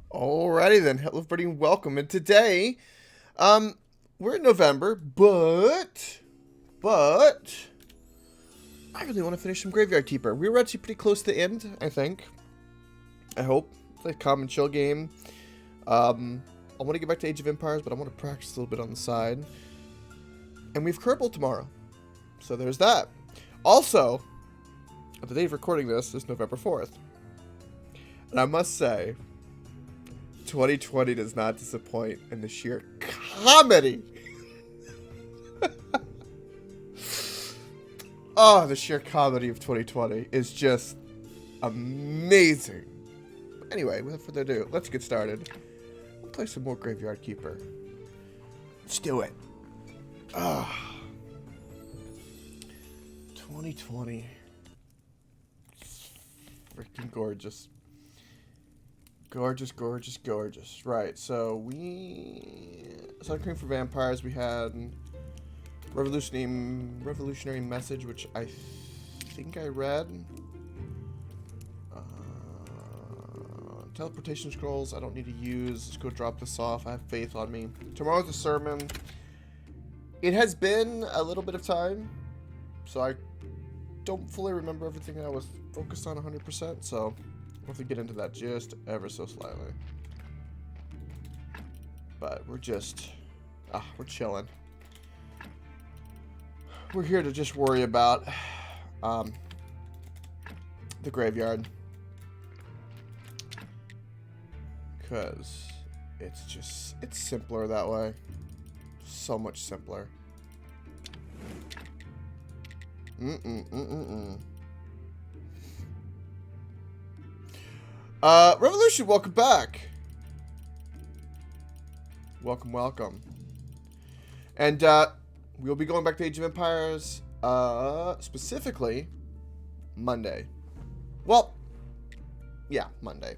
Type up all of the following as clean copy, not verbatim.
Alrighty then, hello everybody and welcome. And today, we're in November, but I really want to finish some Graveyard Keeper. We were actually pretty close to the end, I think. I hope. It's a calm and chill game. I want to get back to Age of Empires, but I want to practice a little bit on the side. And we have Kerbal tomorrow, so there's that. Also, the day of recording this is November 4th, and I must say, 2020 does not disappoint in the sheer comedy. Oh, the sheer comedy of 2020 is just amazing. Anyway, without further ado, let's get started. We'll play some more Graveyard Keeper. Let's do it. 2020. Freaking gorgeous. Gorgeous, gorgeous, gorgeous. Right, so Sun Cream for Vampires, we had Revolutionary Message, which I think I read. Teleportation Scrolls, I don't need to use. Let's go drop this off. I have faith on me. Tomorrow's a sermon. It has been a little bit of time, so I don't fully remember everything I was focused on 100%, so we'll have to get into that just ever so slightly. But we're just, we're chilling. We're here to just worry about the graveyard. Because it's simpler that way. So much simpler. Revolution, welcome back. Welcome, welcome. And we'll be going back to Age of Empires, specifically Monday. Well, yeah, Monday.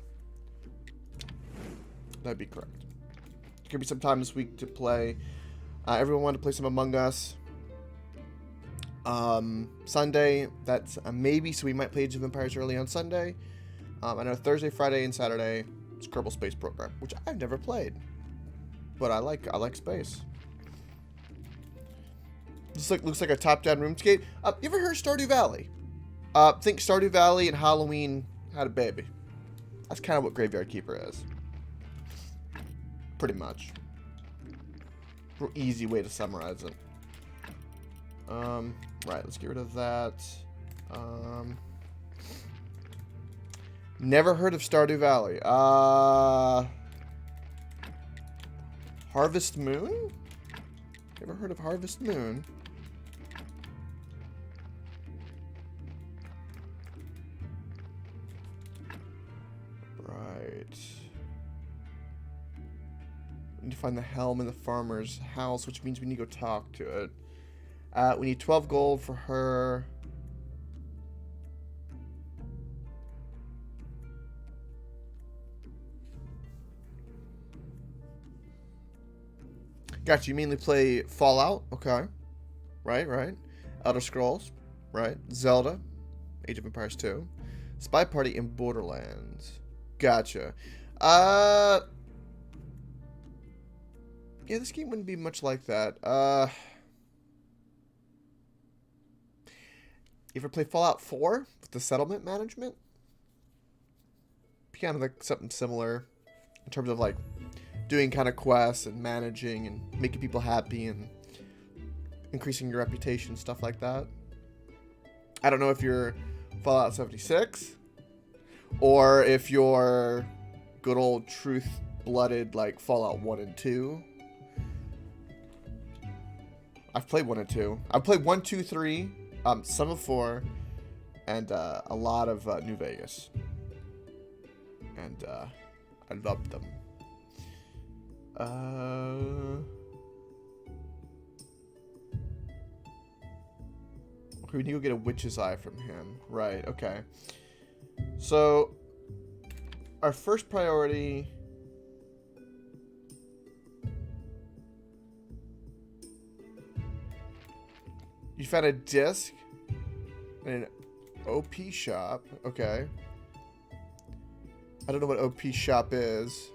That'd be correct. There could be some time this week to play. Everyone wanted to play some Among Us. Sunday, that's a maybe, so we might play Age of Empires early on Sunday. I know Thursday, Friday, and Saturday it's Kerbal Space Program, which I've never played, but I like space. This looks like a top-down RuneScape. You ever heard of Stardew Valley? Think Stardew Valley and Halloween had a baby. That's kind of what Graveyard Keeper is. Pretty much. Real easy way to summarize it. Right, let's get rid of that. Never heard of Stardew Valley. Harvest Moon? Never heard of Harvest Moon. Right. We need to find the helm in the farmer's house, which means we need to go talk to it. We need 12 gold for her. Gotcha, you mainly play Fallout? Okay. Right. Elder Scrolls? Right. Zelda? Age of Empires 2. Spy Party in Borderlands. Gotcha. Yeah, this game wouldn't be much like that. You ever play Fallout 4 with the settlement management? Kind of like something similar in terms of like doing kind of quests and managing and making people happy and increasing your reputation, stuff like that. I don't know if you're Fallout 76 or if you're good old truth-blooded like Fallout 1 and 2. I've played 1 and 2. I've played 1, 2, 3, some of 4, and a lot of New Vegas. And I loved them. Okay, we need to go get a witch's eye from him. Right, okay. So, our first priority... You found a disc in an OP shop. Okay. I don't know what OP shop is.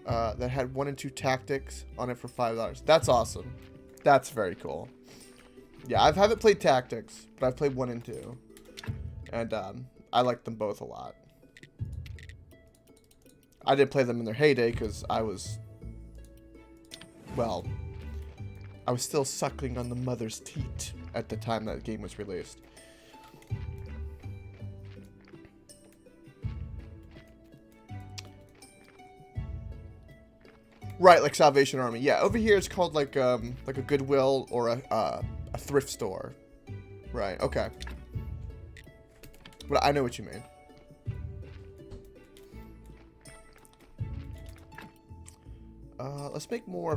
That had 1 and 2 tactics on it for $5. That's awesome. That's very cool. Yeah, I haven't played tactics, but I've played 1 and 2. And I like them both a lot. I didn't play them in their heyday because I was... Well... I was still suckling on the mother's teat at the time that game was released. Right, like Salvation Army. Yeah, over here it's called like a Goodwill or a thrift store. Right. Okay. But I know what you mean. Let's make more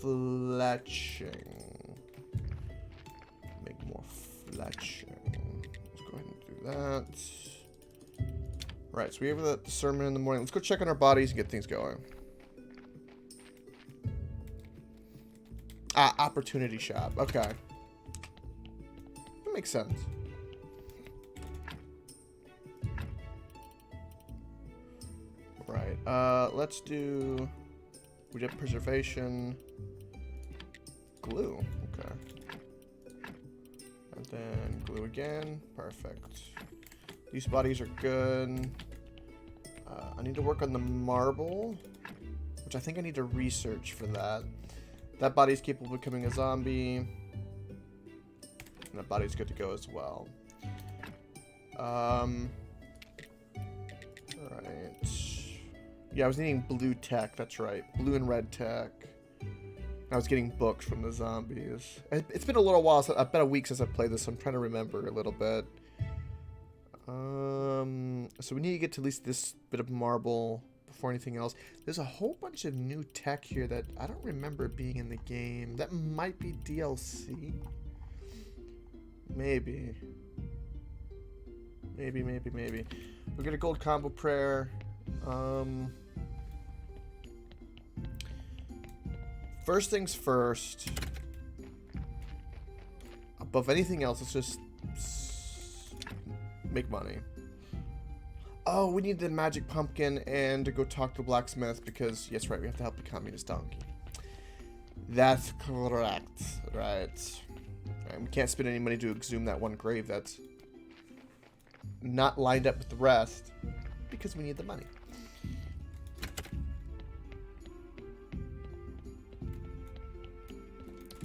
fletching. Make more fletching. Let's go ahead and do that. Right, so we have the sermon in the morning. Let's go check on our bodies and get things going. Opportunity shop. Okay. That makes sense. Right. Let's do... We did preservation. Glue. Okay. And then glue again. Perfect. These bodies are good. I need to work on the marble, which I think I need to research for that. That body's capable of becoming a zombie. And that body's good to go as well. Alright. Yeah, I was needing blue tech, that's right. Blue and red tech. I was getting books from the zombies. It's been a little while, about a week since I played this, so I'm trying to remember a little bit. So we need to get to at least this bit of marble before anything else. There's a whole bunch of new tech here that I don't remember being in the game. That might be DLC. Maybe. Maybe. We get a gold combo prayer. First things first. Above anything else, let's just make money. Oh, we need the magic pumpkin and to go talk to the blacksmith because, yes, right, we have to help the communist donkey. That's correct, right. And we can't spend any money to exhume that one grave that's not lined up with the rest because we need the money.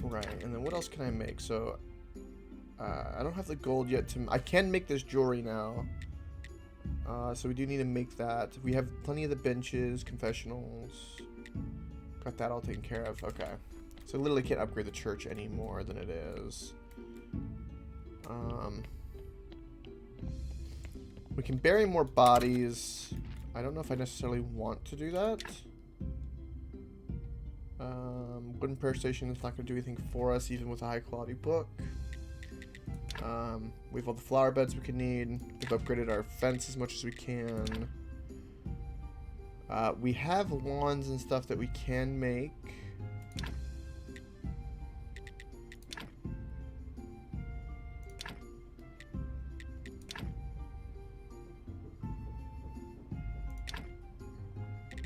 Right, and then what else can I make? So, I don't have the gold yet to... I can make this jewelry now. So we do need to make that. We have plenty of the benches, confessionals. Got that all taken care of. Okay. So I literally can't upgrade the church any more than it is. We can bury more bodies. I don't know if I necessarily want to do that. Wooden prayer station is not going to do anything for us, even with a high quality book. We have all the flower beds we can need. We've upgraded our fence as much as we can. We have wands and stuff that we can make.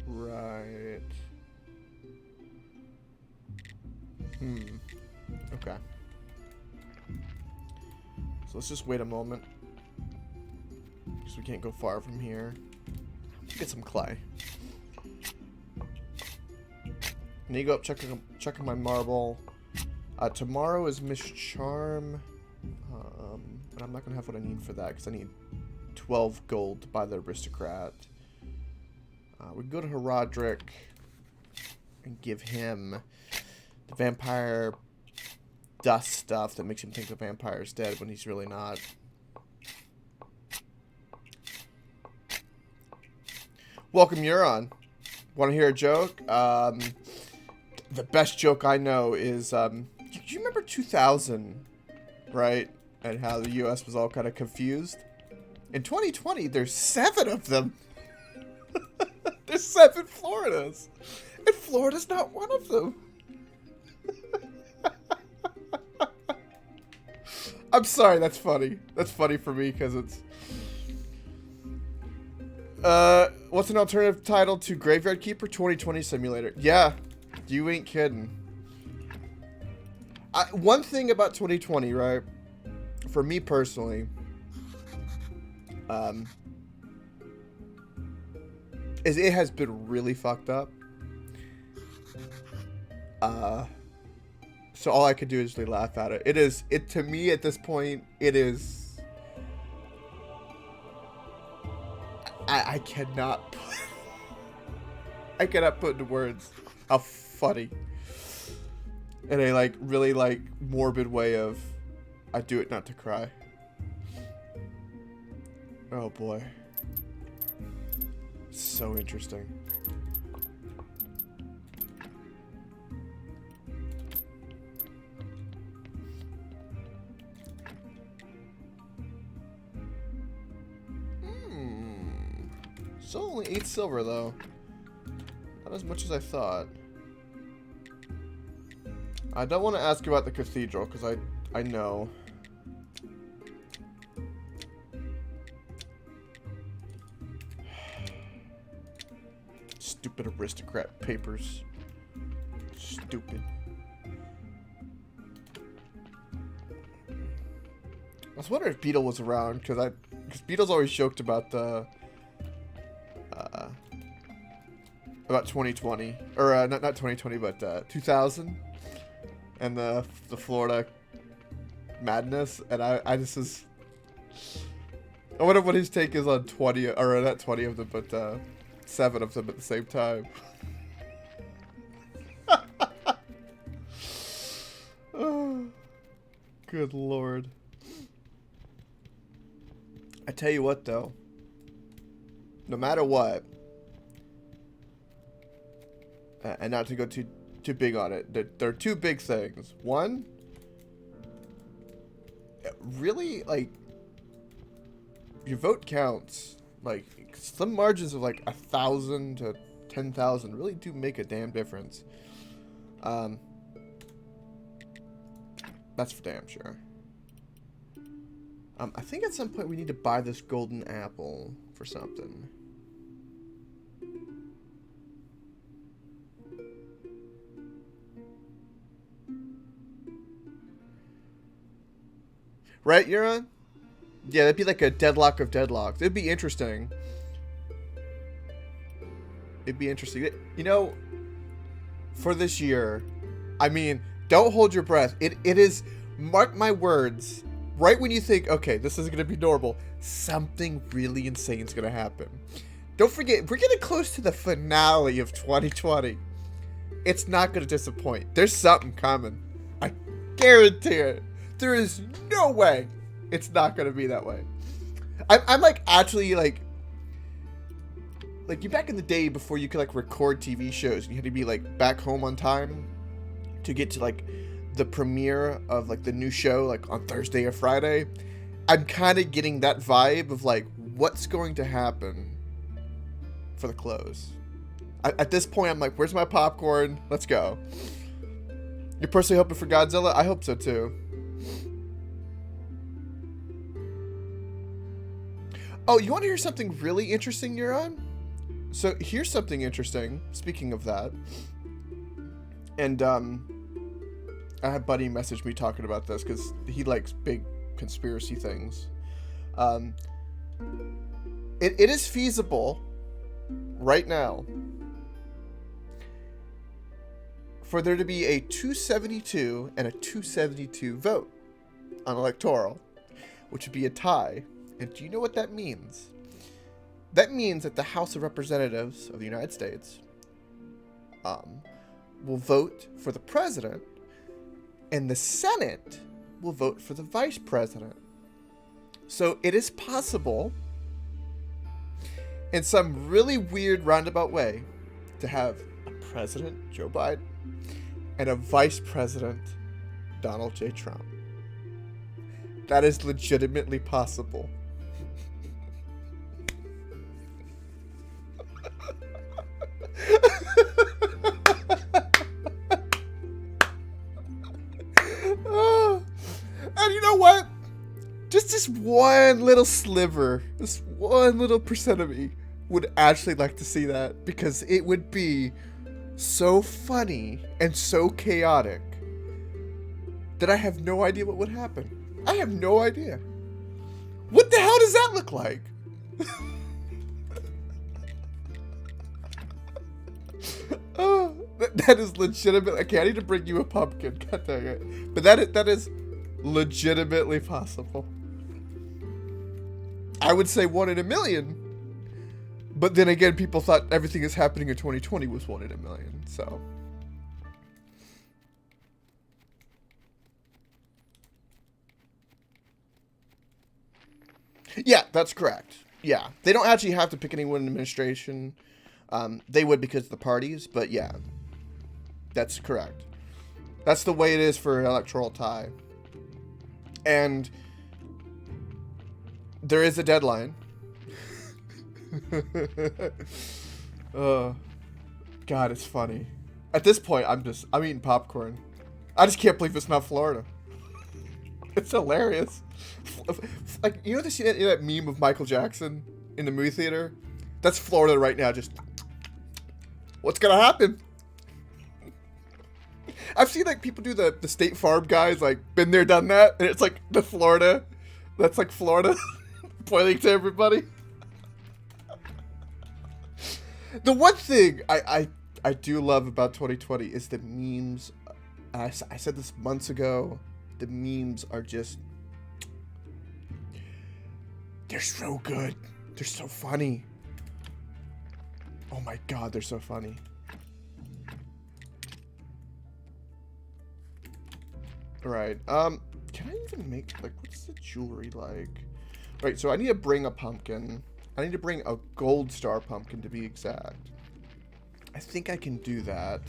Right. Okay. So let's just wait a moment. Because we can't go far from here. Get some clay. And you go up checking my marble. Tomorrow is Miss Charm. And I'm not going to have what I need for that. Because I need 12 gold to buy the aristocrat. We can go to Herodric. And give him the vampire dust stuff that makes him think the vampire's dead when he's really not. Welcome, Euron. Want to hear a joke? The best joke I know is, you remember 2000, right? And how the U.S. was all kind of confused? In 2020, there's 7 of them. There's 7 Floridas. And Florida's not one of them. I'm sorry, that's funny. That's funny for me because it's... what's an alternative title to Graveyard Keeper 2020 Simulator? Yeah, you ain't kidding. One thing about 2020, right? For me personally, is it has been really fucked up. So all I could do is really laugh at it. It to me at this point, it is. I cannot. I cannot put into words how funny. In a like really like morbid way of, I do it not to cry. Oh boy. So interesting. So only 8 silver though. Not as much as I thought. I don't want to ask about the cathedral because I know. Stupid aristocrat papers. Stupid. I was wondering if Beetle was around because Beetle's always joked about the about 2020 or not 2020 but 2000 and the Florida madness, and I just was, I wonder what his take is on 20 or not 20 of them but 7 of them at the same time. Oh, good lord. I tell you what though, no matter what, and not to go too big on it. There are two big things. One, really, like, your vote counts. Like, some margins of like 1,000 to 10,000 really do make a damn difference. That's for damn sure. I think at some point we need to buy this golden apple for something. Right, Euron? Yeah, that'd be like a deadlock of deadlocks. It'd be interesting. It'd be interesting. You know, for this year, I mean, don't hold your breath. It is, mark my words, right when you think, okay, this is going to be normal, something really insane is going to happen. Don't forget, we're getting close to the finale of 2020. It's not going to disappoint. There's something coming. I guarantee it. There is no way it's not going to be that way. I'm like, actually, like you back in the day before you could like record TV shows, you had to be like back home on time to get to like the premiere of like the new show like on Thursday or Friday. I'm kind of getting that vibe of like what's going to happen for the close. At this point, I'm like, where's my popcorn? Let's go. You're personally hoping for Godzilla? I hope so too. Oh, you want to hear something really interesting, Euron? So here's something interesting, speaking of that. And I had Buddy message me talking about this because he likes big conspiracy things. It is feasible right now for there to be a 272 and a 272 vote on electoral, which would be a tie. And do you know what that means? That means that the House of Representatives of the United States will vote for the president, and the Senate will vote for the vice president. So it is possible, in some really weird roundabout way, to have a president, Joe Biden, and a vice president, Donald J. Trump. That is legitimately possible. And you know what? Just this one little sliver, this one little percent of me would actually like to see that, because it would be so funny and so chaotic that I have no idea what would happen. I have no idea. What the hell does that look like? Oh, that is legitimate. Okay, I need to bring you a pumpkin. God dang it. But that is legitimately possible. I would say 1 in a million. But then again, people thought everything that's happening in 2020 was 1 in a million. So. Yeah, that's correct. Yeah. They don't actually have to pick anyone in administration. They would because of the parties, but yeah. That's correct. That's the way it is for an electoral tie. And there is a deadline. God, it's funny. At this point, I'm eating popcorn. I just can't believe it's not Florida. It's hilarious. Like, you know that meme of Michael Jackson in the movie theater? That's Florida right now, just... What's gonna happen? I've seen like people do the State Farm guys, like, been there, done that, and it's like the Florida. That's like Florida pointing to everybody. The one thing I do love about 2020 is the memes. I said this months ago. The memes are just... They're so good. They're so funny. Oh my god, they're so funny. Alright, can I even make, like, what's the jewelry like? Right, so I need to bring a pumpkin. I need to bring a gold star pumpkin to be exact. I think I can do that.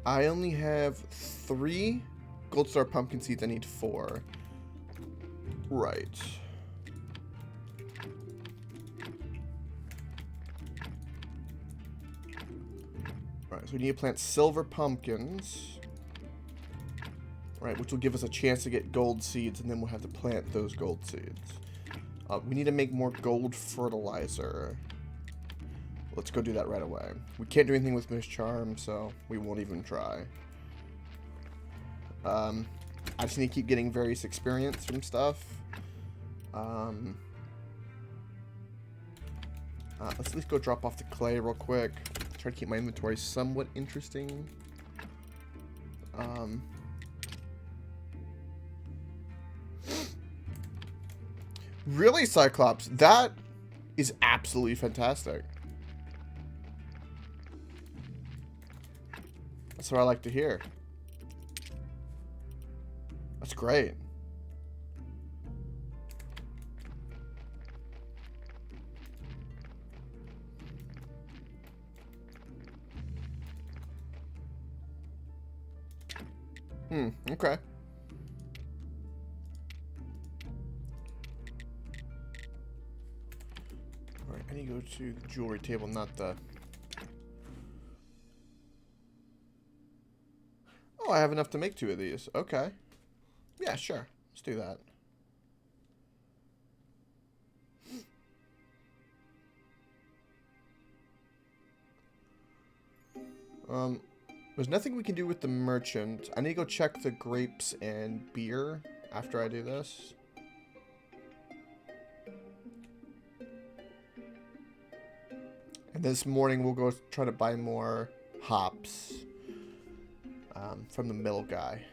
I only have 3 gold star pumpkin seeds. I need 4. Right. Right, so we need to plant silver pumpkins. Right, which will give us a chance to get gold seeds, and then we'll have to plant those gold seeds. We need to make more gold fertilizer. Let's go do that right away. We can't do anything with Miss Charm, so we won't even try. I just need to keep getting various experience from stuff. Let's at least go drop off the clay real quick. Try to keep my inventory somewhat interesting. Really, Cyclops? That is absolutely fantastic. That's what I like to hear. That's great. Okay. Alright, I need to go to the jewelry table, not the... Oh, I have enough to make 2 of these. Okay. Yeah, sure. Let's do that. There's nothing we can do with the merchant. I need to go check the grapes and beer after I do this. And this morning we'll go try to buy more hops from the mill guy.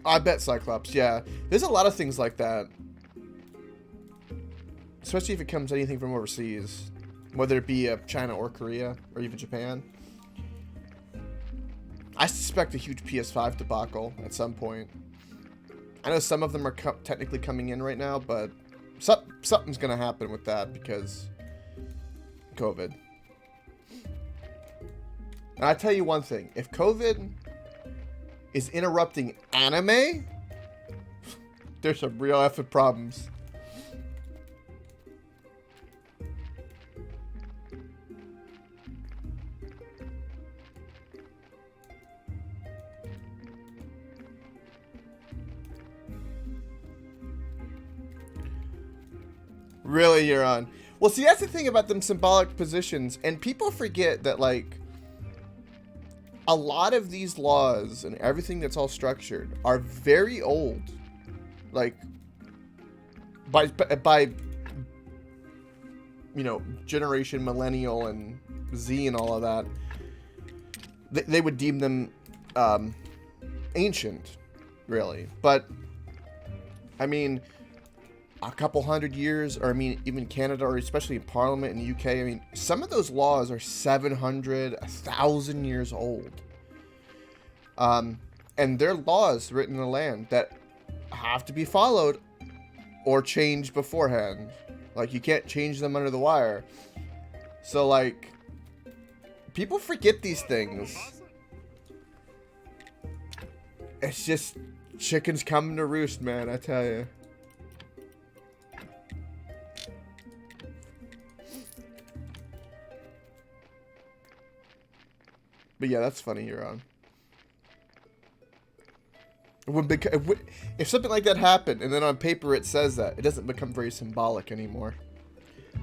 I bet, Cyclops, yeah. There's a lot of things like that. Especially if it comes anything from overseas. Whether it be China or Korea, or even Japan. I suspect a huge PS5 debacle at some point. I know some of them are technically coming in right now, but something's going to happen with that because COVID. And I tell you one thing. If COVID is interrupting anime, there's some real effing problems. Really, you're on. Well, see, that's the thing about them symbolic positions, and people forget that, like, a lot of these laws and everything that's all structured are very old. Like, by you know, generation millennial and Z and all of that, they would deem them ancient, really. But, I mean, a couple hundred years, or I mean, even Canada, or especially in Parliament in the UK, I mean, some of those laws are 700, 1,000 years old. And they're laws written in the land that have to be followed or changed beforehand. Like, you can't change them under the wire. So, like, people forget these things. It's just chickens coming to roost, man, I tell you. But yeah, that's funny, you're on. If something like that happened, and then on paper it says that, it doesn't become very symbolic anymore.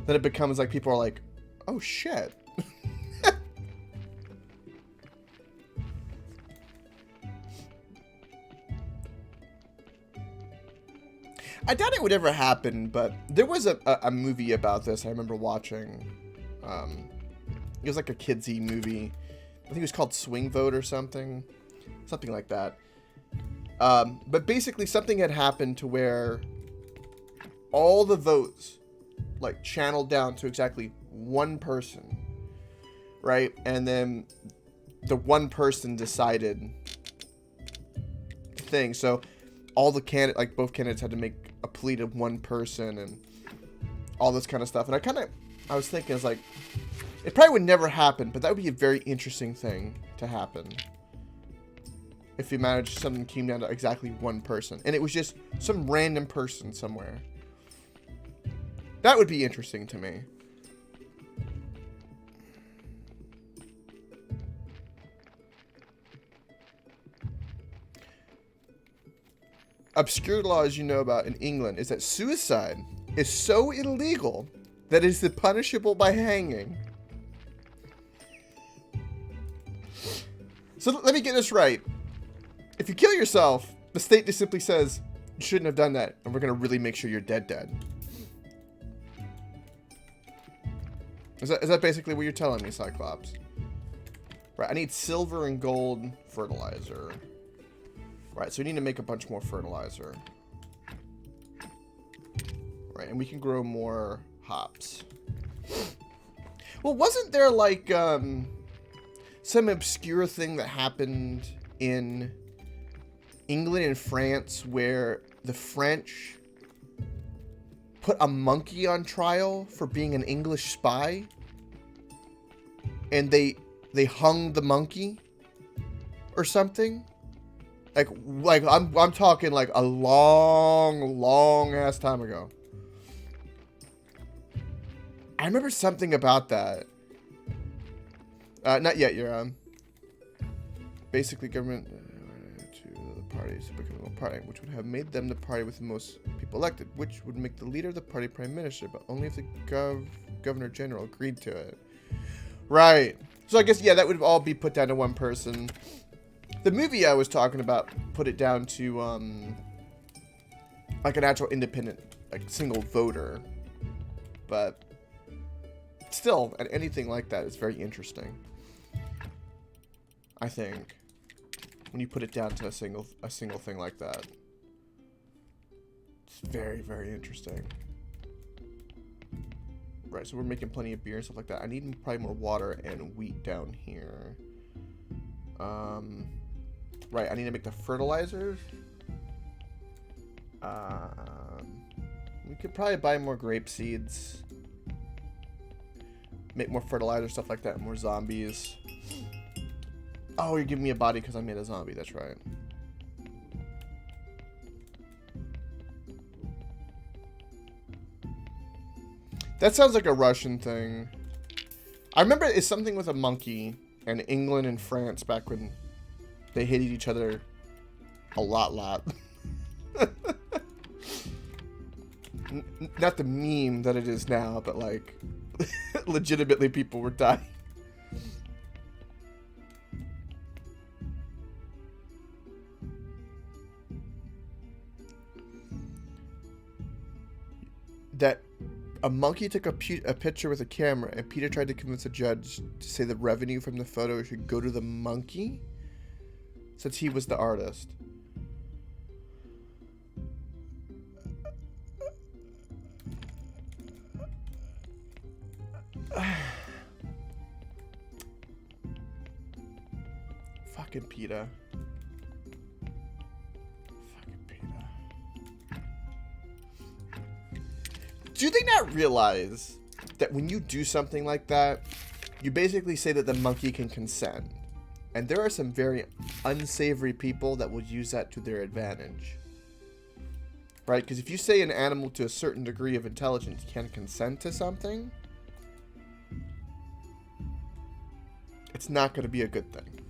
Then it becomes like people are like, oh shit. I doubt it would ever happen, but there was a movie about this I remember watching. It was like a kidsy movie. I think it was called Swing Vote or something. Something like that. But basically something had happened to where all the votes, like, channeled down to exactly one person. Right? And then the one person decided the thing. So all the both candidates had to make a plea to one person and all this kind of stuff. And I was thinking, it's like, it probably would never happen, but that would be a very interesting thing to happen. If you managed something came down to exactly one person. And it was just some random person somewhere. That would be interesting to me. Obscure laws you know about in England is that suicide is so illegal that it is punishable by hanging. So let me get this right. If you kill yourself, the state just simply says, you shouldn't have done that, and we're going to really make sure you're dead. Is that basically what you're telling me, Cyclops? Right, I need silver and gold fertilizer. Right, so we need to make a bunch more fertilizer. Right, and we can grow more hops. Well, wasn't there, like, some obscure thing that happened in England and France where the French put a monkey on trial for being an English spy? And they hung the monkey or something? Like I'm talking like a long ass time ago. I remember something about that. Not yet, you're basically government to the parties to become a party, which would have made them the party with the most people elected, which would make the leader of the party prime minister, but only if the governor general agreed to it. Right. So I guess, yeah, that would all be put down to one person. The movie I was talking about put it down to, like an actual independent, like single voter. But still, anything like that is very interesting. I think. When you put it down to a single thing like that. It's very, very interesting. Right, so we're making plenty of beer and stuff like that. I need probably more water and wheat down here. Right, I need to make the fertilizers. We could probably buy more grape seeds. Make more fertilizer, stuff like that, and more zombies. Oh, you're giving me a body because I made a zombie, that's right. That sounds like a Russian thing. I remember it's something with a monkey and England and France back when they hated each other a lot. Not the meme that it is now, but like legitimately people were dying. That a monkey took a picture with a camera, and Peter tried to convince a judge to say the revenue from the photo should go to the monkey, since he was the artist. Fucking Peter. Do they not realize that when you do something like that, you basically say that the monkey can consent? And there are some very unsavory people that will use that to their advantage. Right? Because if you say an animal to a certain degree of intelligence can consent to something, it's not going to be a good thing.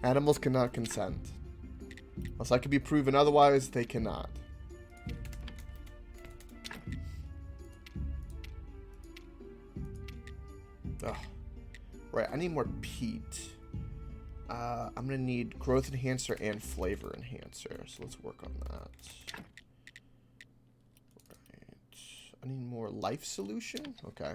Animals cannot consent. Unless I can be proven otherwise, they cannot. Ugh. Right, I need more peat. I'm going to need growth enhancer and flavor enhancer. So let's work on that. Right. I need more life solution. Okay.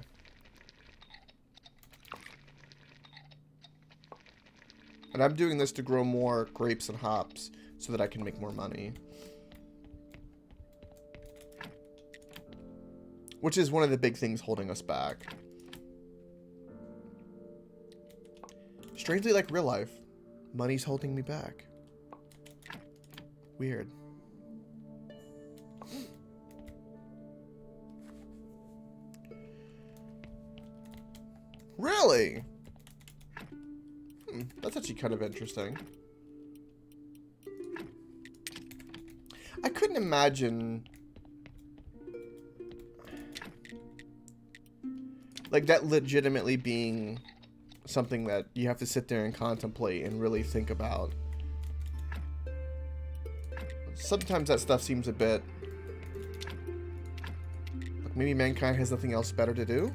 And I'm doing this to grow more grapes and hops so that I can make more money. Which is one of the big things holding us back. Strangely like real life, money's holding me back. Weird. Really? That's actually kind of interesting. I couldn't imagine like that legitimately being something that you have to sit there and contemplate and really think about. Sometimes that stuff seems a bit like maybe mankind has nothing else better to do.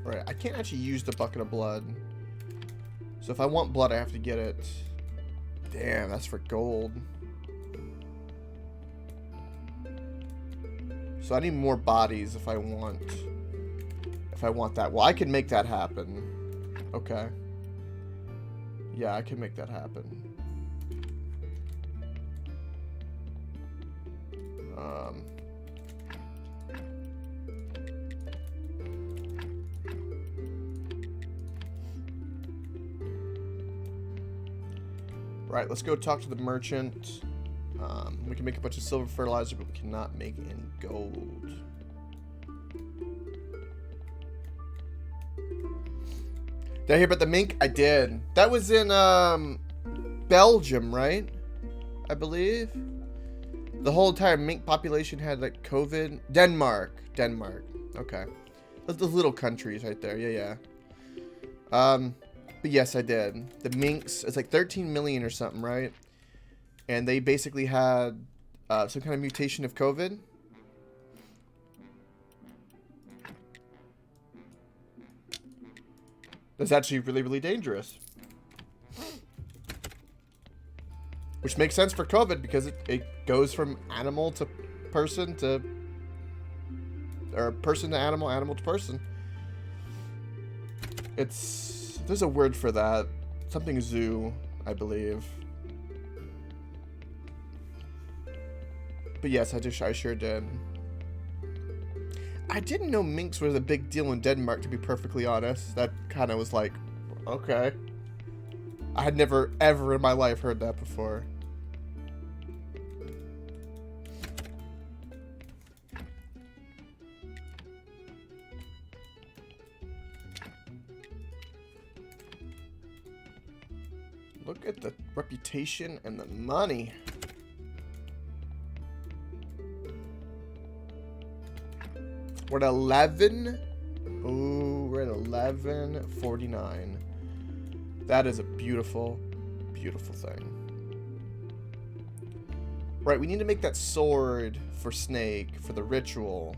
Right, I can't actually use the bucket of blood. So if I want blood, I have to get it. Damn, that's for gold. So I need more bodies if I want that. Well, I can make that happen. Okay. Yeah, I can make that happen. Right, let's go talk to the merchant. We can make a bunch of silver fertilizer, but we cannot make any gold. Did I hear about the mink? I did. That was in Belgium, right? I believe. The whole entire mink population had like COVID. Denmark. Okay. Those little countries right there. Yeah. But yes, I did. The minks, it's like 13 million or something, right? And they basically had some kind of mutation of COVID. That's actually really, really dangerous. Which makes sense for COVID because it goes from animal to person to... or person to animal, animal to person. It's... there's a word for that. Something zoo, I believe. But yes, I sure did. I didn't know minks was a big deal in Denmark, to be perfectly honest. That kind of was like, okay. I had never, ever in my life heard that before. Look at the reputation and the money. We're at 11. Ooh, we're at 1149. That is a beautiful, beautiful thing. Right, we need to make that sword for Snake for the ritual.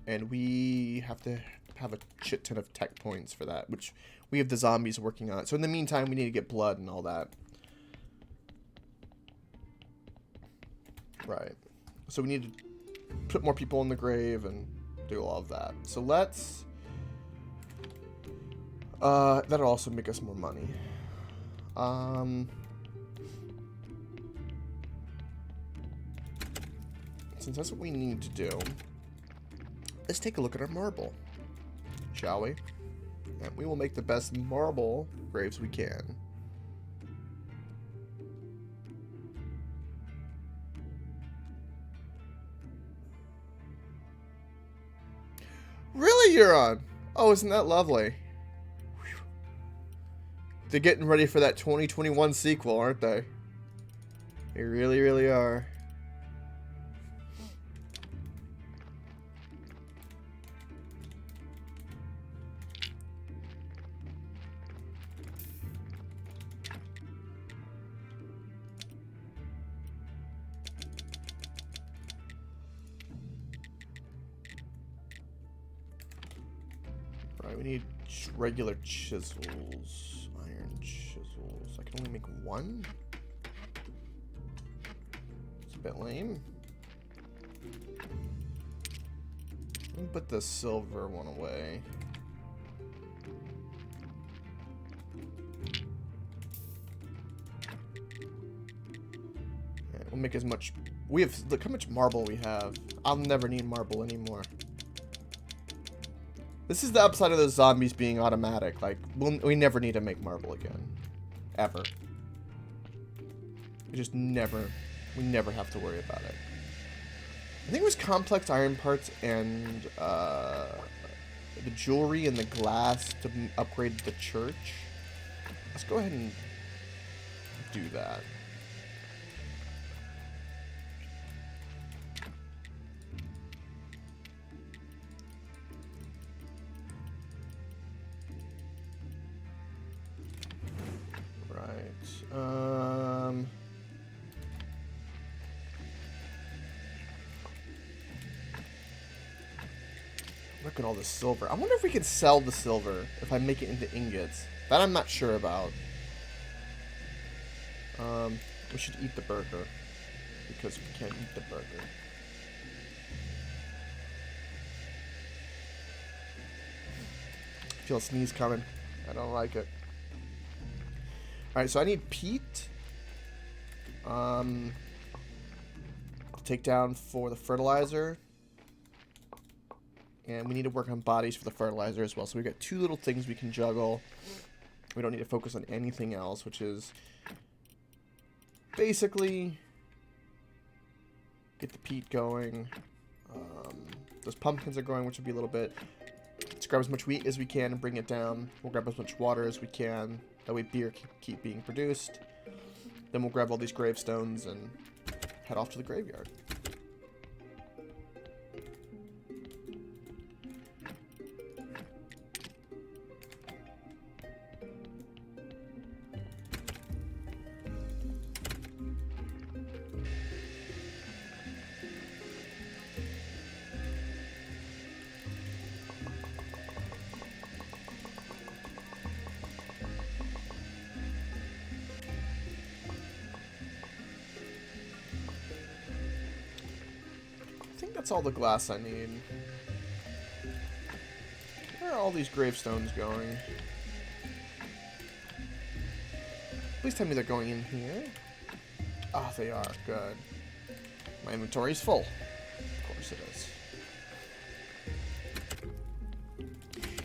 And we have to have a shit ton of tech points for that, which we have the zombies working on it. So in the meantime, we need to get blood and all that. Right. So we need to put more people in the grave and do all of that. So let's... that'll also make us more money. Since that's what we need to do, let's take a look at our marble, shall we? And we will make the best marble graves we can. Really, Euron? Oh, isn't that lovely? Whew. They're getting ready for that 2021 sequel, aren't they? They really, really are. Right, we need regular chisels. Iron chisels. I can only make one? It's a bit lame. Let me put the silver one away. Alright, we'll make as much... we have... look how much marble we have. I'll never need marble anymore. This is the upside of those zombies being automatic. Like, we never need to make marble again. Ever. We just never... We never have to worry about it. I think it was complex iron parts and the jewelry and the glass to upgrade the church. Let's go ahead and do that. Right. Look at all this silver. I wonder if we could sell the silver if I make it into ingots. That I'm not sure about. We should eat the burger because we can't eat the burger. I feel a sneeze coming. I don't like it. Alright, so I need peat. Take down for the fertilizer. And we need to work on bodies for the fertilizer as well. So we've got two little things we can juggle. We don't need to focus on anything else, which is basically get the peat going. Those pumpkins are growing, which would be a little bit. Let's grab as much wheat as we can and bring it down. We'll grab as much water as we can. That way beer can keep being produced. Then we'll grab all these gravestones and head off to the graveyard. That's all the glass I need. Where are all these gravestones going? Please tell me they're going in here. Ah, they are. Good. My inventory is full. Of course it is.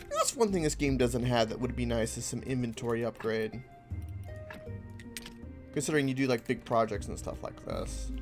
That's one thing this game doesn't have that would be nice is some inventory upgrade. Considering you do like big projects and stuff like this.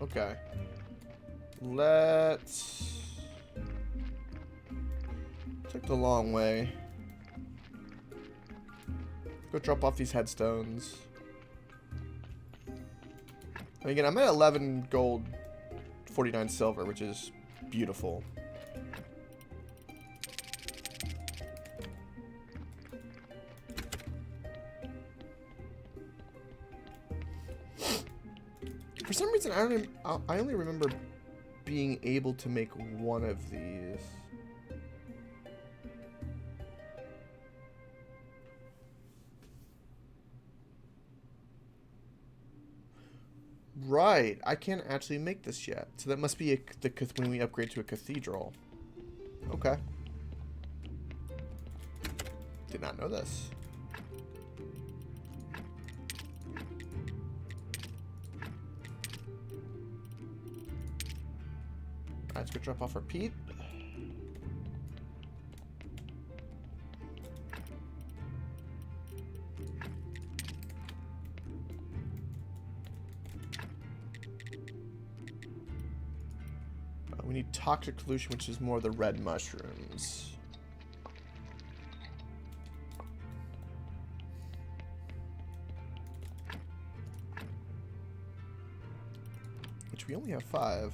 Okay. Let's take the long way. Go drop off these headstones. And again, I'm at 11 gold, 49 silver, which is beautiful. For some reason, I only remember being able to make one of these. Right, I can't actually make this yet. So that must be when we upgrade to a cathedral. Okay. Did not know this. Let's go drop off our peat. We need toxic pollution, which is more of the red mushrooms. Which we only have 5.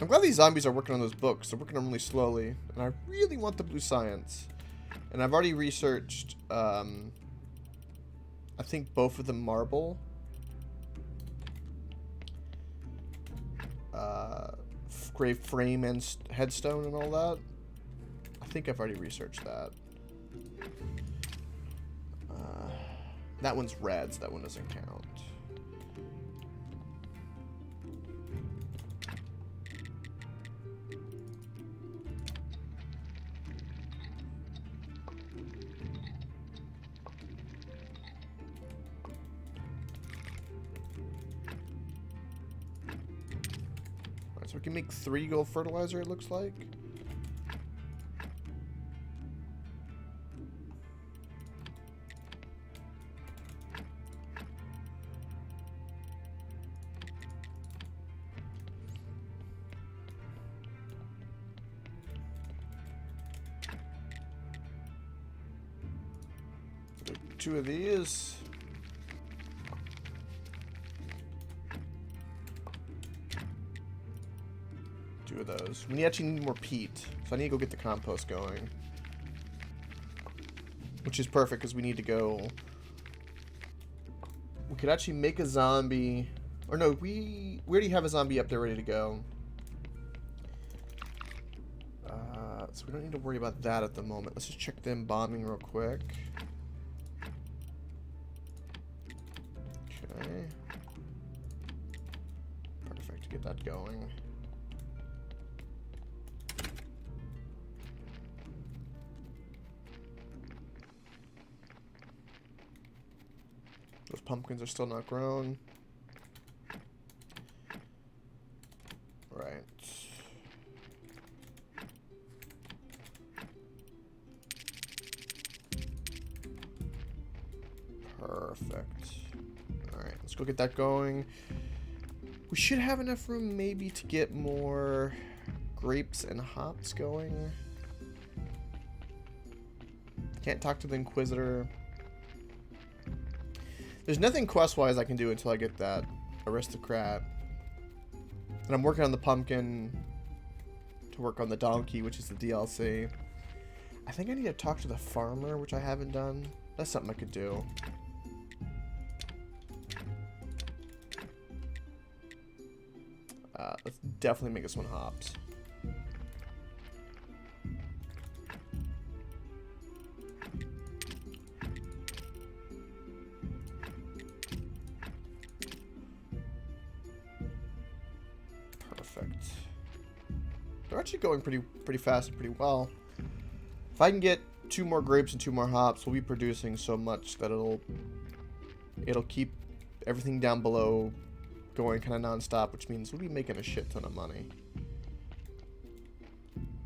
I'm glad these zombies are working on those books. They're working on them really slowly. And I really want the blue science. And I've already researched I think both of them marble. Grave frame and headstone and all that. I think I've already researched that. That one's red, so that one doesn't count. Alright, so we can make 3 gold fertilizer, it looks like. Two of these. Two of those. We actually need more peat, so I need to go get the compost going. Which is perfect because we need to go. We could actually make a zombie. Or no, we already have a zombie up there ready to go. So we don't need to worry about that at the moment. Let's just check the embalming real quick. Okay. Perfect. Get that going. Those pumpkins are still not grown. Right. Perfect. Alright, let's go get that going. We should have enough room maybe to get more grapes and hops going. Can't talk to the Inquisitor. There's nothing quest-wise I can do until I get that aristocrat. And I'm working on the pumpkin to work on the donkey, which is the DLC. I think I need to talk to the farmer, which I haven't done. That's something I could do. Let's definitely make this one hops. Perfect. They're actually going pretty fast and pretty well. If I can get 2 more grapes and 2 more hops, we'll be producing so much that it'll keep everything down below going kind of non-stop, which means we'll be making a shit ton of money.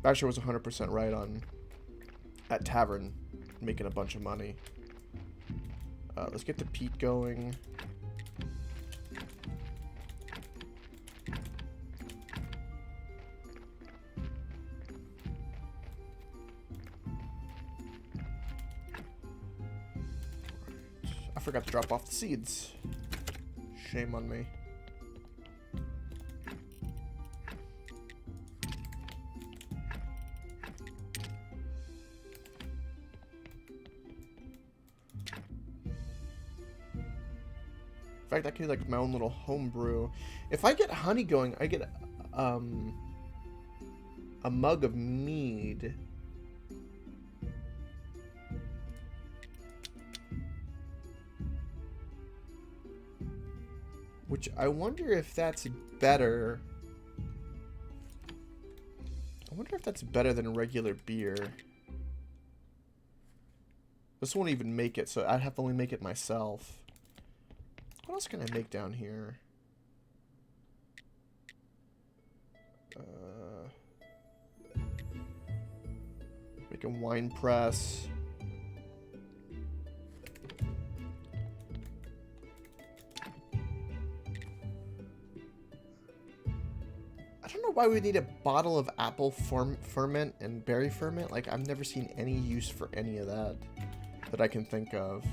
Basher was 100% right on at Tavern making a bunch of money. Let's get the peat going. I forgot to drop off the seeds. Shame on me. In fact, I could do like my own little home brew. If I get honey going, I get a mug of mead. Which I wonder if that's better. I wonder if that's better than regular beer. This won't even make it, so I'd have to only make it myself. What else can I make down here? Make a wine press. I don't know why we need a bottle of apple ferment and berry ferment. Like, I've never seen any use for any of that I can think of.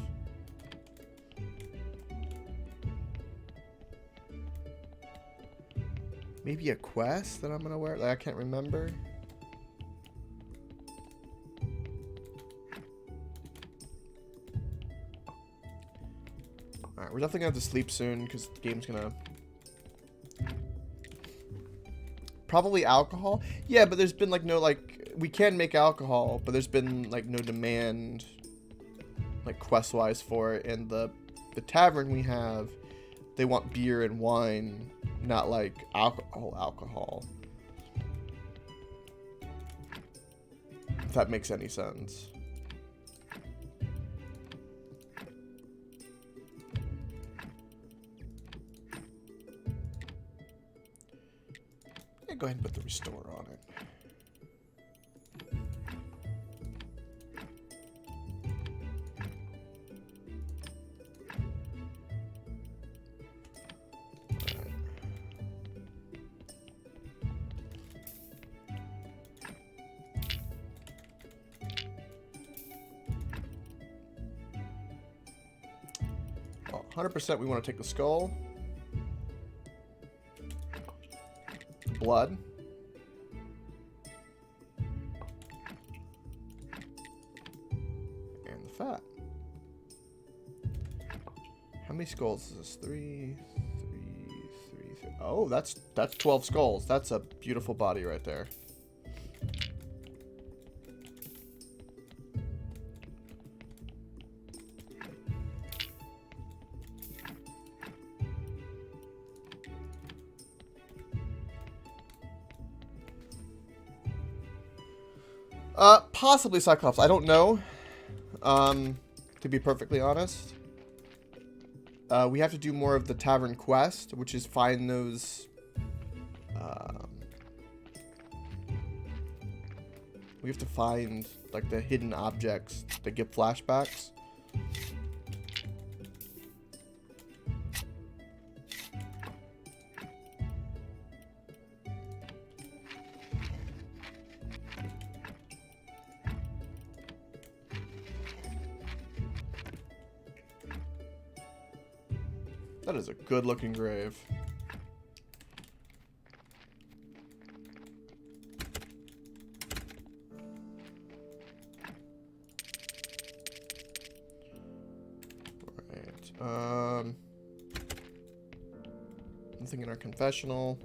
Maybe a quest that I'm gonna wear? Like, I can't remember. Alright, we're definitely gonna have to sleep soon because the game's gonna... Probably alcohol? Yeah, but there's been like no like... We can make alcohol, but there's been like no demand like quest-wise for it. And the tavern we have, they want beer and wine, not like alcohol. If that makes any sense. Yeah, go ahead and put the restore on it. Well, 100% we want to take the skull. Blood. And the fat. How many skulls is this? 3. Oh, that's 12 skulls. That's a beautiful body right there. Possibly Cyclops. I don't know. To be perfectly honest. We have to do more of the tavern quest, which is find those... we have to find, like, the hidden objects that give flashbacks. That is a good-looking grave. Right. Nothing in our confessional.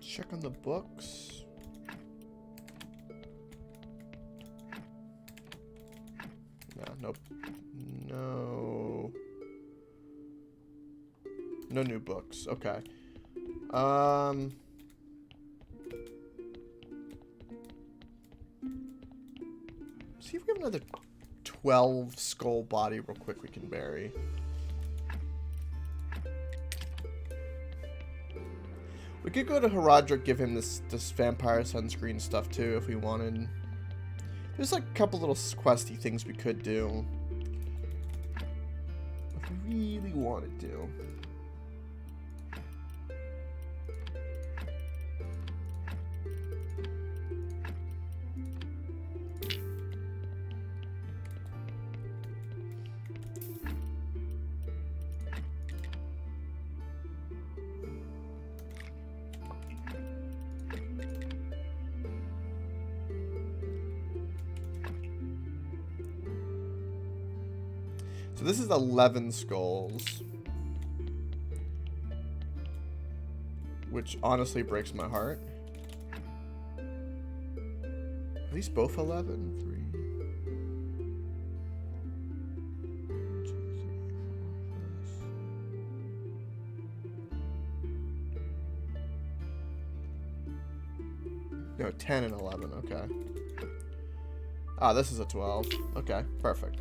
Check on the books. Nope. No. No new books. Okay. See if we have another 12 skull body real quick we can bury. We could go to Herodric, give him this vampire sunscreen stuff too if we wanted. There's like a couple little questy things we could do. If we really wanted to. So this is 11 skulls. Which honestly breaks my heart. Are these both 11? 3. 2, 3, 4, 5. No, 10 and 11, okay. Ah, this is a 12. Okay, perfect.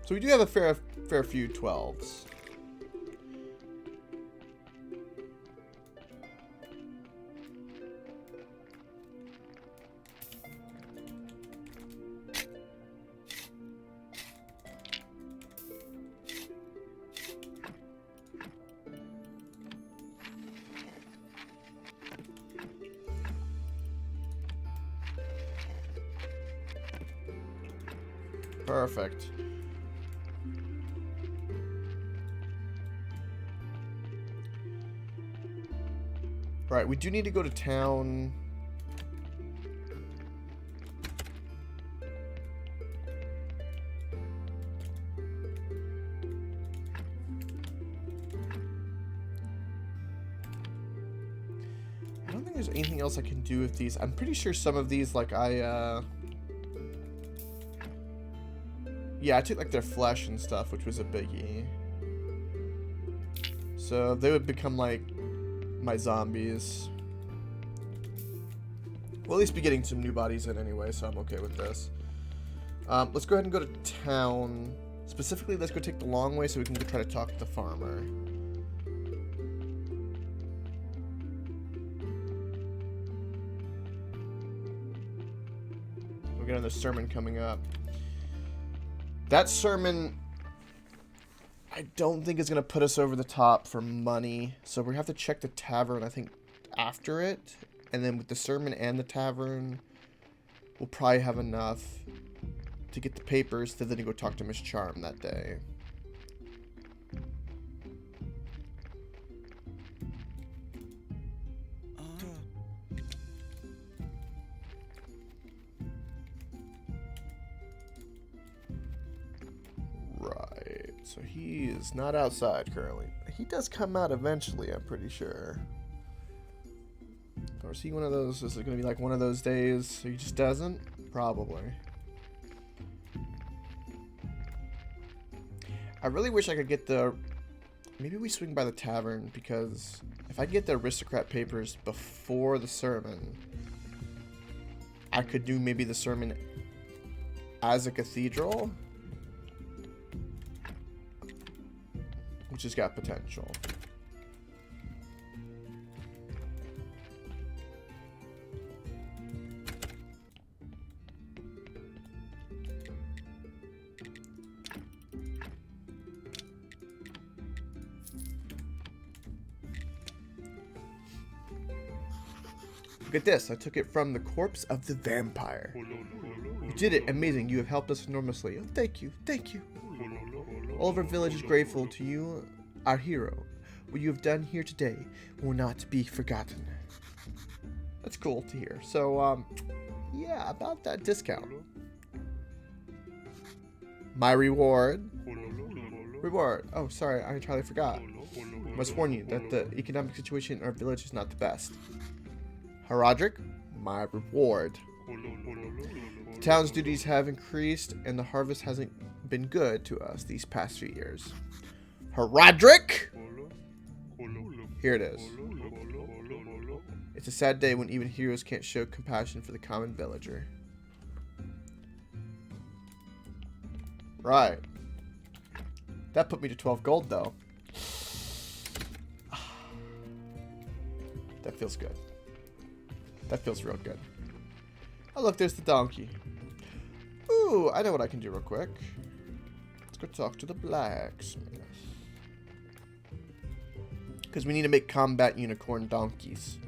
So we do have a fair few 12s. Perfect. Right, we do need to go to town. I don't think there's anything else I can do with these. I'm pretty sure some of these, like, yeah, I took, like, their flesh and stuff, which was a biggie. So they would become, like, my zombies. We'll at least be getting some new bodies in anyway, so I'm okay with this. Let's go ahead and go to town. Specifically, let's go take the long way so we can go try to talk to the farmer. We'll get another sermon coming up. That sermon, I don't think is going to put us over the top for money. So we have to check the tavern, I think, after it. And then with the sermon and the tavern, we'll probably have enough to get the papers to then go talk to Miss Charm that day. Right. So he is not outside currently. He does come out eventually, I'm pretty sure. Or is he one of those? Is it going to be like one of those days so he just doesn't? Probably. I really wish I could get the... Maybe we swing by the tavern, because if I get the aristocrat papers before the sermon, I could do maybe the sermon as a cathedral, which has got potential. Look at this. I took it from the corpse of the vampire. You did it. Amazing. You have helped us enormously. Oh, thank you. Thank you. All of our village is grateful to you, our hero. What you have done here today will not be forgotten. That's cool to hear. So, yeah, about that discount. My reward. Reward. Oh, sorry. I entirely forgot. I must warn you that the economic situation in our village is not the best. Herodric, my reward. The town's duties have increased, and the harvest hasn't been good to us these past few years. Herodric! Here it is. It's a sad day when even heroes can't show compassion for the common villager. Right. That put me to 12 gold, though. That feels good. That feels real good. Oh, look, there's the donkey. Ooh, I know what I can do real quick. Let's go talk to the blacksmith. Because we need to make combat unicorn donkeys.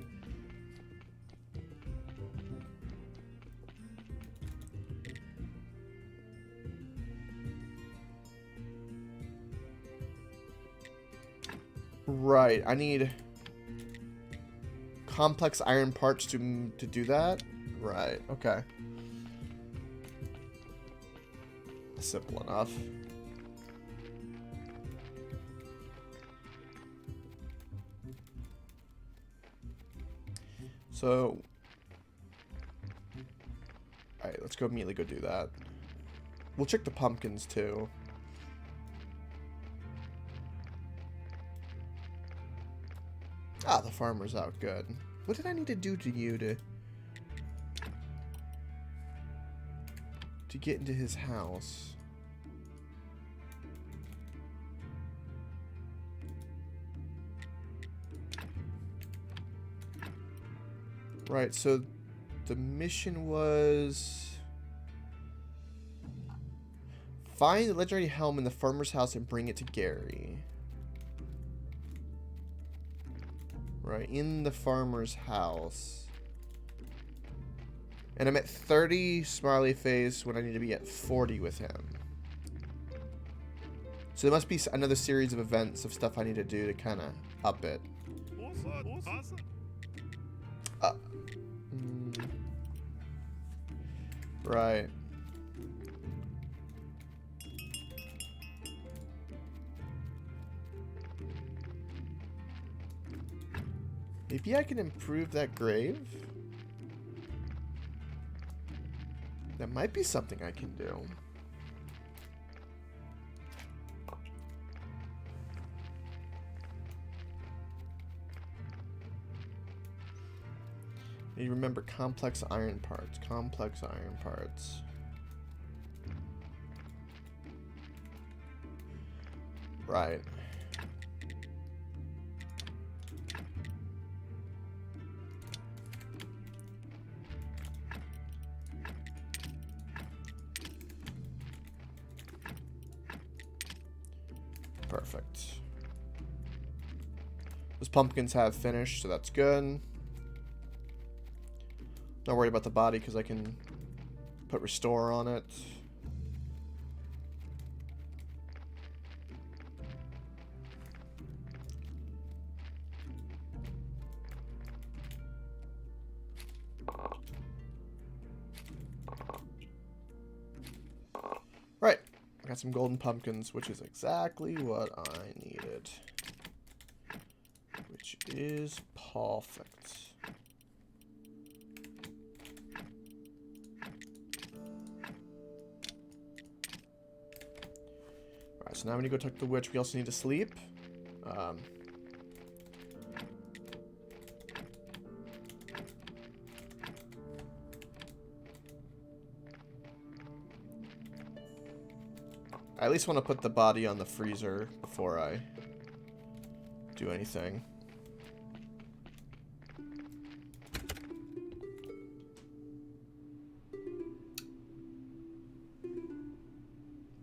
Right, I need complex iron parts to do that. Right, okay. Simple enough. So, alright, let's go immediately go do that. We'll check the pumpkins too. Ah, the farmer's out. Good. What did I need to do to you to get into his house? Right, so the mission was find the legendary helm in the farmer's house and bring it to Gary. Right, in the farmer's house. And I'm at 30 smiley face when I need to be at 40 with him. So there must be another series of events of stuff I need to do to kind of up it. Uh, mm, right. Maybe I can improve that grave? That might be something I can do. You remember complex iron parts. Complex iron parts. Right. Perfect. Those pumpkins have finished, so that's good. Not worried about the body because I can put restore on it. Right. I got some golden pumpkins, which is exactly what I needed. Which is perfect. Alright, so now we need to go talk to the witch. We also need to sleep. I at least want to put the body on the freezer before I do anything.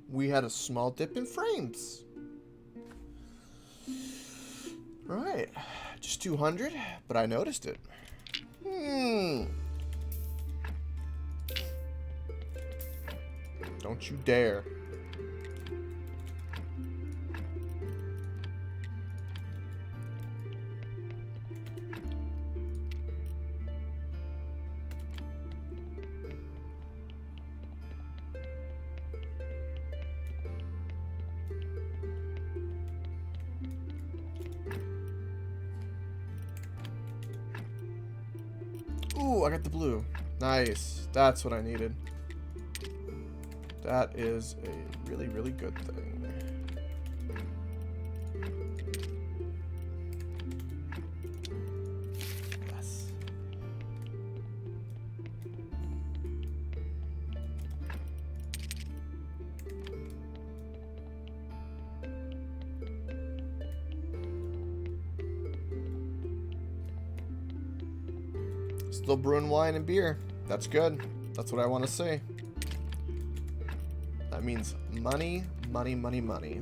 We had a small dip in frames. Right. Just 200, but I noticed it. Don't you dare. Ooh, I got the blue. Nice. That's what I needed. That is a really, really good thing. Yes. Still brewing wine and beer. That's good. That's what I want to see. That means money, money, money, money.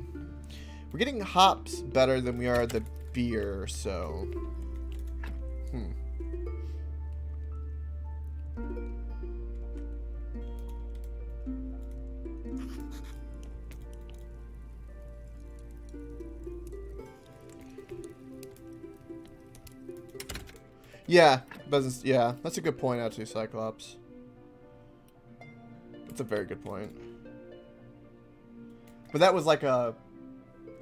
We're getting hops better than we are the beer, so... Yeah, that's a good point, actually, Cyclops. That's a very good point. But that was like a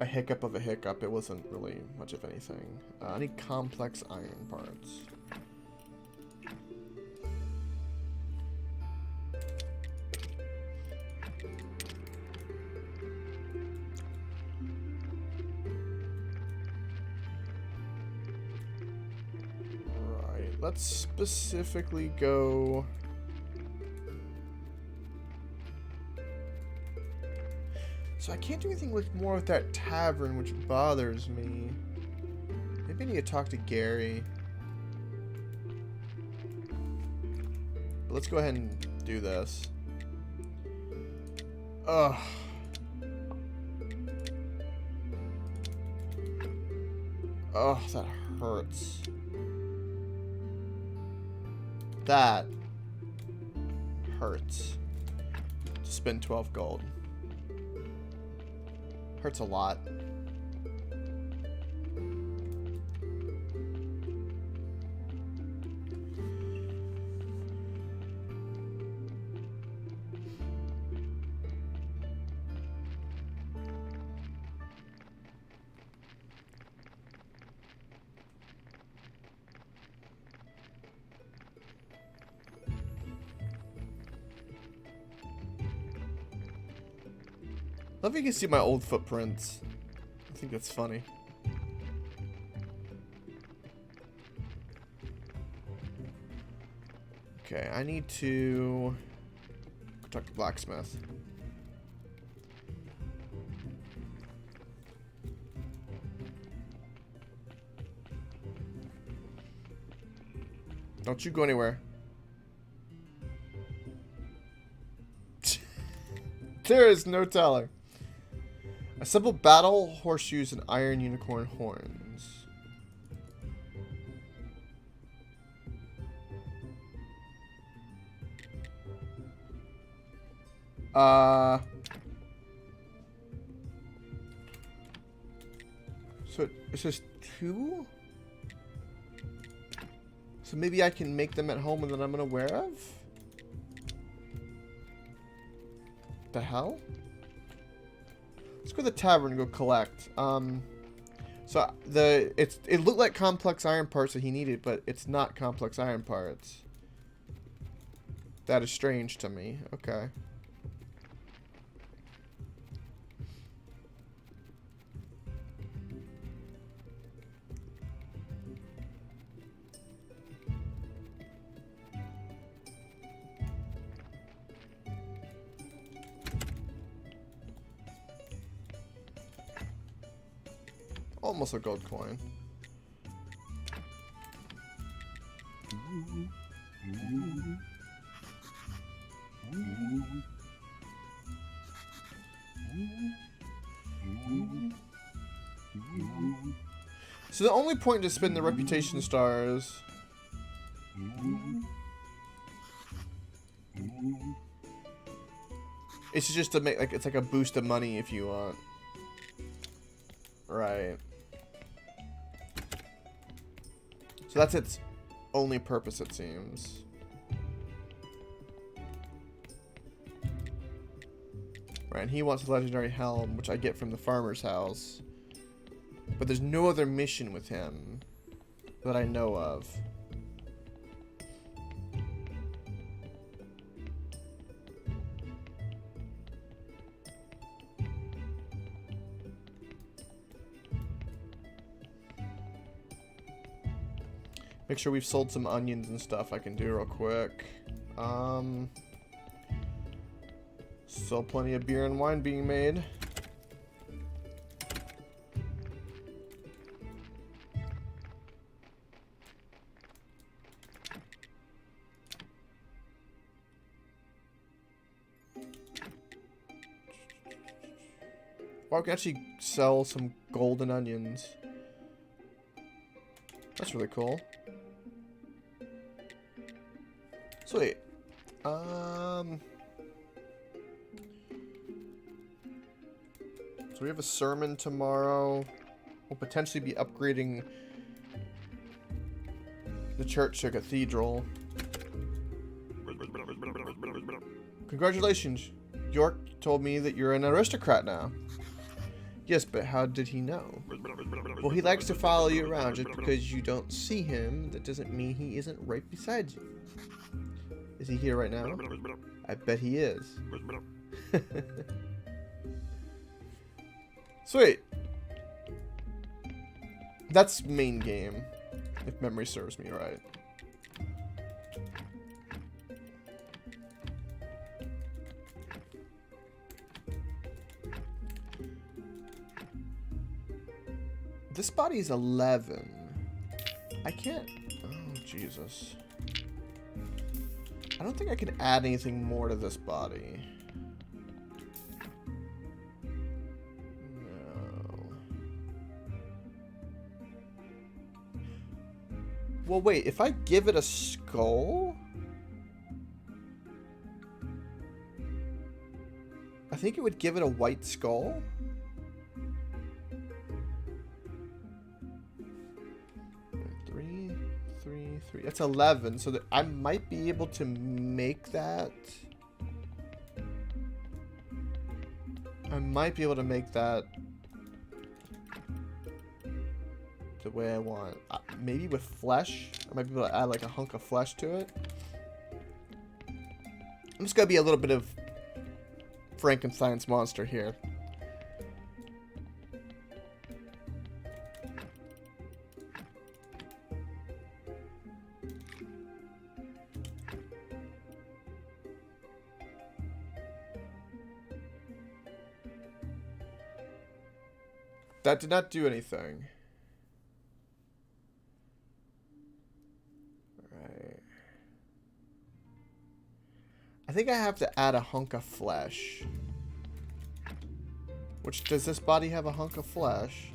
hiccup of a hiccup. It wasn't really much of anything. I need complex iron parts. Right, let's specifically go... So I can't do anything with more with that tavern, which bothers me. Maybe I need to talk to Gary. But let's go ahead and do this. Ugh. Oh, that hurts. That hurts. To spend 12 gold. Hurts a lot. Love you can see my old footprints. I think that's funny. Okay, I need to talk to blacksmith. Don't you go anywhere. There is no telling. Assemble battle horseshoes and iron unicorn horns. So it says 2? So maybe I can make them at home and that I'm unaware of? The hell? Let's go to the tavern and go collect. So it looked like complex iron parts that he needed, but it's not complex iron parts. That is strange to me. Okay. Almost a gold coin. So the only point to spin the reputation stars is just to make it's like a boost of money if you want. Right. So that's its only purpose, it seems. Right, and he wants a legendary helm, which I get from the farmer's house. But there's no other mission with him that I know of. Make sure we've sold some onions and stuff I can do real quick. Still plenty of beer and wine being made. Well, I can actually sell some golden onions. That's really cool. Sweet. So we have a sermon tomorrow. We'll potentially be upgrading the church to a cathedral. Congratulations. York told me that you're an aristocrat now. Yes, but how did he know? Well, he likes to follow you around. Just because you don't see him, that doesn't mean he isn't right beside you. Is he here right now? I bet he is. Sweet. That's main game, if memory serves me right. This body's 11. I can't... Oh, Jesus. I don't think I can add anything more to this body. No. Well, wait. If I give it a skull... I think it would give it a white skull. That's 11, so that I might be able to make that. I might be able to make that the way I want. Maybe with flesh. I might be able to add like a hunk of flesh to it. I'm just gonna be a little bit of Frankenstein's monster here. That did not do anything. Alright. I think I have to add a hunk of flesh. Which, does this body have a hunk of flesh?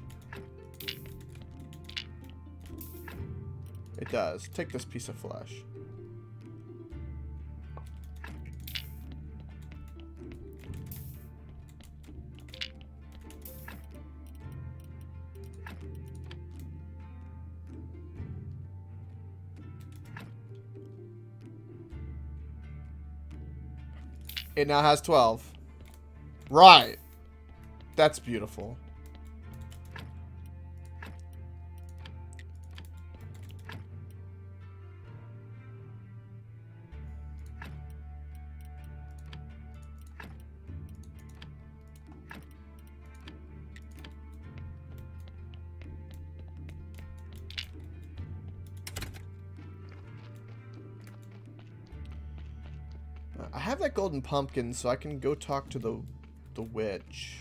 It does. Take this piece of flesh. It now has 12. Right. That's beautiful. I have that golden pumpkin, so I can go talk to the witch.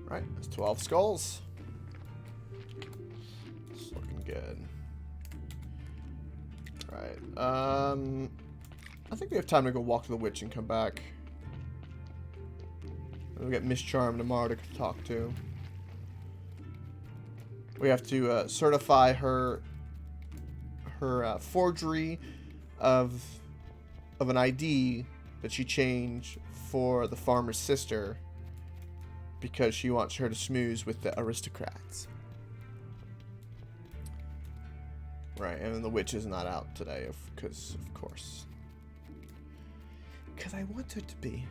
Right, that's 12 skulls. It's looking good. Right. I think we have time to go walk to the witch and come back. We'll get Miss Charm tomorrow to talk to. We have to certify her forgery of an ID that she changed for the farmer's sister because she wants her to schmooze with the aristocrats. Right, and then the witch is not out today, because of course. Because I want her to be.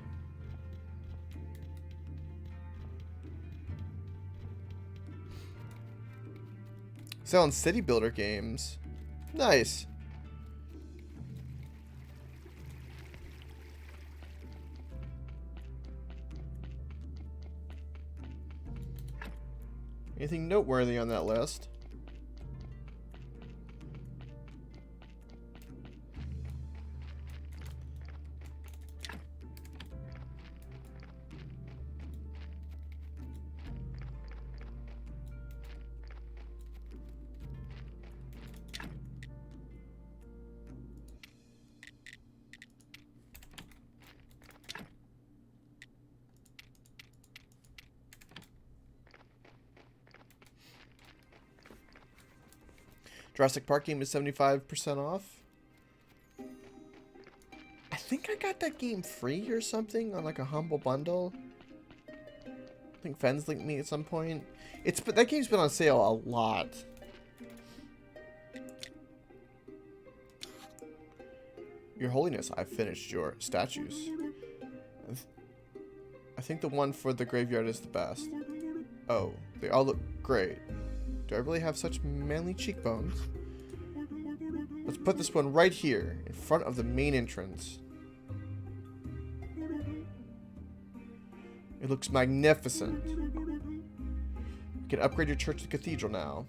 Selling city builder games. Nice. Anything noteworthy on that list? Jurassic Park game is 75% off. I think I got that game free or something on like a humble bundle. I think Fens linked me at some point. But that game's been on sale a lot. Your Holiness, I've finished your statues. I think the one for the graveyard is the best. Oh, they all look great. Do I really have such manly cheekbones? Let's put this one right here, in front of the main entrance. It looks magnificent. You can upgrade your church to cathedral now.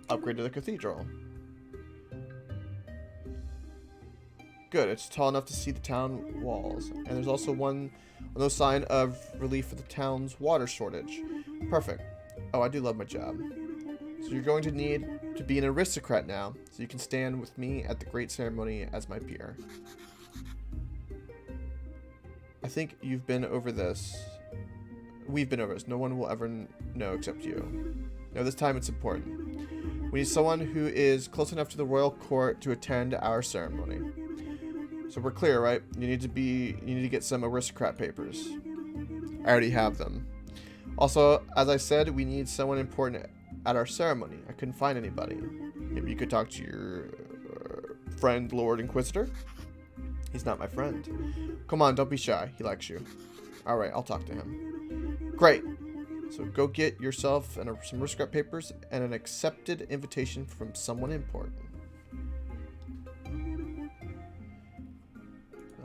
Upgrade to the cathedral. Good, it's tall enough to see the town walls. And there's also no sign of relief for the town's water shortage. Perfect. Oh, I do love my job. So you're going to need to be an aristocrat now, so you can stand with me at the great ceremony as my peer. I think you've been over this. We've been over this. No one will ever know except you. No, this time it's important. We need someone who is close enough to the royal court to attend our ceremony. So we're clear, right? You need to get some aristocrat papers. I already have them. Also, as I said, we need someone important at our ceremony. I couldn't find anybody. Maybe you could talk to your friend, Lord Inquisitor. He's not my friend. Come on, don't be shy. He likes you. Alright, I'll talk to him. Great. So go get yourself some aristocrat papers and an accepted invitation from someone important.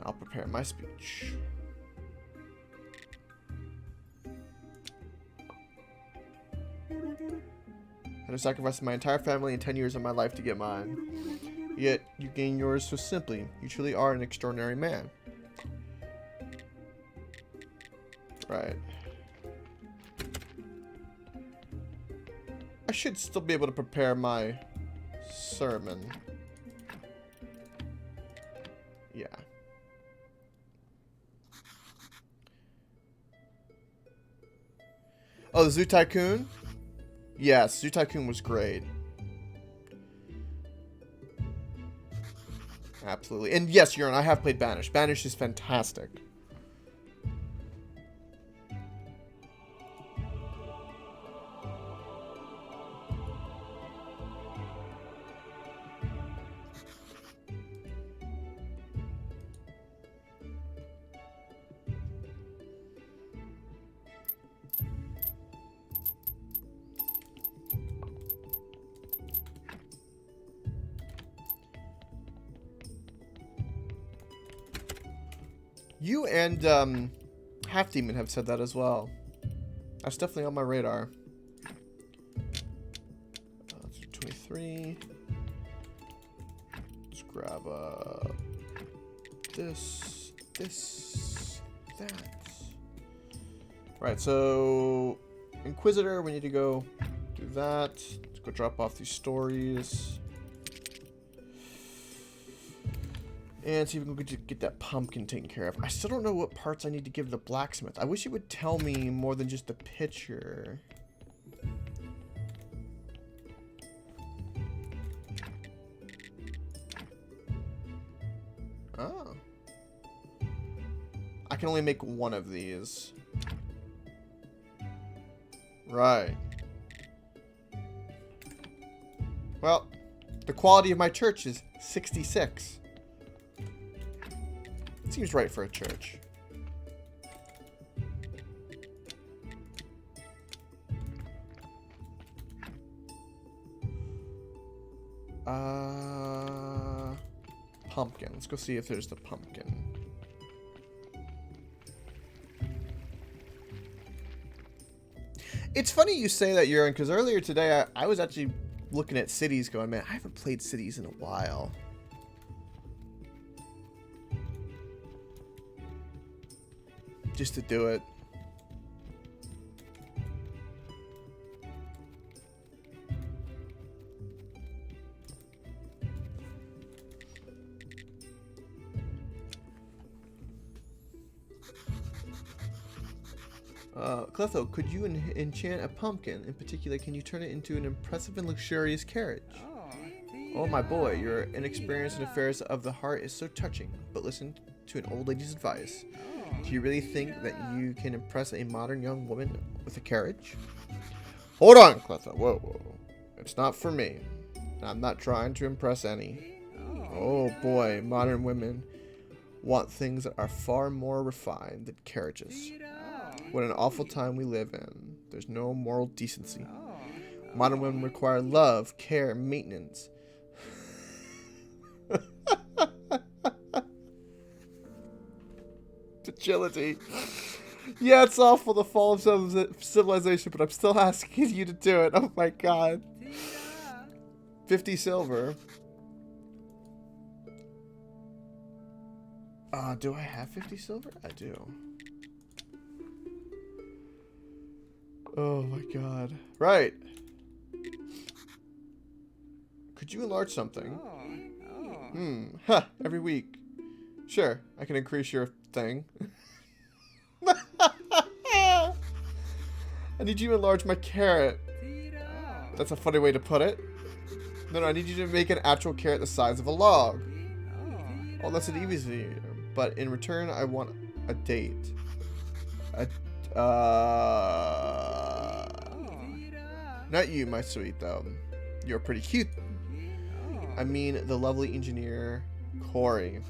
I'll prepare my speech. I have sacrificed my entire family and 10 years of my life to get mine. Yet, you gain yours so simply. You truly are an extraordinary man. Right. I should still be able to prepare my sermon. Yeah. Oh, the Zoo Tycoon? Yes, Zoo Tycoon was great. Absolutely. And yes, Euron, I have played Banished. Banished is fantastic. You and Half Demon have said that as well. That's definitely on my radar. Let's do 23. Let's grab this, that. Right, so Inquisitor, we need to go do that. Let's go drop off these stories. And see if we can get that pumpkin taken care of. I still don't know what parts I need to give the blacksmith. I wish it would tell me more than just the picture. Oh. I can only make one of these. Right. Well, the quality of my church is 66. Seems right for a church. Pumpkin. Let's go see if there's the pumpkin. It's funny you say that, Euron, because earlier today I was actually looking at cities going, man, I haven't played cities in a while. Just to do it. Cletho, could you enchant a pumpkin? In particular, can you turn it into an impressive and luxurious carriage? Oh my boy, your inexperience in affairs of the heart is so touching. But listen to an old lady's advice. Do you really think that you can impress a modern young woman with a carriage? Hold on, Cletho. Whoa, whoa. It's not for me. I'm not trying to impress any. Oh boy, modern women want things that are far more refined than carriages. What an awful time we live in. There's no moral decency. Modern women require love, care, maintenance. Fragility. Yeah, it's awful, the fall of civilization, but I'm still asking you to do it. Oh my god. 50 silver. Do I have 50 silver? I do. Oh my god. Right. Could you enlarge something? Huh, every week. Sure, I can increase your thing. I need you to enlarge my carrot. That's a funny way to put it. No, I need you to make an actual carrot the size of a log. Oh, that's an easy. But in return, I want a date. Not you, my sweet, though. You're pretty cute. I mean, the lovely engineer, Corey.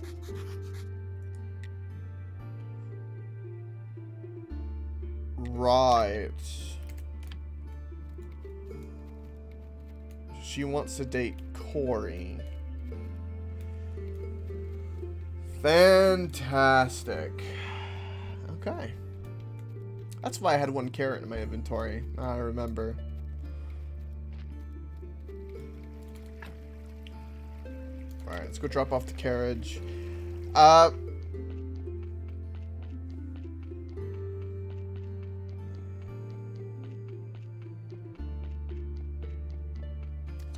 Right. She wants to date Corey. Fantastic. Okay. That's why I had 1 carrot in my inventory. I remember. Alright, let's go drop off the carriage. Let's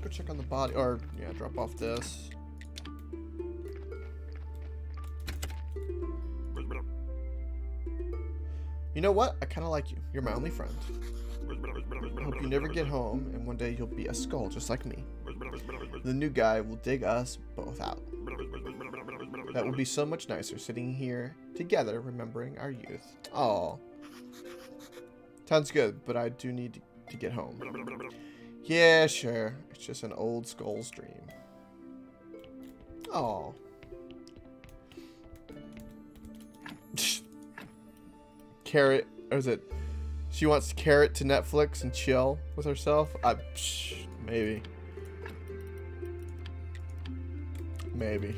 go check on the body. Or, yeah, drop off this. You know what? I kind of like you. You're my only friend. I hope you never get home, and one day you'll be a skull just like me. The new guy will dig us both out. That will be so much nicer, sitting here together, remembering our youth. Aw. Sounds good, but I do need to get home. Yeah, sure. It's just an old skull's dream. Aw. Carrot, or is it? She wants Carrot to Netflix and chill with herself. Maybe. Maybe.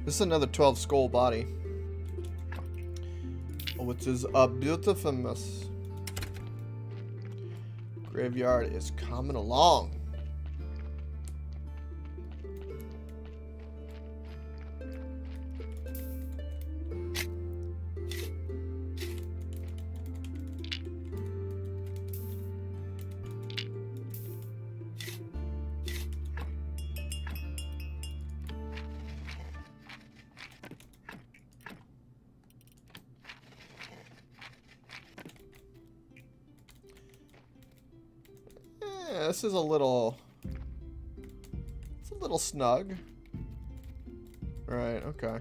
This is another 12 skull body, which is a beautiful mess. Graveyard is coming along. This is a little... It's a little snug. Right, okay.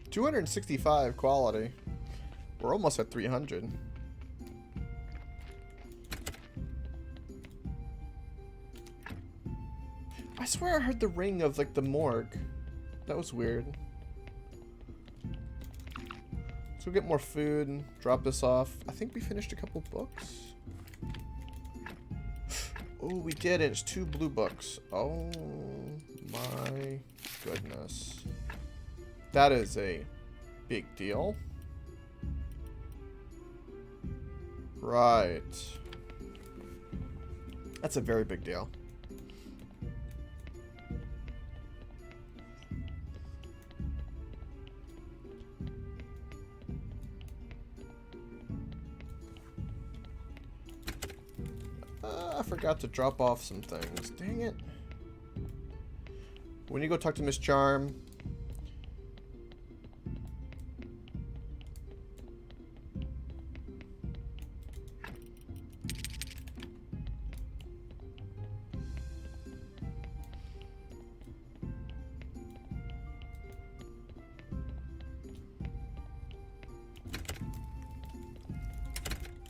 $265 quality. We're almost at 300. I swear I heard the ring of, like, the morgue. That was weird. We'll get more food and drop this off. I think we finished a couple books. Oh, we did it. It's 2 blue books. Oh my goodness. That is a big deal. Right. That's a very big deal. I forgot to drop off some things. Dang it. We need to go talk to Miss Charm.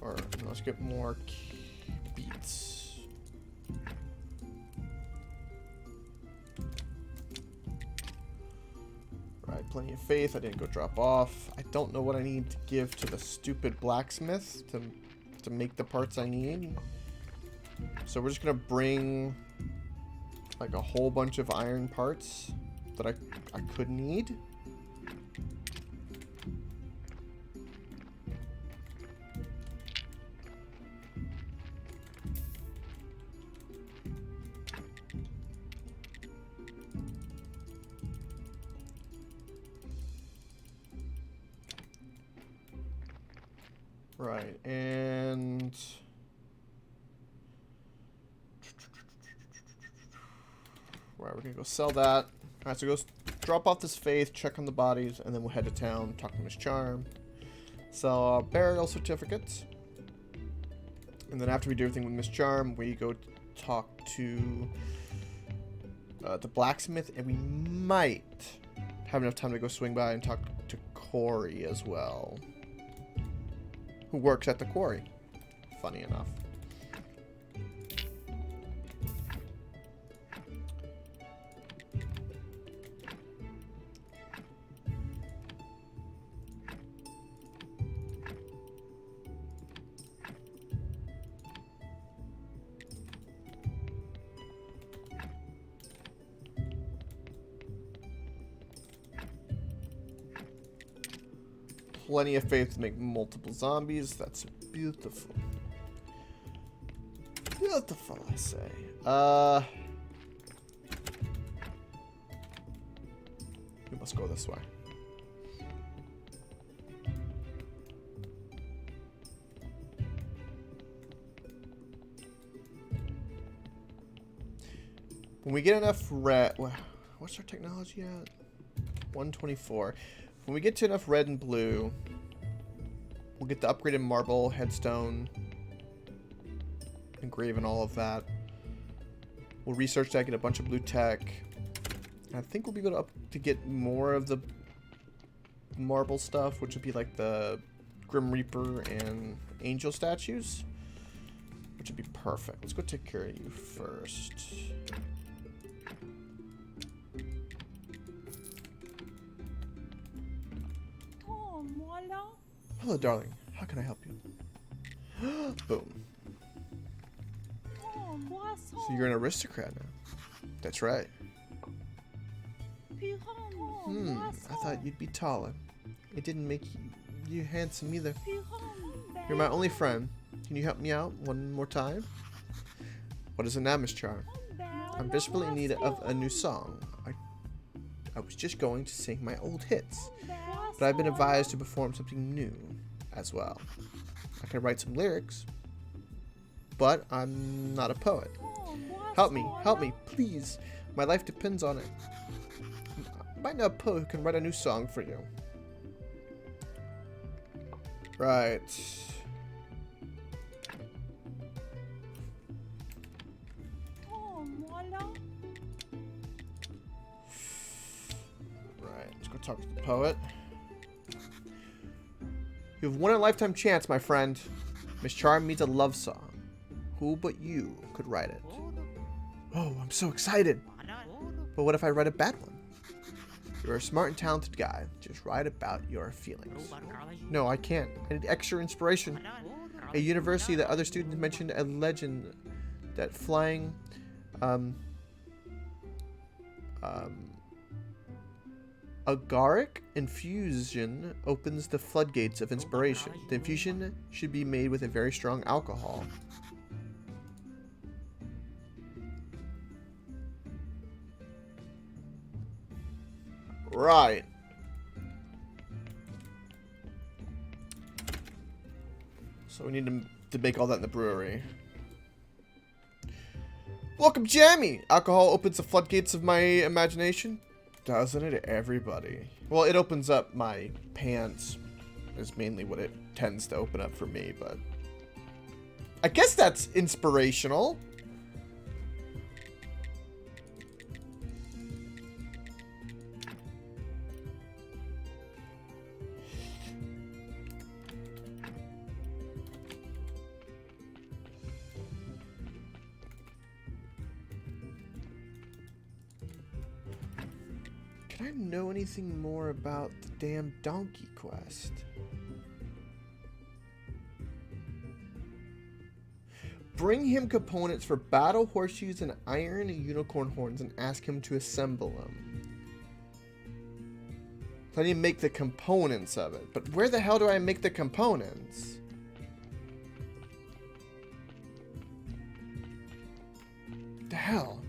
Or let's get more beats. Right, plenty of faith. I didn't go drop off. I don't know what I need to give to the stupid blacksmith to make the parts I need. So we're just gonna bring like a whole bunch of iron parts that I could need. Right, and right, we're gonna go sell that. Alright, so go drop off this faith, check on the bodies, and then we'll head to town, talk to Miss Charm, sell burial certificates, and then after we do everything with Miss Charm, we go talk to the blacksmith, and we might have enough time to go swing by and talk to Corey as well, who works at the quarry. Funny enough. Plenty of faith to make multiple zombies. That's beautiful. Beautiful, I say. We must go this way. When we get enough red... What's our technology at? 124. When we get to enough red and blue, we'll get the upgraded marble, headstone, engrave, and all of that. We'll research that, get a bunch of blue tech. And I think we'll be able to get more of the marble stuff, which would be like the Grim Reaper and Angel statues, which would be perfect. Let's go take care of you first. Hello, darling. How can I help you? Boom. So you're an aristocrat now. That's right. I thought you'd be taller. It didn't make you handsome either. You're my only friend. Can you help me out one more time? What is it now, Miss Charm? I'm desperately in need of a new song. I was just going to sing my old hits, but I've been advised to perform something new as well. I can write some lyrics, but I'm not a poet. Help me, please. My life depends on it. I might know a poet who can write a new song for you. Right. Right, let's go talk to the poet. You have won a lifetime chance, my friend. Miss Charm needs a love song. Who but you could write it? Oh, I'm so excited. But what if I write a bad one? You're a smart and talented guy. Just write about your feelings. No, I can't. I need extra inspiration. A university that other students mentioned a legend that flying agaric infusion opens the floodgates of inspiration. The infusion should be made with a very strong alcohol. Right. So we need to make all that in the brewery. Welcome, Jammy! Alcohol opens the floodgates of my imagination. Doesn't it, everybody? Well, it opens up my pants, is mainly what it tends to open up for me, but I guess that's inspirational. Can I know anything more about the damn donkey quest? Bring him components for battle horseshoes and iron unicorn horns and ask him to assemble them. So I need to make the components of it. But where the hell do I make the components? The hell?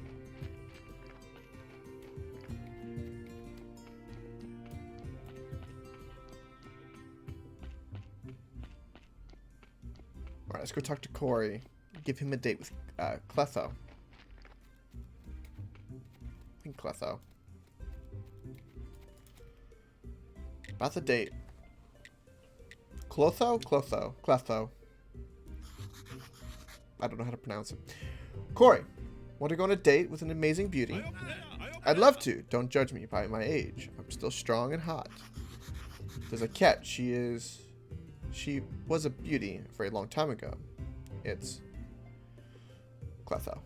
Alright, let's go talk to Corey. Give him a date with Cletho. I think Cletho. About the date. Clotho? Clotho. Cletho. I don't know how to pronounce it. Corey, want to go on a date with an amazing beauty? I'd love to. Don't judge me by my age. I'm still strong and hot. There's a cat. She was a beauty a very long time ago. It's Cletho.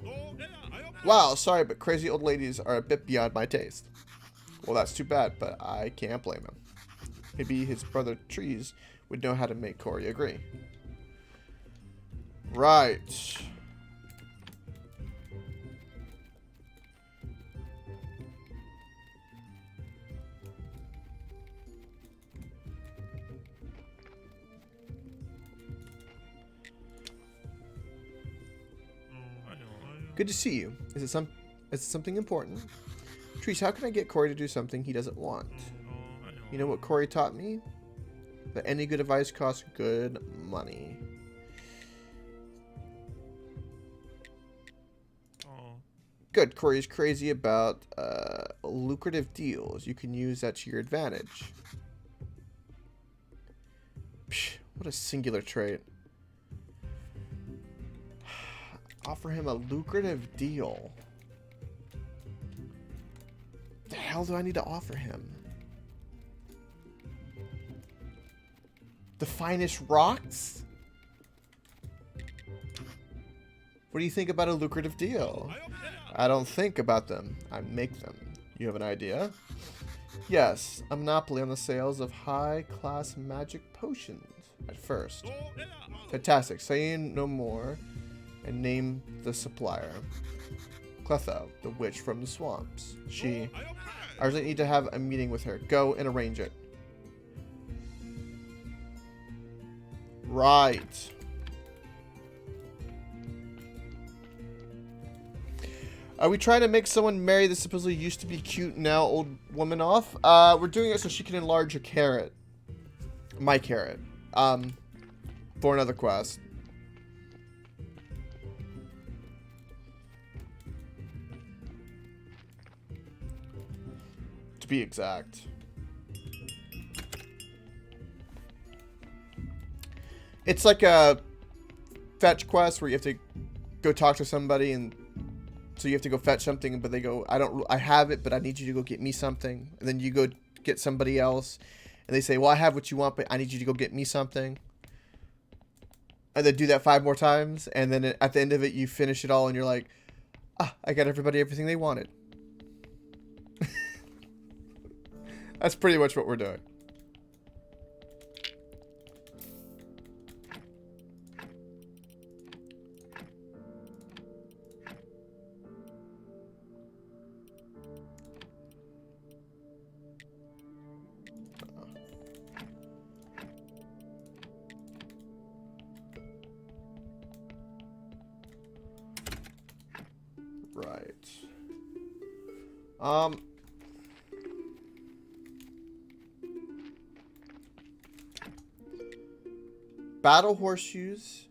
Wow, sorry, but crazy old ladies are a bit beyond my taste. Well, that's too bad, but I can't blame him. Maybe his brother Trees would know how to make Corey agree. Right. Good to see you. Is it something important? Trees, how can I get Corey to do something he doesn't want? You know what Corey taught me? That any good advice costs good money. Good. Corey's crazy about lucrative deals. You can use that to your advantage. Psh, what a singular trait. Offer him a lucrative deal. The hell do I need to offer him? The finest rocks? What do you think about a lucrative deal? I don't think about them. I make them. You have an idea? Yes, a monopoly on the sales of high-class magic potions at first. Fantastic. Say no more and name the supplier. Cletho, the witch from the swamps. I really need to have a meeting with her. Go and arrange it. Right. Are we trying to make someone marry the supposedly used to be cute now old woman off? We're doing it so she can enlarge her carrot. My carrot. For another quest. To be exact. It's like a fetch quest where you have to go talk to somebody, and so you have to go fetch something, but they go, I have it, but I need you to go get me something. And then you go get somebody else, and they say, well, I have what you want, but I need you to go get me something. And then do that 5 more times, and then at the end of it, you finish it all, and you're like, ah, I got everybody everything they wanted. That's pretty much what we're doing. Right. Battle horseshoes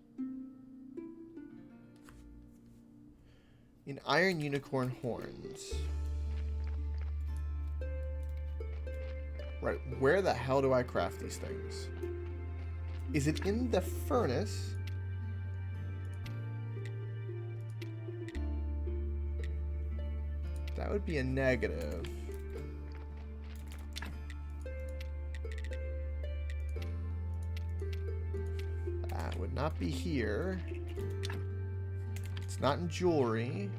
and iron unicorn horns. Right, where the hell do I craft these things? Is it in the furnace? That would be a negative. That would not be here. It's not in jewelry.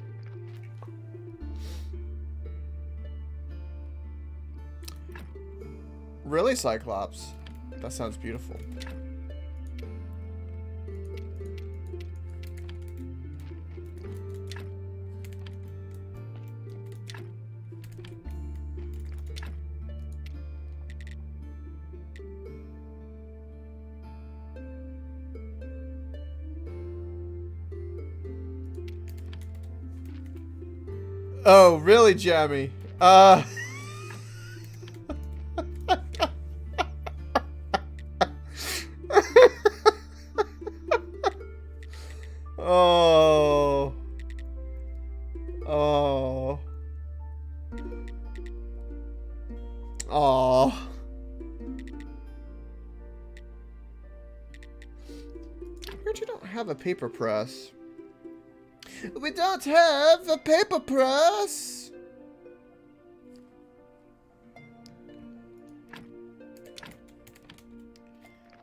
Really, Cyclops? That sounds beautiful. Oh, really, Jammy? Oh. Oh. Oh. Heard you don't have a paper press. We don't have a paper press.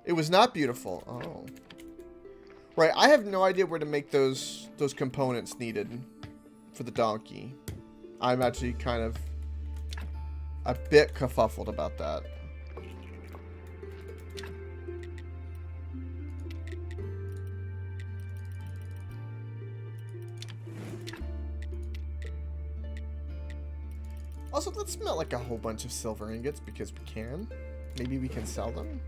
It was not beautiful. Oh. Right, I have no idea where to make those components needed for the donkey. I'm actually kind of a bit kerfuffled about that. Also, let's smelt like a whole bunch of silver ingots because we can. Maybe we can sell them.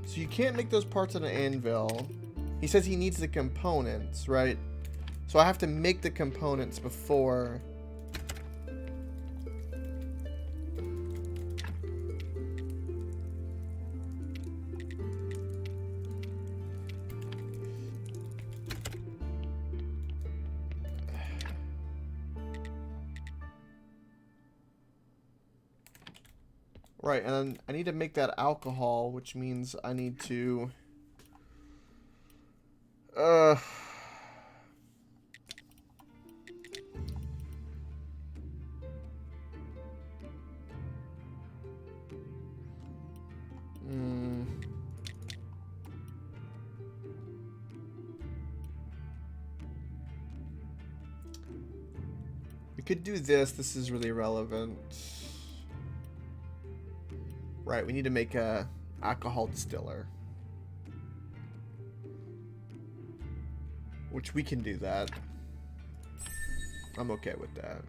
So you can't make those parts on an anvil. He says he needs the components, right? So I have to make the components before... Right, and I need to make that alcohol, which means I need to... We could do this. This is really relevant. Right, we need to make a alcohol distiller. Which we can do that. I'm okay with that.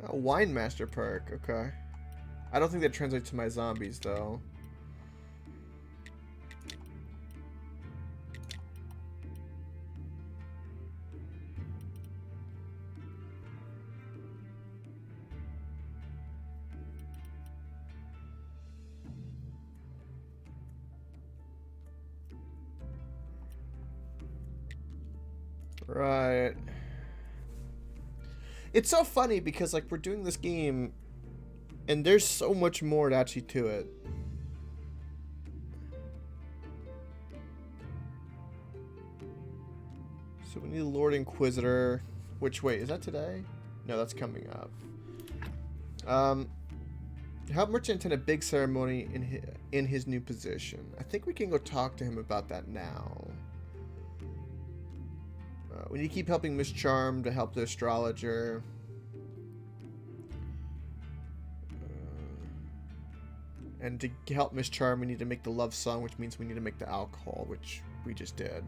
Oh, wine master perk, okay. I don't think that translates to my zombies though. Right. It's so funny because like we're doing this game and there's so much more actually to it. So we need Lord Inquisitor. Which, wait, is that today? No, that's coming up. Help merchant attend a big ceremony in his new position. I think we can go talk to him about that now. We need to keep helping Miss Charm to help the astrologer. And to help Miss Charm, we need to make the love song, which means we need to make the alcohol, which we just did.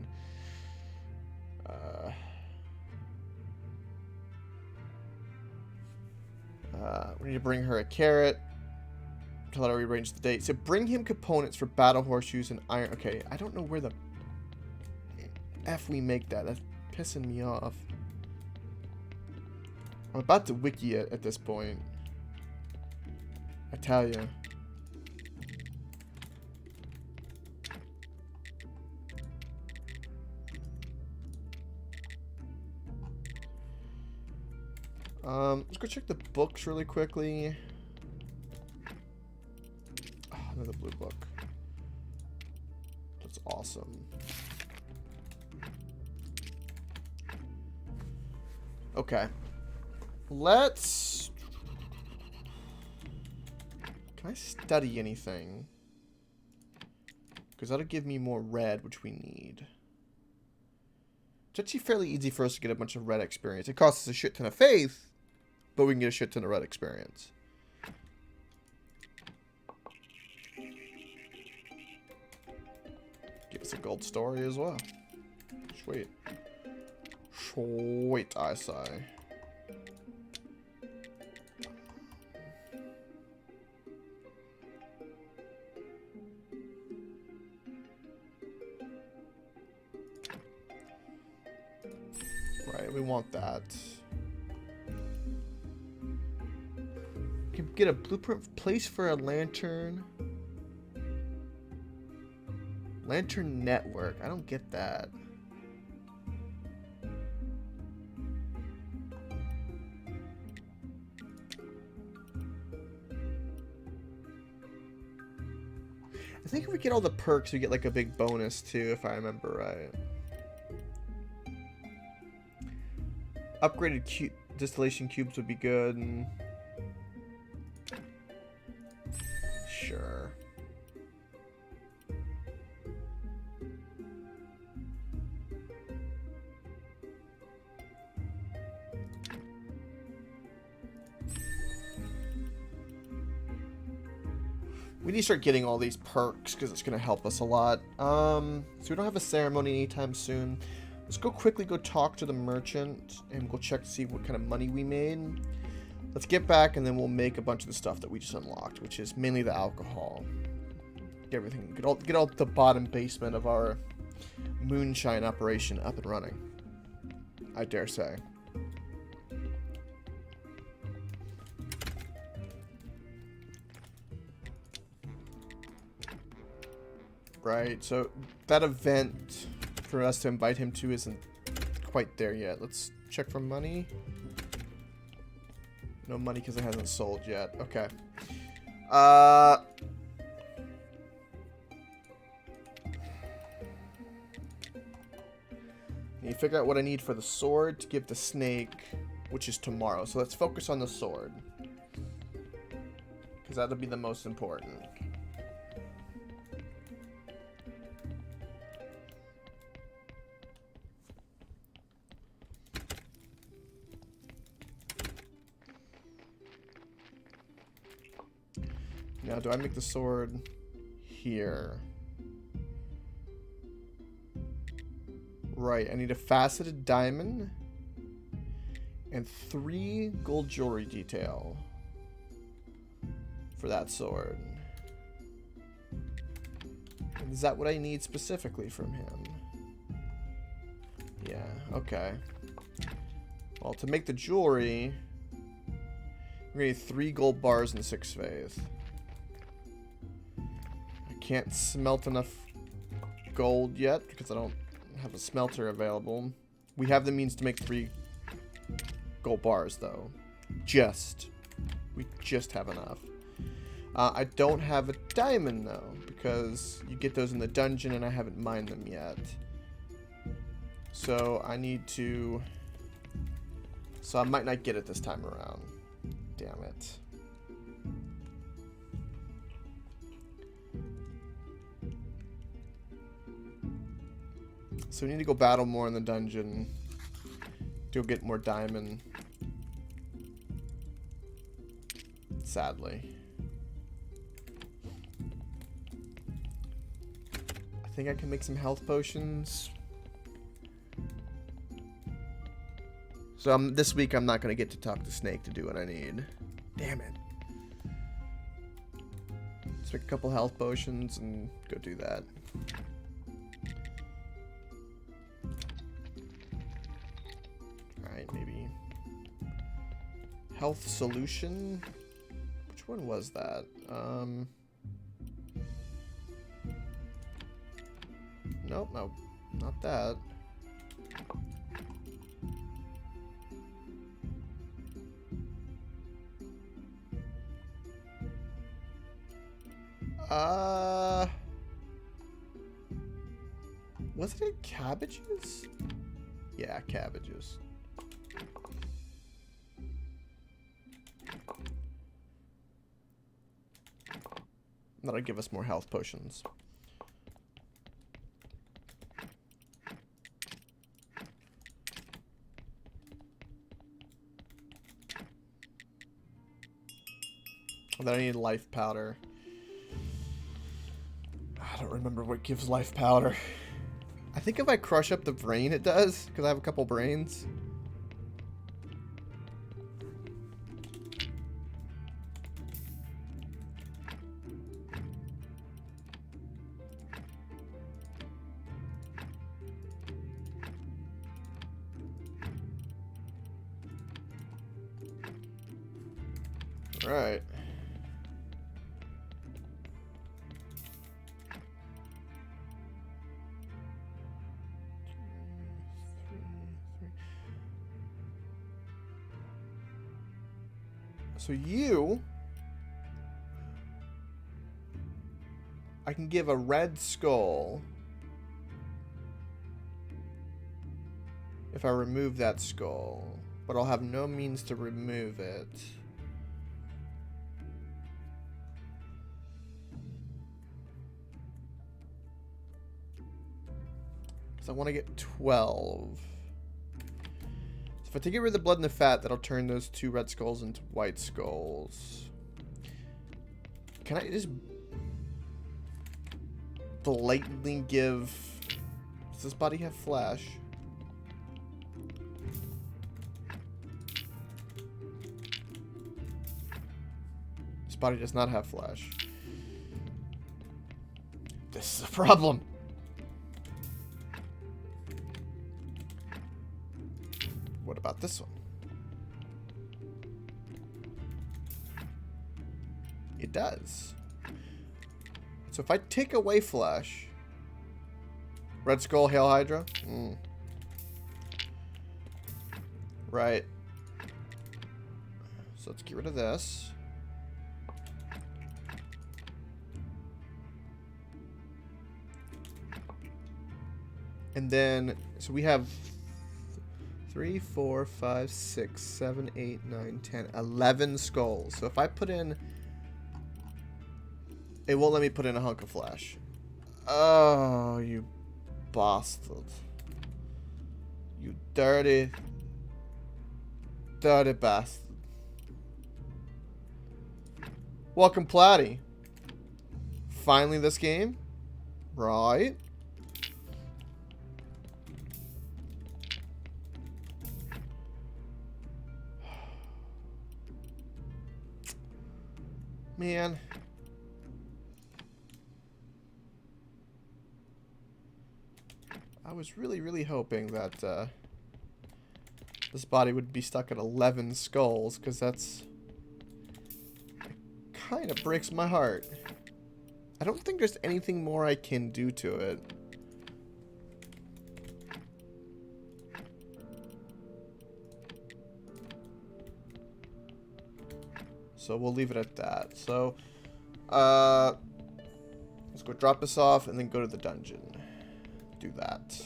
We need to bring her a carrot to let her rearrange the date. So bring him components for battle horseshoes and iron. Okay, I don't know where the F we make that. That's pissing me off. I'm about to wiki it at this point. I tell ya. Let's go check the books really quickly. Oh, another blue book. That's awesome. Okay. Let's... Can I study anything? Because that'll give me more red, which we need. It's actually fairly easy for us to get a bunch of red experience. It costs us a shit ton of faith, but we can get a shit ton of red experience. Give us a gold story as well. Sweet. Sweet, I say. Right, we want that. Can get a blueprint place for a lantern. Lantern Network. I don't get that. I think if we get all the perks, we get like a big bonus too, if I remember right. Upgraded distillation cubes would be good. And... Sure. We need to start getting all these perks because it's going to help us a lot. So we don't have a ceremony anytime soon. Let's quickly go talk to the merchant and we'll check to see what kind of money we made. Let's get back and then we'll make a bunch of the stuff that we just unlocked, which is mainly the alcohol. Get everything, get all the bottom basement of our moonshine operation up and running. I dare say. Right, so that event for us to invite him to isn't quite there yet. Let's check for money. No money because it hasn't sold yet. Okay. Need to figure out what I need for the sword to give the snake, which is tomorrow. So let's focus on the sword, because that'll be the most important. Now, do I make the sword here? Right, I need a faceted diamond and 3 gold jewelry detail for that sword. And is that what I need specifically from him? Yeah, okay. Well, to make the jewelry, we're gonna need 3 gold bars and 6 faith. Can't smelt enough gold yet because I don't have a smelter available. We have the means to make 3 gold bars though. We just have enough. I don't have a diamond though because you get those in the dungeon and I haven't mined them yet. So I need to... So I might not get it this time around. Damn it. So we need to go battle more in the dungeon to get more diamond. Sadly. I think I can make some health potions. So this week I'm not going to get to talk to Snake to do what I need. Damn it. Let's make a couple health potions and go do that. Maybe health solution. Which one was that? Nope, no, not that. Was it cabbages? Yeah, cabbages. That'll give us more health potions. And then I need life powder. I don't remember what gives life powder. I think if I crush up the brain it does, because I have a couple brains. Right. So you... I can give a red skull if I remove that skull, but I'll have no means to remove it. Because I want to get 12. So if I take rid of the blood and the fat, that'll turn those 2 red skulls into white skulls. Can I just blatantly give... Does this body have flesh? This body does not have flesh. This is a problem. What about this one? It does. So if I take away flesh... Red Skull, Hail Hydra? Right. So let's get rid of this. And then... So we have 3, 4, 5, 6, 7, 8, 9, 10, 11 skulls. So if I put in... It won't let me put in a hunk of flesh. Oh, you bastard. You dirty, dirty bastard. Welcome, Platty. Finally this game? Right. Man. I was really, really hoping that this body would be stuck at 11 skulls, because that's... kind of breaks my heart. I don't think there's anything more I can do to it. So we'll leave it at that. So, let's go drop this off and then go to the dungeon. Do that.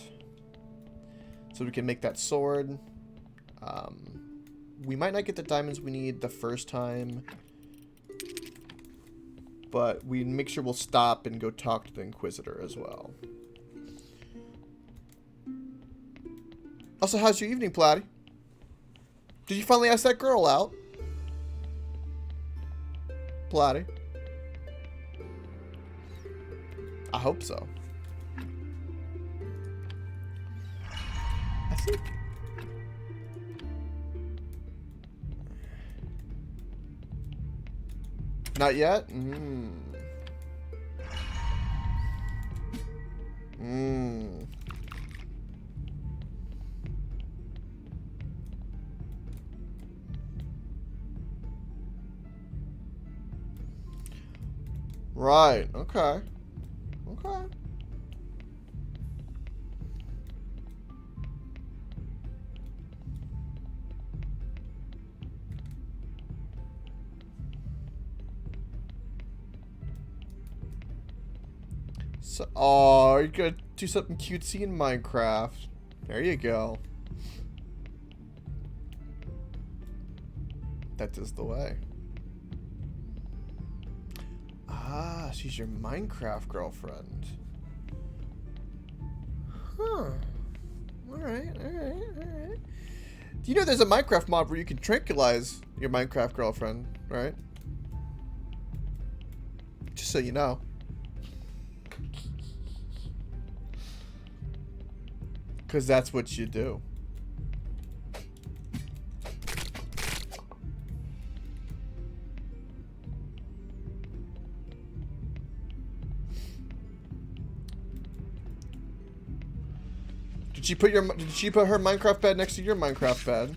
So we can make that sword. We might not get the diamonds we need the first time, but we make sure we'll stop and go talk to the Inquisitor as well. Also, how's your evening, Platty? Did you finally ask that girl out? Platty? I hope so. I think... Not yet? Right, okay. Okay. So, oh, you're gonna do something cutesy in Minecraft. There you go. That is the way. Ah, she's your Minecraft girlfriend. Huh. Alright, alright, alright. Do you know there's a Minecraft mod where you can tranquilize your Minecraft girlfriend, right? Just so you know. Because that's what you do. Did she put her Minecraft bed next to your Minecraft bed?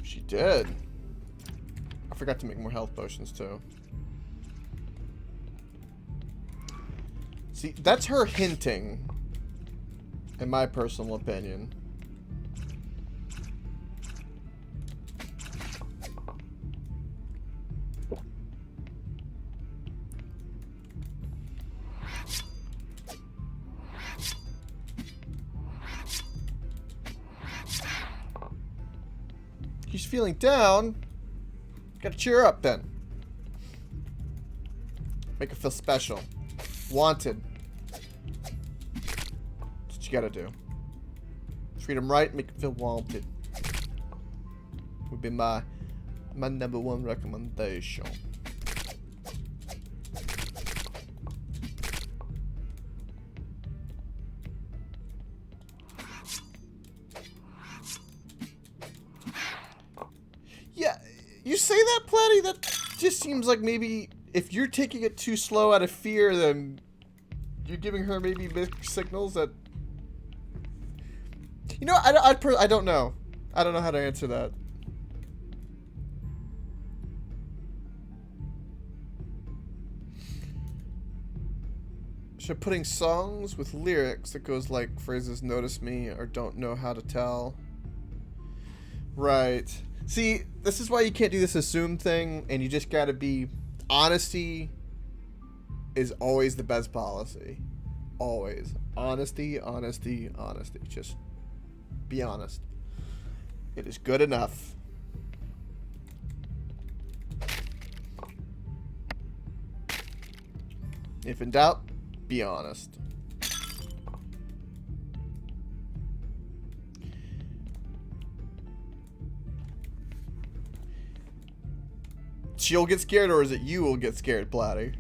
She did. I forgot to make more health potions too. See, that's her hinting, in my personal opinion. She's feeling down. Gotta cheer her up then. Make her feel special. Wanted. That's what you gotta do. Treat them right, make them feel wanted. Would be my number one recommendation. Yeah, you say that, Platty? That just seems like maybe if you're taking it too slow out of fear, then you're giving her maybe mixed signals that... You know, I don't know. I don't know how to answer that. So putting songs with lyrics that goes like phrases "notice me" or "don't know how to tell." Right. See, this is why you can't do this assume thing, and you just gotta be... Honesty is always the best policy. Always. Honesty, honesty, honesty. Just be honest. It is good enough. If in doubt, be honest. She'll get scared, or is it you will get scared, Platty?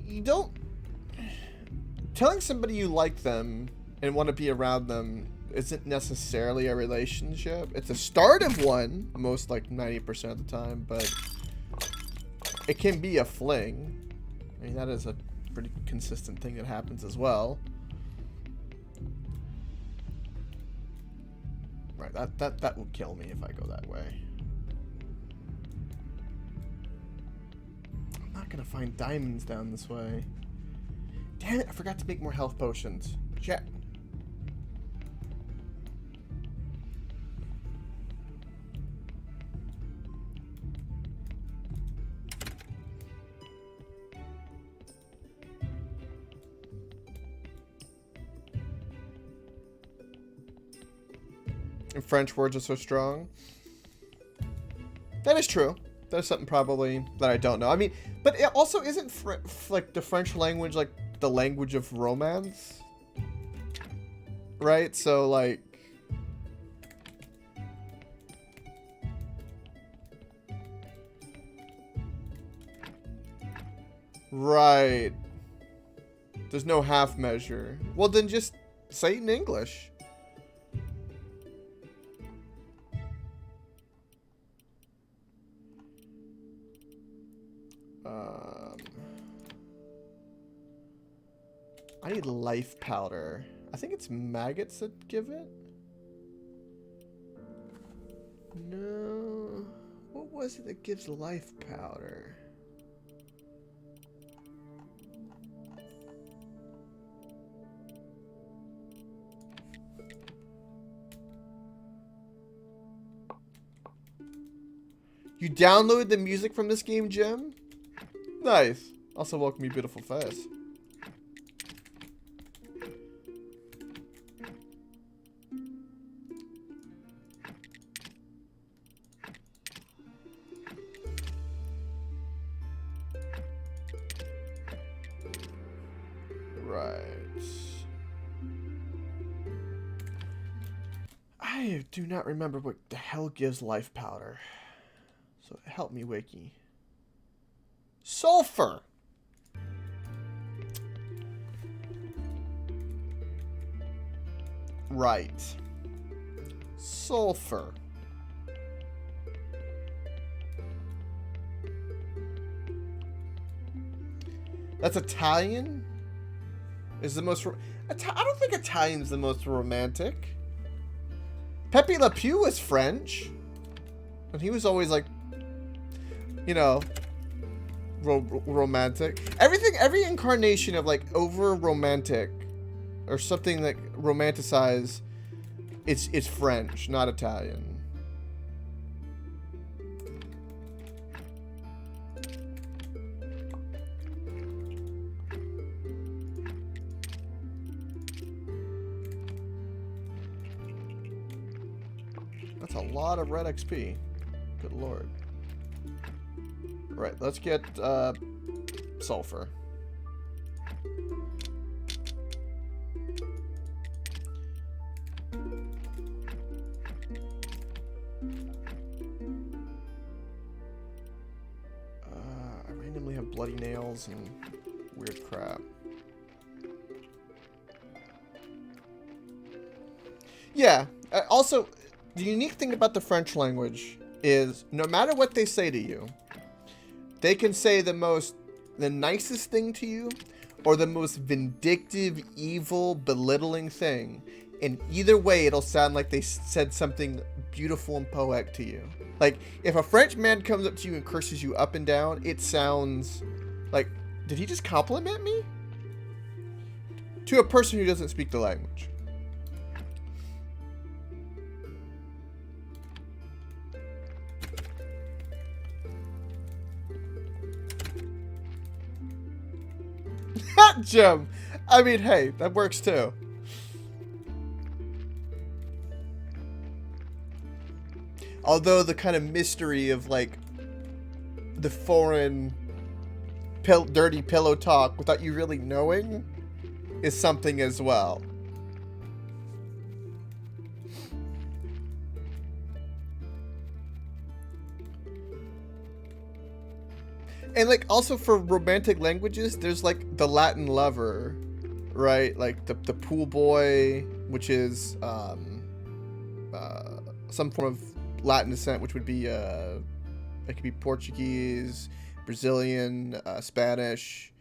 You don't... Telling somebody you like them and want to be around them isn't necessarily a relationship. It's a start of one, most like 90% of the time, but it can be a fling. I mean, that is a pretty consistent thing that happens as well. Right, that will kill me if I go that way. I'm not gonna find diamonds down this way. Damn it, I forgot to make more health potions. Shit. And French words are so strong. That is true. There's something probably that I don't know. I mean, but it also isn't like the French language like the language of romance, right? So like, right, there's no half measure. Well, then just say it in English. I need life powder. I think it's maggots that give it. No. What was it that gives life powder? You downloaded the music from this game, Jim? Nice. Also, welcome your beautiful face. Right. I do not remember what the hell gives life powder. So help me, Wiki. Sulfur. Right. Sulfur. That's Italian? Is the most... I don't think Italian's the most romantic. Pepe Le Pew was French. And he was always like... You know... romantic. Every incarnation of like over-romantic... Or something like romanticize... It's French, not Italian. That's a lot of red XP. Good lord. Right, let's get sulfur. I randomly have bloody nails and weird crap. Yeah, also, the unique thing about the French language is no matter what they say to you, they can say the nicest thing to you or the most vindictive, evil, belittling thing. And either way, it'll sound like they said something beautiful and poetic to you. Like, if a French man comes up to you and curses you up and down, it sounds like, did he just compliment me? To a person who doesn't speak the language. Gem. I mean, hey, that works too. Although the kind of mystery of like the foreign dirty pillow talk without you really knowing is something as well. And like also for romantic languages, there's like the Latin lover, right? Like the pool boy, which is some form of Latin descent, which would be it could be Portuguese, Brazilian, Spanish,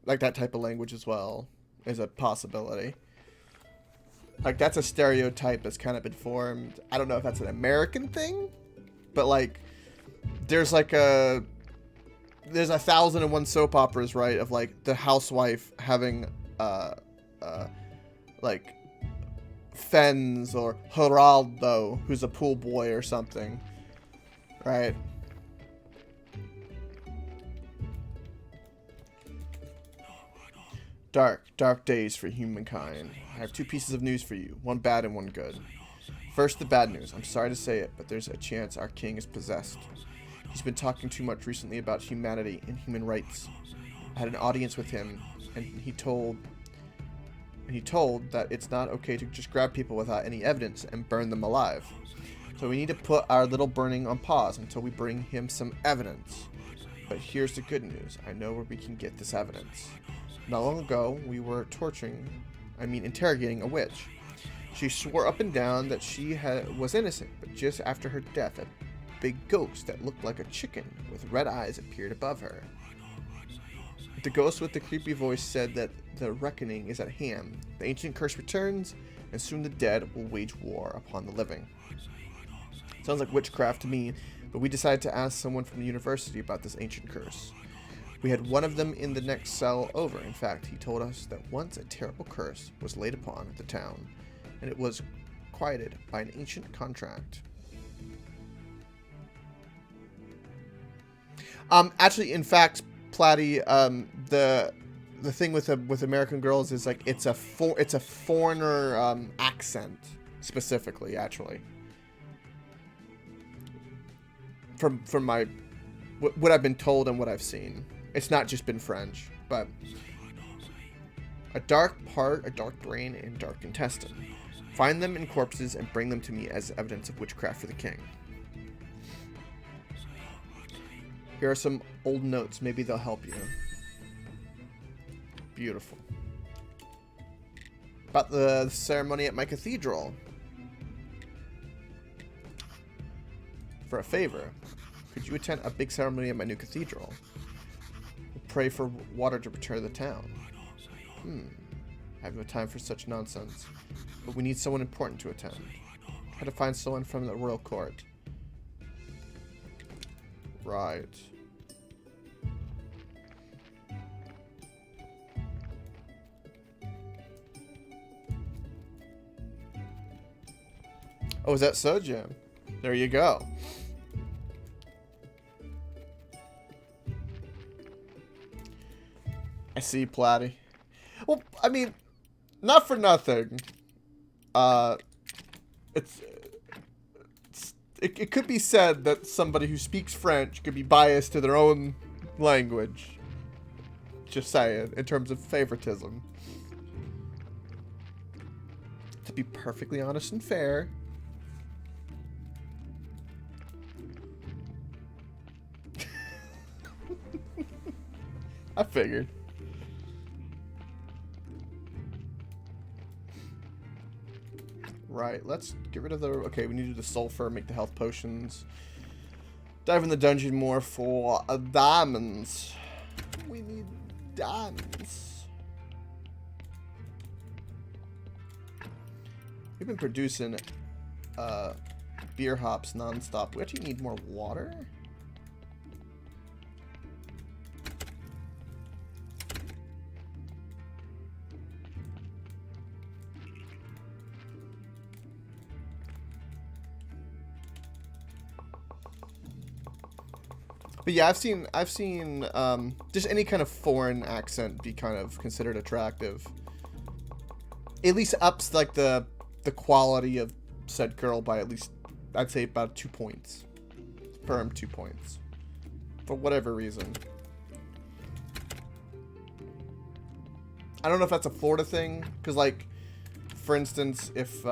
like that type of language as well is a possibility. Like that's a stereotype that's kind of been formed. I don't know if that's an American thing, but like there's 1,001 soap operas, right, of like the housewife having like Fens or Geraldo, who's a pool boy or something, right? Dark days for humankind. I have two pieces of news for you, one bad and one good. First, the bad news. I'm sorry to say it, but there's a chance our king is possessed. He's been talking too much recently about humanity and human rights. I had an audience with him, and he told that it's not okay to just grab people without any evidence and burn them alive. So we need to put our little burning on pause until we bring him some evidence. But here's the good news. I know where we can get this evidence. Not long ago, we were interrogating a witch. She swore up and down that she was innocent, but just after her death, a big ghost that looked like a chicken with red eyes appeared above her. The ghost with the creepy voice said that the reckoning is at hand. The ancient curse returns, and soon the dead will wage war upon the living. Sounds like witchcraft to me, but we decided to ask someone from the university about this ancient curse. We had one of them in the next cell over. In fact, he told us that once a terrible curse was laid upon the town, and it was quieted by an ancient contract. Actually, in fact, Platty, the thing with American Girls is like it's a foreigner accent specifically. Actually, from my what I've been told and what I've seen, it's not just been French, but a dark part, a dark brain, and dark intestine. Find them in corpses and bring them to me as evidence of witchcraft for the king. Here are some old notes. Maybe they'll help you. Beautiful. About the ceremony at my cathedral. For a favor, could you attend a big ceremony at my new cathedral? Pray for water to return to the town. I have no time for such nonsense. But we need someone important to attend. Try to find someone from the royal court. Right. Oh, is that so, Jim? There you go. I see, Platty. Well, I mean, not for nothing. It could be said that somebody who speaks French could be biased to their own language. Just saying, in terms of favoritism. To be perfectly honest and fair. I figured. Right, let's get rid of the... Okay, we need to do the sulfur, make the health potions. Dive in the dungeon more for diamonds. We need diamonds. We've been producing beer hops non-stop. We actually need more water. But yeah, I've seen just any kind of foreign accent be kind of considered attractive. At least ups like the quality of said girl by at least, I'd say, about 2 points. Firm 2 points. For whatever reason. I don't know if that's a Florida thing, because like, for instance, if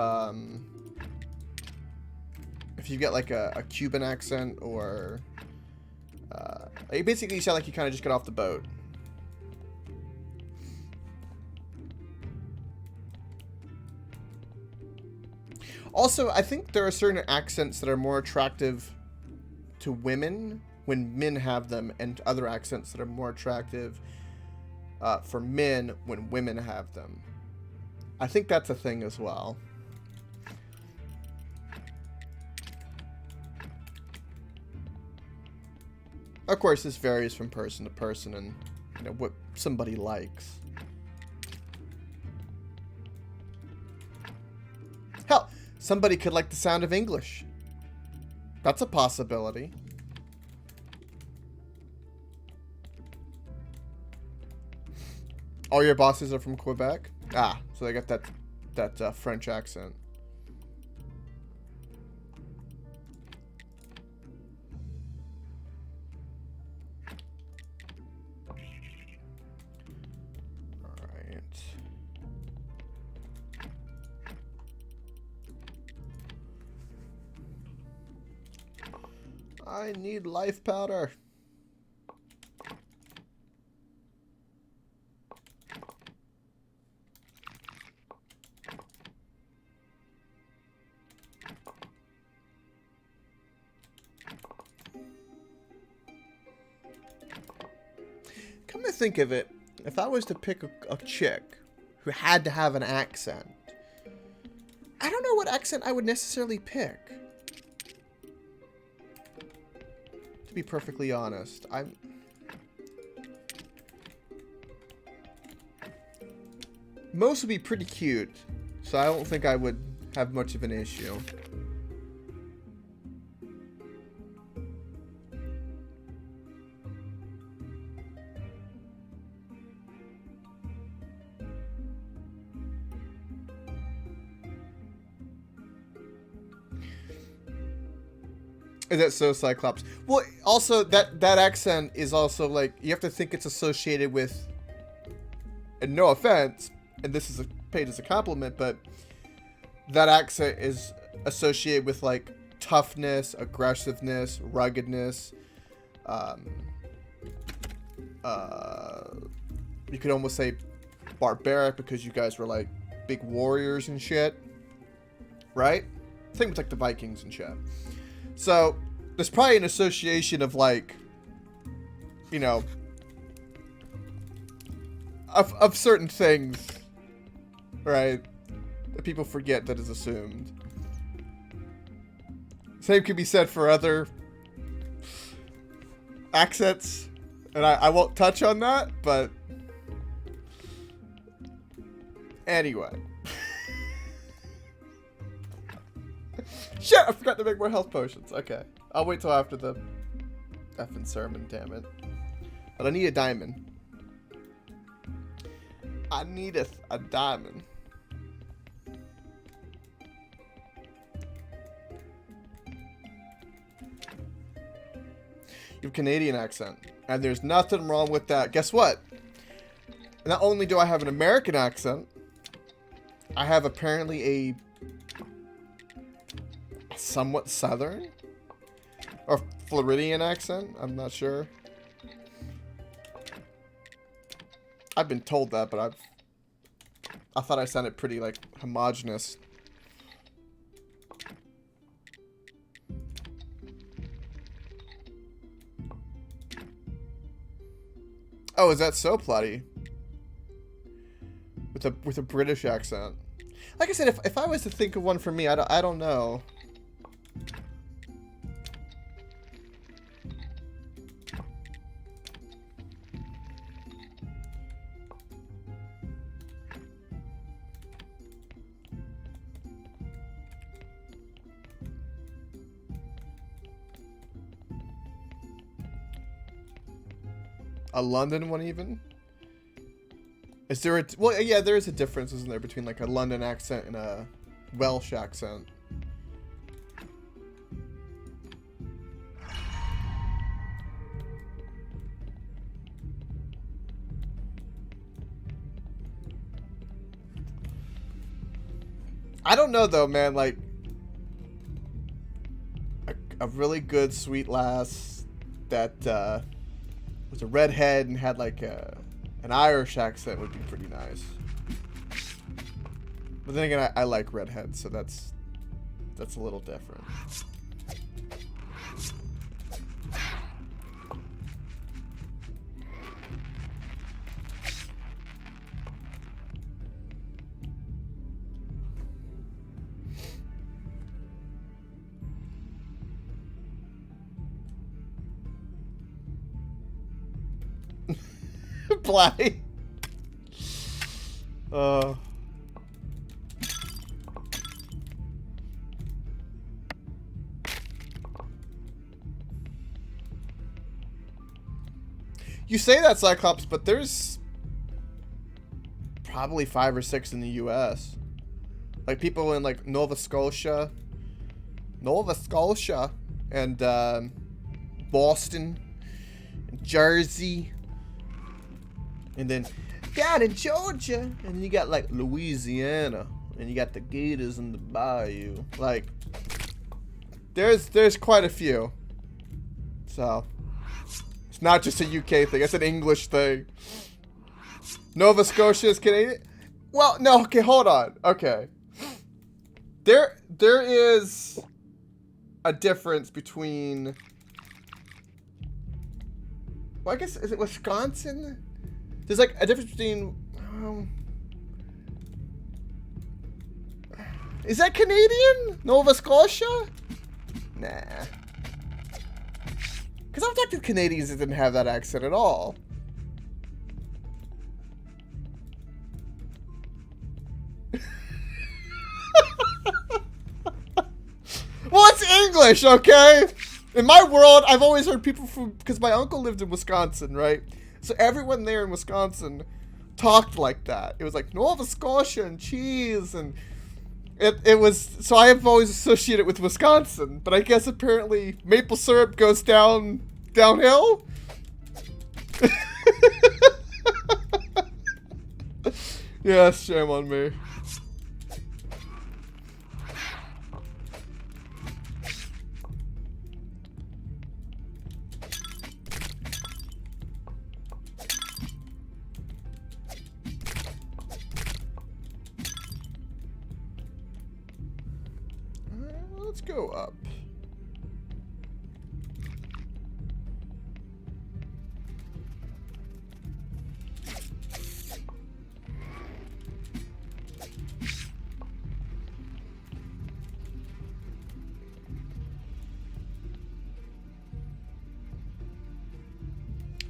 you get like a Cuban accent or basically you sound like you kind of just got off the boat. Also, I think there are certain accents that are more attractive to women when men have them, and other accents that are more attractive for men when women have them. I think that's a thing as well. Of course, this varies from person to person and, you know, what somebody likes. Hell, somebody could like the sound of English. That's a possibility. All your bosses are from Quebec? Ah, so they got that French accent. I need life powder. Come to think of it, if I was to pick a chick who had to have an accent, I don't know what accent I would necessarily pick. To be perfectly honest, most would be pretty cute, so I don't think I would have much of an issue. Is that so, Cyclops? Well, also, that accent is also, like, you have to think it's associated with, and no offense, and this is paid as a compliment, but that accent is associated with, like, toughness, aggressiveness, ruggedness. You could almost say barbaric because you guys were like big warriors and shit, right? Same with like the Vikings and shit. So there's probably an association of like, you know, of certain things, right, that people forget that is assumed. Same could be said for other accents, and I won't touch on that, but anyway. Shit, I forgot to make more health potions. Okay, I'll wait till after the effing sermon, damn it. But I need a diamond. I need a diamond. You have a Canadian accent, and there's nothing wrong with that. Guess what? Not only do I have an American accent, I have apparently a somewhat Southern or Floridian accent. I'm not sure. I've been told that, but I thought I sounded pretty like homogenous. Oh, is that so, Plotty? With a British accent. Like I said, if I was to think of one for me, I don't know. A London one even? Is there a... Well, yeah, there is a difference, isn't there, between like a London accent and a Welsh accent. I don't know though, man, like a really good sweet lass that was a redhead and had like an Irish accent would be pretty nice. But then again, I like redheads, so that's a little different. Play. You say that, Cyclops, but there's probably 5 or 6 in the U.S. Like people in like Nova Scotia, and Boston, and Jersey. And then down in Georgia, and then you got like Louisiana, and you got the Gators in the Bayou. Like, there's quite a few. So it's not just a UK thing; it's an English thing. Nova Scotia is Canadian. Well, no, okay, hold on. Okay, there is a difference between. Well, I guess is it Wisconsin? There's like a difference between. Is that Canadian? Nova Scotia? Nah. Because I've talked to Canadians that didn't have that accent at all. Well, it's English, okay? In my world, I've always heard people from. Because my uncle lived in Wisconsin, right? So everyone there in Wisconsin talked like that. It was like Nova Scotia and cheese, and it was. So I have always associated it with Wisconsin, but I guess apparently maple syrup goes downhill. Yes, shame on me. go up.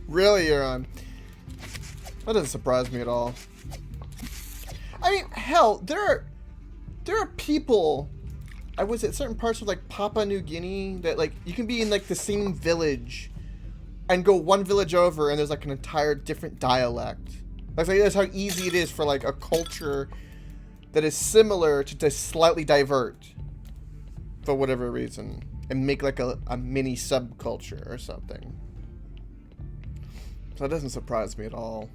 Really, you're on? That doesn't surprise me at all. I mean, hell, there are people. I was at certain parts of like Papua New Guinea that like you can be in like the same village and go one village over and there's like an entire different dialect. That's how easy it is for like a culture that is similar to just slightly divert for whatever reason and make like a mini subculture or something. So that doesn't surprise me at all.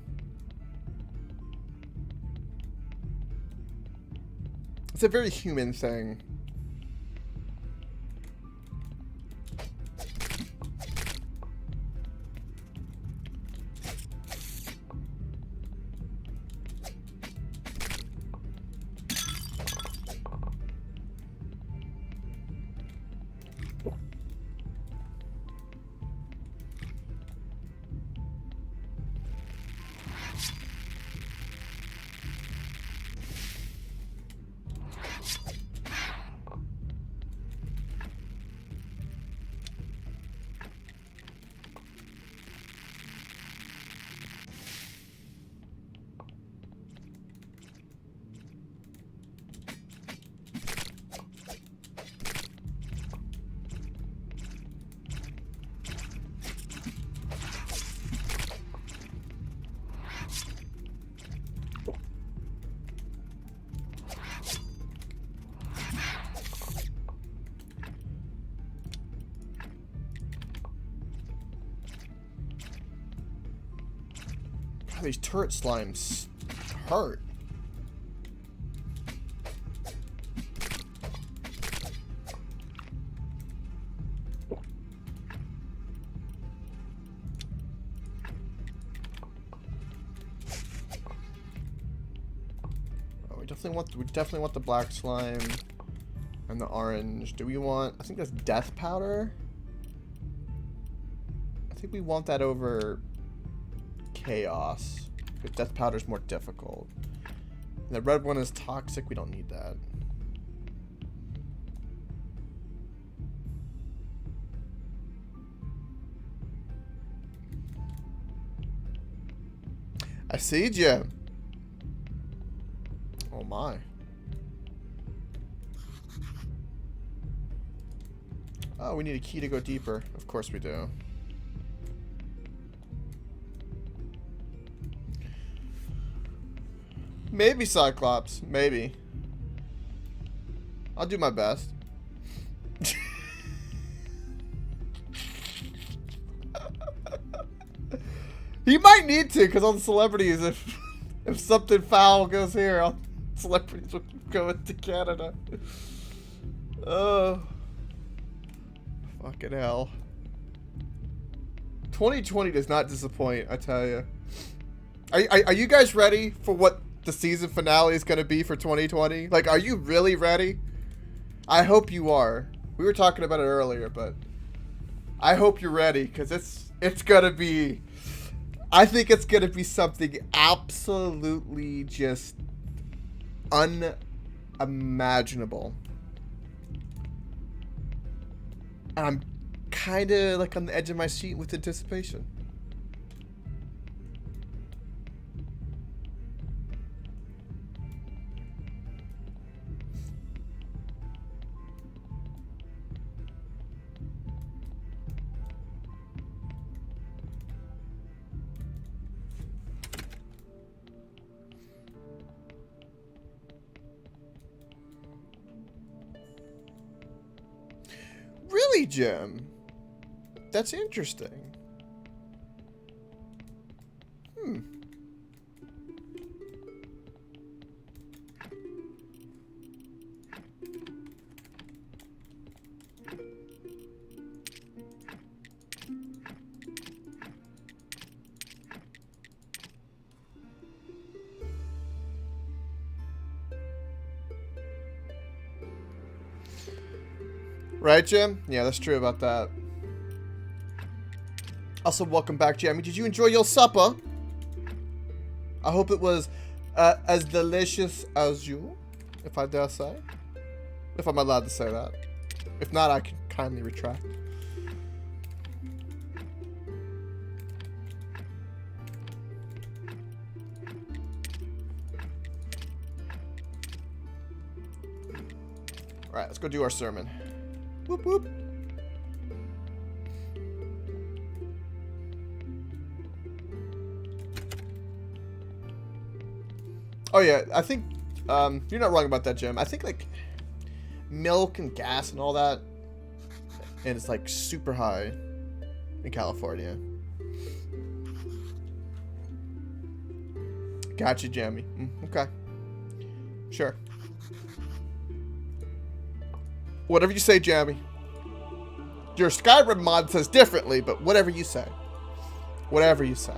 It's a very human thing. God, these turret slimes hurt. Oh, we definitely want the black slime and the orange. Do we want? I think that's death powder. I think we want that over chaos, because death powder is more difficult. And the red one is toxic. We don't need that. I see ya. Oh my. Oh, we need a key to go deeper. Of course we do. Maybe Cyclops. Maybe. I'll do my best. He might need to, because all the celebrities, if something foul goes here, all celebrities will go into Canada. Oh. Fucking hell. 2020 does not disappoint, I tell you. Are you guys ready for what the season finale is going to be for 2020? Like, are you really ready? I hope you are. We were talking about it earlier, but I hope you're ready, because it's going to be... I think it's going to be something absolutely just unimaginable. And I'm kind of like on the edge of my seat with anticipation. Really, Jim? That's interesting. Right, Jim? Yeah, that's true about that. Also, welcome back, Jamie. Did you enjoy your supper? I hope it was as delicious as you, if I dare say. If I'm allowed to say that. If not, I can kindly retract. Alright, let's go do our sermon. Whoop whoop. Oh yeah, I think you're not wrong about that, Jim. I think like milk and gas and all that, and it's like super high in California. Gotcha, Jamie. Okay. Sure. Whatever you say, Jamie. Your Skyrim mod says differently, but whatever you say. Whatever you say.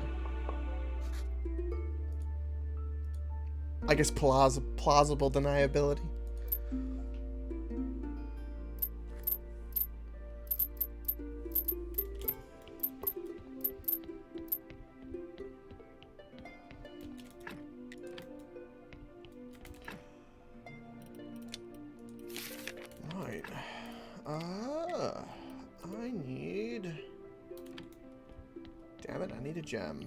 I guess plausible deniability. Right. I need... Damn it, I need a gem.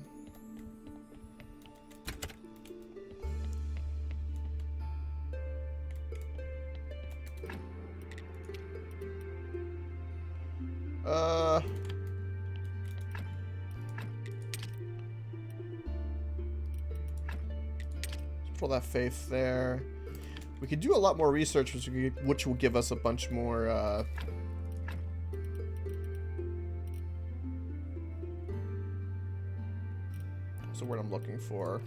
Let's pull that faith there. We could do a lot more research, which will give us a bunch more, what's the word I'm looking for?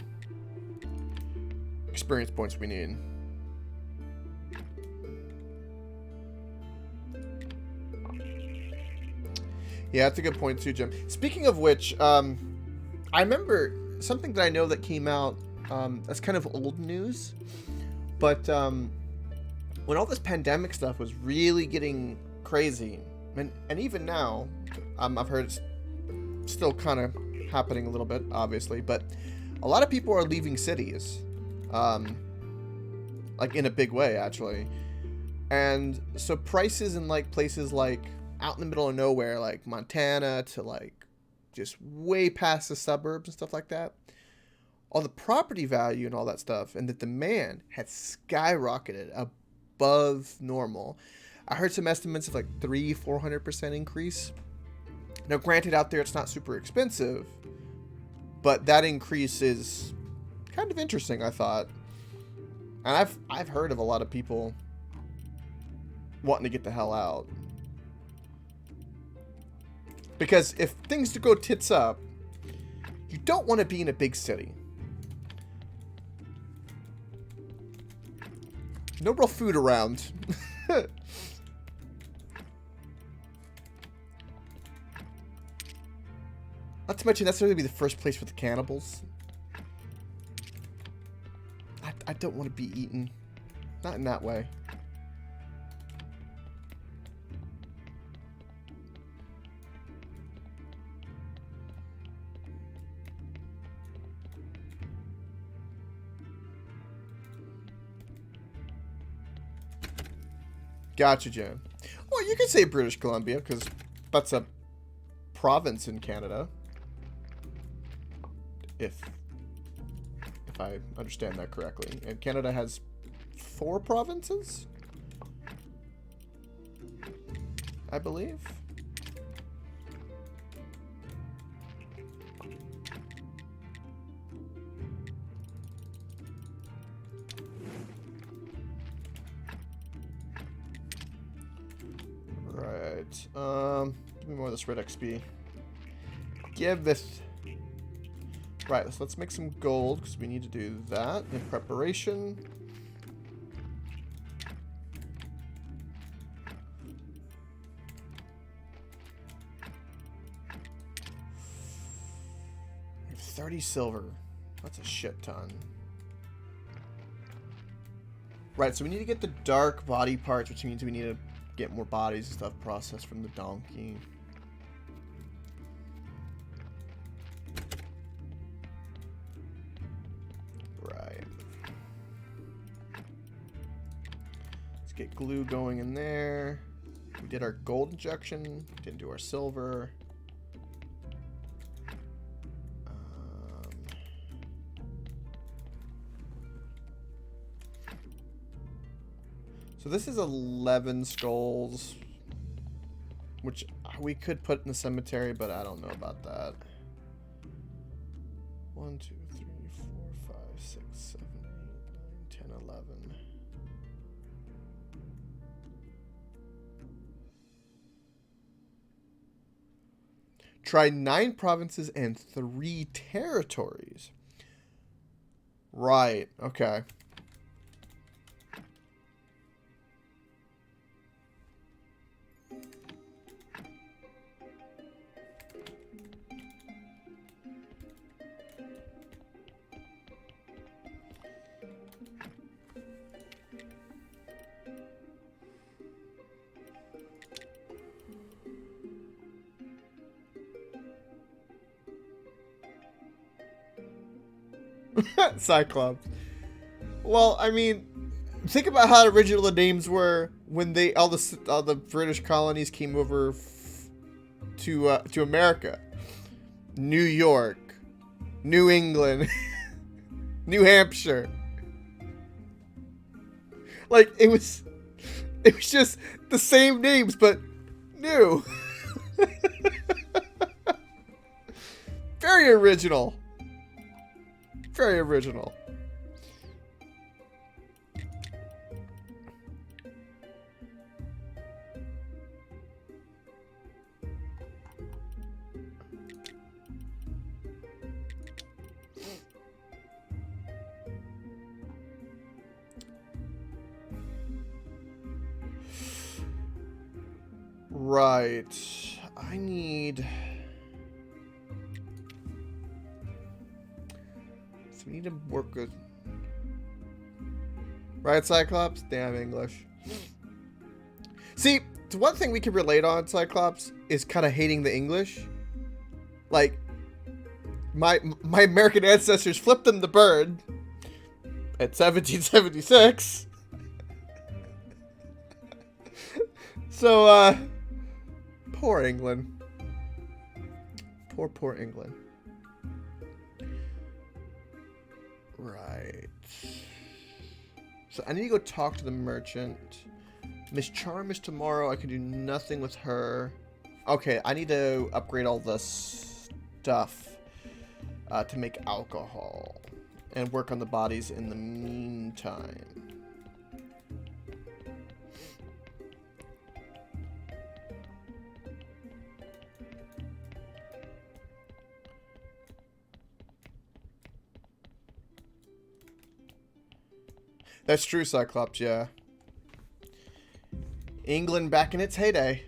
Experience points we need. Yeah, that's a good point too, Jim. Speaking of which, I remember something that I know that came out, that's kind of old news, but when all this pandemic stuff was really getting crazy, and even now, I've heard it's still kind of happening a little bit, obviously, but a lot of people are leaving cities, like in a big way, actually. And so prices in like places like out in the middle of nowhere, like Montana, to like just way past the suburbs and stuff like that, all the property value and all that stuff and the demand had skyrocketed above normal. I heard some estimates of like 400% increase. Now granted, out there it's not super expensive, but that increase is kind of interesting, I thought. And I've heard of a lot of people wanting to get the hell out. Because if things do go tits up, you don't want to be in a big city. No real food around. Not to mention, that's going to be the first place for the cannibals. I don't want to be eaten. Not in that way. Gotcha, Jim. Well, you could say British Columbia, because that's a province in Canada. If I understand that correctly. And Canada has 4 provinces? I believe. Right. Give me more of this red XP. Give this. Right, so let's make some gold, because we need to do that in preparation. We have 30 silver. That's a shit ton. Right, so we need to get the dark body parts, which means we need to get more bodies and stuff processed from the donkey. Right. Let's get glue going in there. We did our gold injection. Didn't do our silver. So this is 11 skulls, which we could put in the cemetery, but I don't know about that. 1, 2, 3, 4, 5, 6, 7, 8, 9, 10, 11. Try 9 provinces and 3 territories. Right, okay. Cyclops. Well, I mean, think about how original the names were when all the British colonies came over to America. New York, New England, New Hampshire. Like it was just the same names but new. Very original. Very original. Right. I need... So we need to work with... Right, Cyclops? Damn English. See, one thing we can relate on, Cyclops, is kind of hating the English. Like, my American ancestors flipped them the bird at 1776. So, poor England. Poor England. Right. So I need to go talk to the merchant. Miss Charm is tomorrow. I can do nothing with her. Okay, I need to upgrade all this stuff to make alcohol and work on the bodies in the meantime. That's true, Cyclops, yeah. England back in its heyday.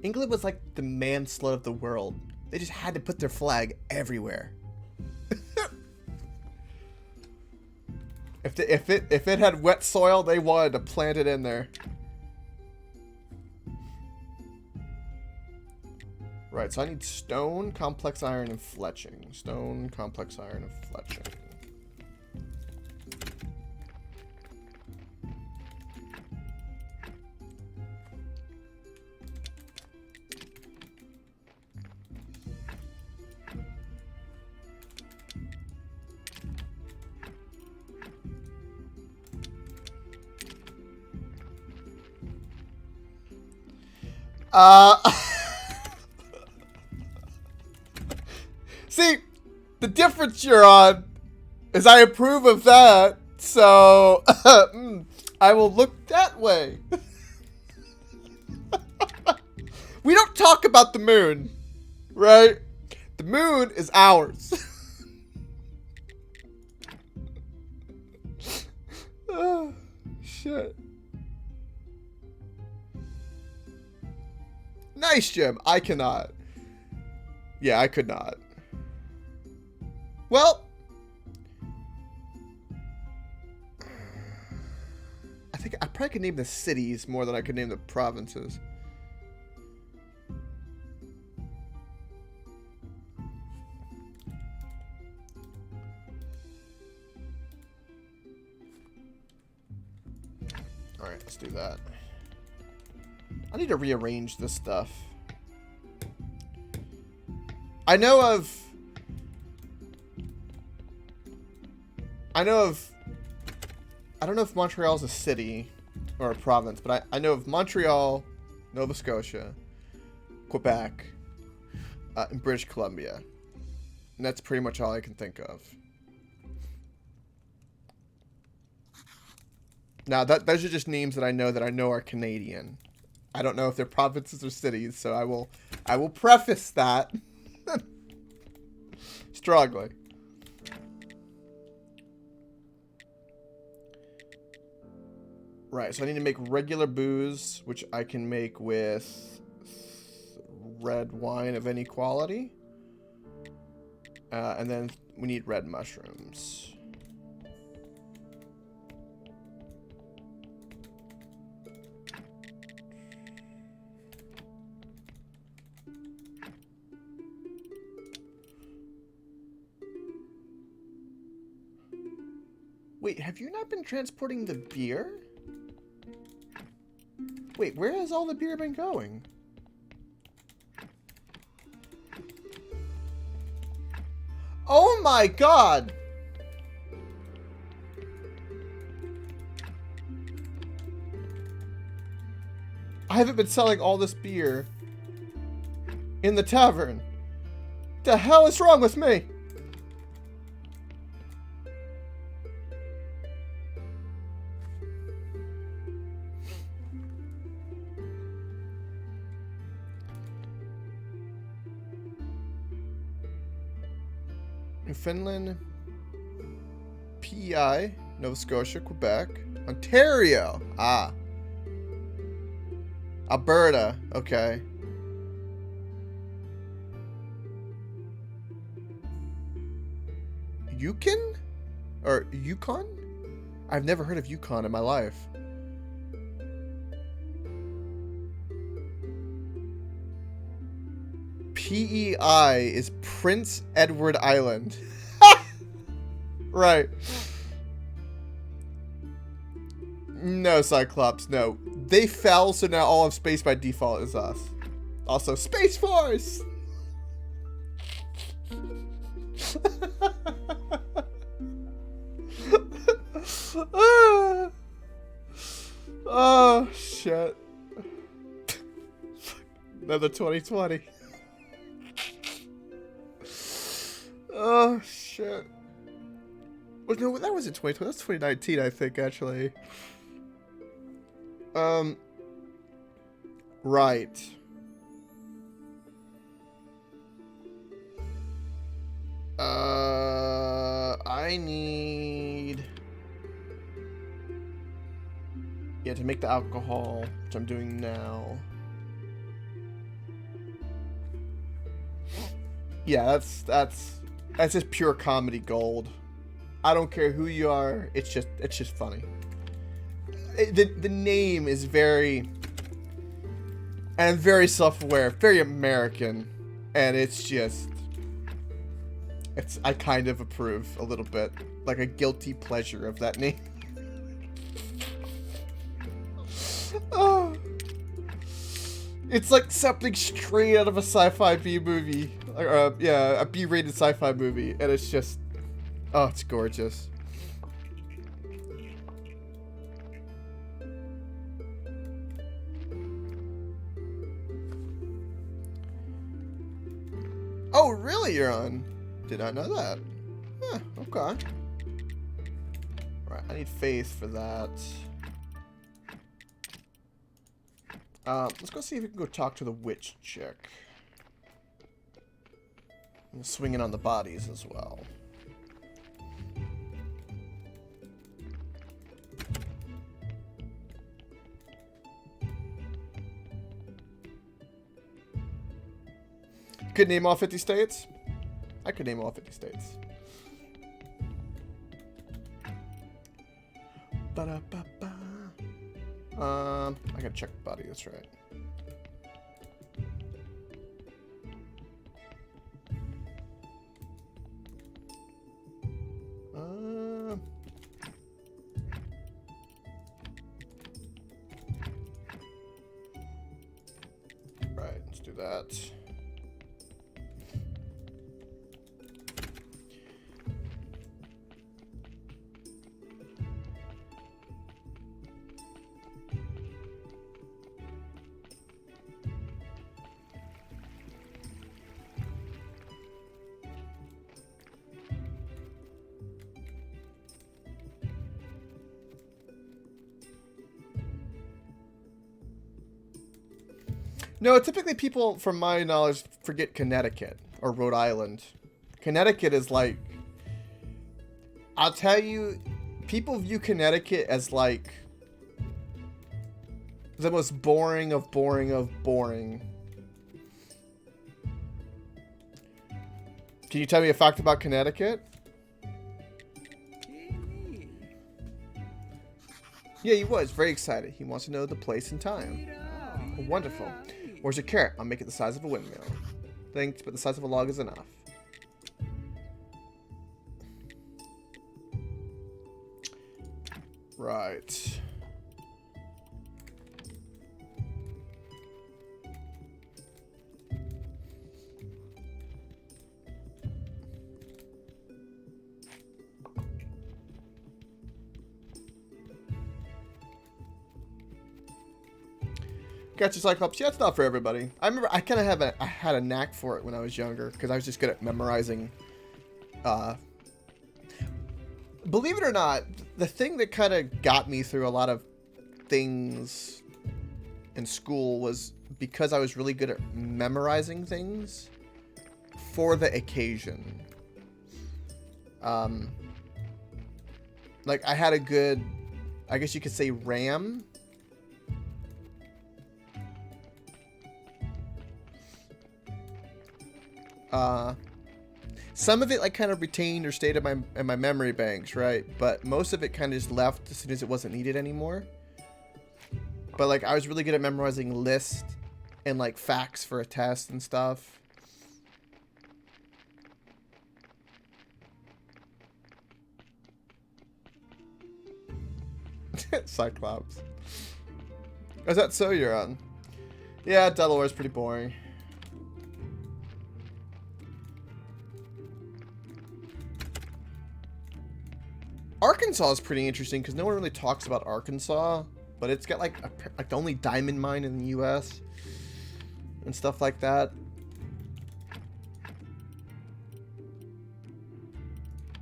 England was like the man slut of the world. They just had to put their flag everywhere. If it had wet soil, they wanted to plant it in there. Right, so I need stone, complex iron, and fletching. Stone, complex iron, and fletching. See, the difference you're on is I approve of that, so I will look that way. We don't talk about the moon, right? The moon is ours. Oh, shit. Nice, Jim. I cannot. Yeah, I could not. Well, think I probably could name the cities more than I could name the provinces. Alright, let's do that. I need to rearrange this stuff. I don't know if Montreal's a city or a province, but I know of Montreal, Nova Scotia, Quebec, and British Columbia. And that's pretty much all I can think of. Now, those are just names that I know are Canadian. I don't know if they're provinces or cities, so I will preface that strongly. Right, so I need to make regular booze, which I can make with red wine of any quality. And then we need red mushrooms. Wait, have you not been transporting the beer? Wait, where has all the beer been going? Oh my god! I haven't been selling all this beer in the tavern. The hell is wrong with me? Finland, PEI, Nova Scotia, Quebec, Ontario. Ah. Alberta. Okay. Yukon? Or Yukon? I've never heard of Yukon in my life. PEI is Prince Edward Island. Right. No, Cyclops, no. They fell, so now all of space by default is us. Also, Space Force! Oh, shit. Another 2020. Oh, shit. Well, no, that wasn't 2020. That's 2019, I think, actually. Right. I need... Yeah, to make the alcohol, which I'm doing now. Yeah, that's just pure comedy gold. I don't care who you are. It's just funny. The name is very, and I'm very self-aware, very American, and I kind of approve a little bit, like a guilty pleasure of that name. Oh, it's like something straight out of a sci-fi B movie. Yeah, a B-rated sci-fi movie, and it's just, oh, it's gorgeous. Oh, really, you're on? Did not know that. Huh, okay. Right, I need faith for that. Let's go see if we can go talk to the witch chick. And swing in on the bodies as well. Could name all 50 states? I could name all 50 states. Ba-da-ba-ba. I gotta check the body, that's right. Right, let's do that. No, typically people, from my knowledge, forget Connecticut or Rhode Island. Connecticut is like, I'll tell you, people view Connecticut as like the most boring of boring of boring. Can you tell me a fact about Connecticut? Yeah, he was very excited. He wants to know the place and time. Oh, wonderful. Where's your carrot? I'll make it the size of a windmill. Thanks, but the size of a log is enough. Right. Gotcha, Cyclops. Yeah, it's not for everybody. I remember I kind of I had a knack for it when I was younger because I was just good at memorizing. Believe it or not, the thing that kind of got me through a lot of things in school was because I was really good at memorizing things for the occasion. Like I had a good, I guess you could say, RAM. Some of it like kind of retained or stayed in my memory banks, right? But most of it kind of just left as soon as it wasn't needed anymore. But like I was really good at memorizing lists and like facts for a test and stuff. Cyclops. Is that so you're on? Yeah, Delaware's pretty boring. Arkansas is pretty interesting because no one really talks about Arkansas, but it's got like the only diamond mine in the U.S. and stuff like that.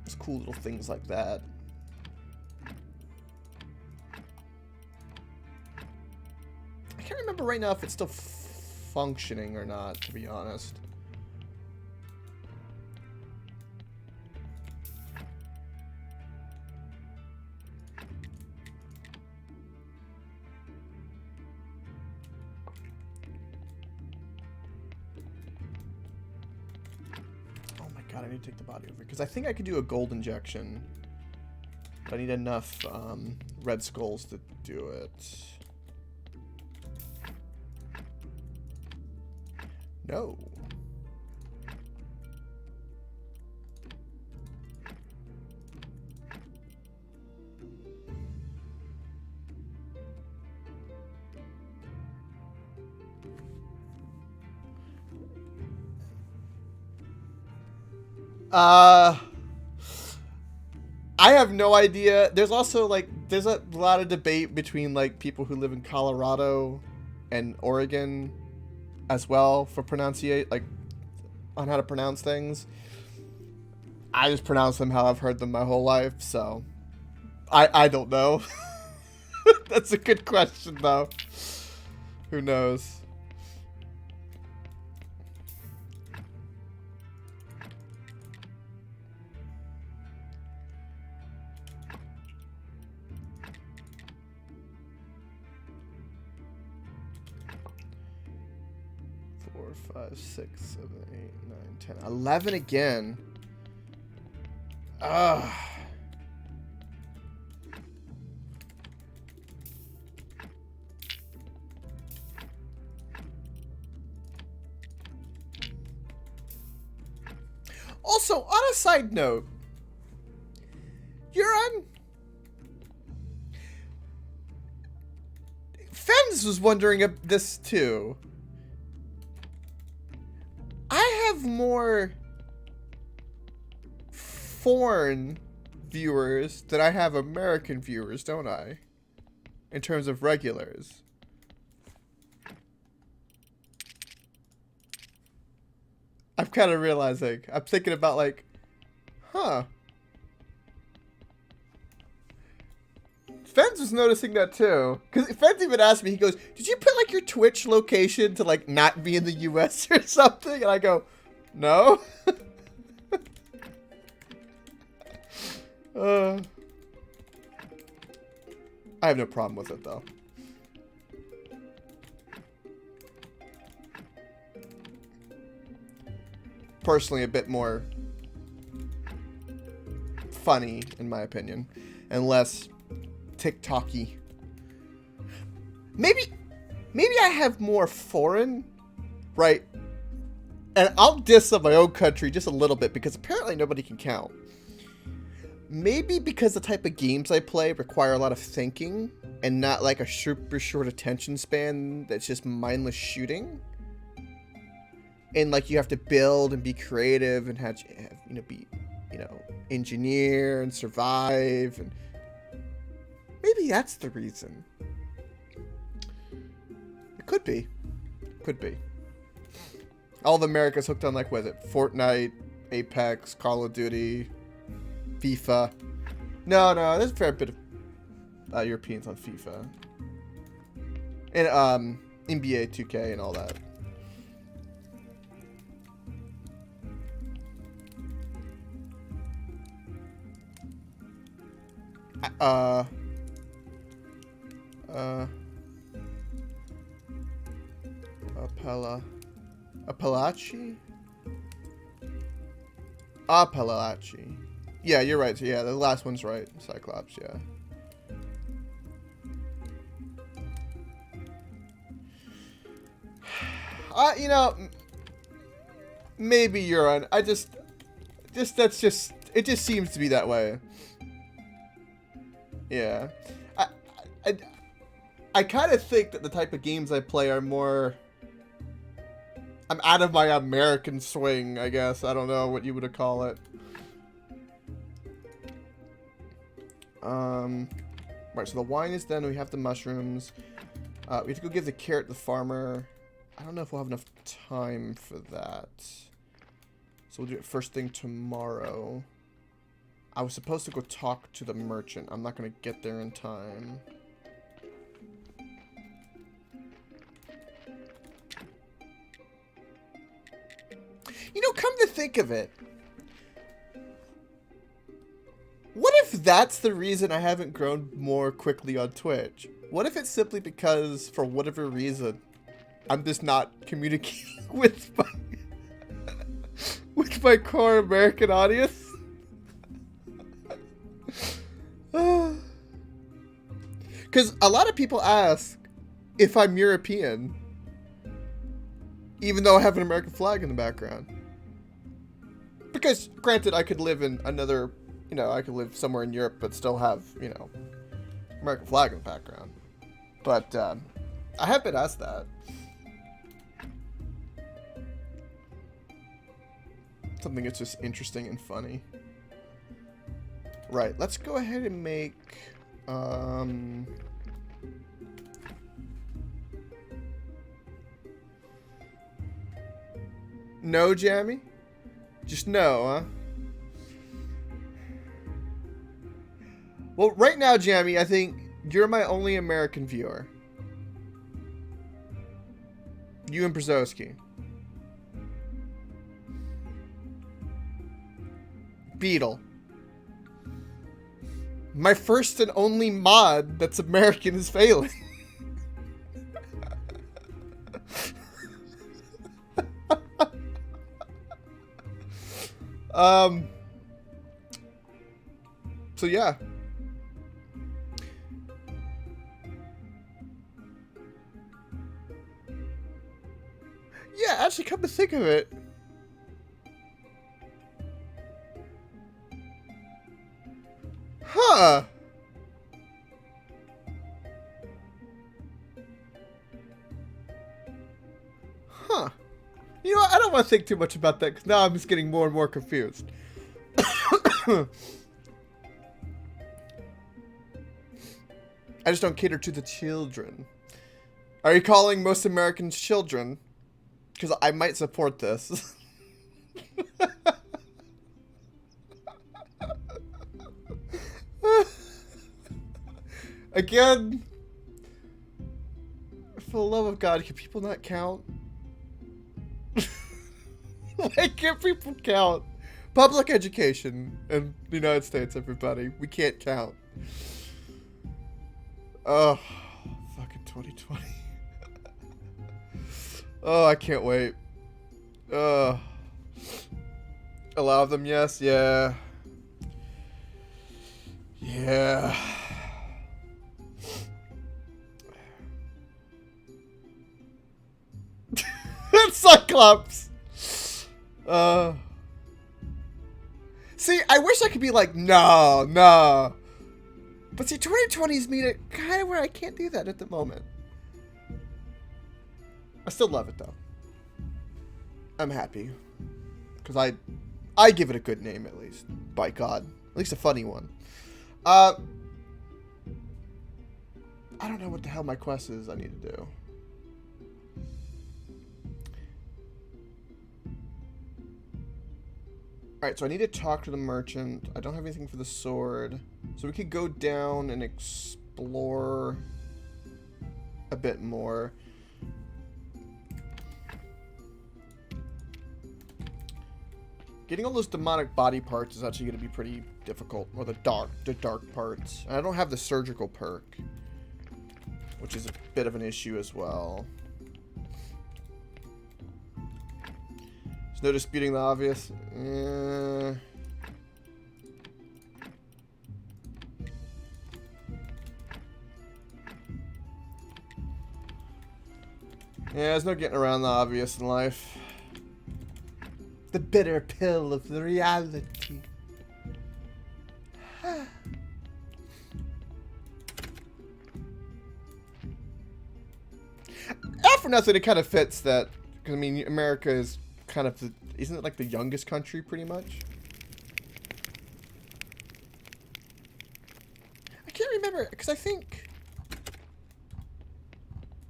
It's cool little things like that. I can't remember right now if it's still functioning or not, to be honest. God, I need to take the body over because I think I could do a gold injection, but I need enough red skulls to do it. No. I have no idea. There's also like there's a lot of debate between like people who live in Colorado and Oregon as well for pronunciate like on how to pronounce things. I just pronounce them how I've heard them my whole life, so I don't know. That's a good question though. Who knows? Four, 5, 6, 7, 8, 9, 10, 11 again. Also, on a side note, Euron, Fens was wondering this too. I have more foreign viewers than I have American viewers, don't I? In terms of regulars. I'm kind of realizing. I'm thinking about like, huh. Fens was noticing that too. Because Fens even asked me, he goes, did you put like your Twitch location to like not be in the US or something? And I go, no. I have no problem with it though. Personally, a bit more funny, in my opinion, and less TikTok-y. Maybe I have more foreign, right? And I'll diss on my own country just a little bit because apparently nobody can count. Maybe because the type of games I play require a lot of thinking and not like a super short attention span that's just mindless shooting. And like you have to build and be creative and have be engineer and survive, and maybe that's the reason. It could be. All of America's hooked on like what is it? Fortnite, Apex, Call of Duty, FIFA. No, there's a fair bit of Europeans on FIFA. And NBA 2K and all that. Appalachi. Yeah, you're right. So yeah, the last one's right. Cyclops, yeah. Maybe you're on. It just seems to be that way. Yeah. I kind of think that the type of games I play are more... I'm out of my American swing, I guess. I don't know what you would call it. Right, so the wine is done. We have the mushrooms. We have to go give the carrot to the farmer. I don't know if we'll have enough time for that. So we'll do it first thing tomorrow. I was supposed to go talk to the merchant. I'm not going to get there in time. Come to think of it, what if that's the reason I haven't grown more quickly on Twitch? What if it's simply because, for whatever reason, I'm just not communicating with my core American audience? Because a lot of people ask if I'm European, even though I have an American flag in the background. Because, granted, I could live in another, I could live somewhere in Europe but still have, American flag in the background. But, I have been asked that. Something that's just interesting and funny. Right, let's go ahead and make, no, Jammy? Just no, huh? Well, right now, Jammy, I think you're my only American viewer. You and Brzezowski. Beetle. My first and only mod that's American is failing. So yeah. Yeah, actually, come to think of it, Huh. Huh. You know what? I don't want to think too much about that because now I'm just getting more and more confused. I just don't cater to the children. Are you calling most Americans children? Because I might support this. Again, for the love of God, can people not count? Why can't people count? Public education in the United States, everybody. We can't count. Oh, fucking 2020. Oh, I can't wait. Allow them, yes, yeah. Yeah. Cyclops. See, I wish I could be like, no. But see, 2020's made it kind of where I can't do that at the moment. I still love it though. I'm happy because I give it a good name at least. By God, at least a funny one. I don't know what the hell my quest is. I need to do. Alright, so I need to talk to the merchant. I don't have anything for the sword. So we could go down and explore a bit more. Getting all those demonic body parts is actually going to be pretty difficult. Or the dark parts. And I don't have the surgical perk, which is a bit of an issue as well. No disputing the obvious. Yeah, there's no getting around the obvious in life. The bitter pill of the reality. Not for nothing, it kind of fits that. Because, I mean, America is kind of the, isn't it like the youngest country pretty much? I can't remember because I think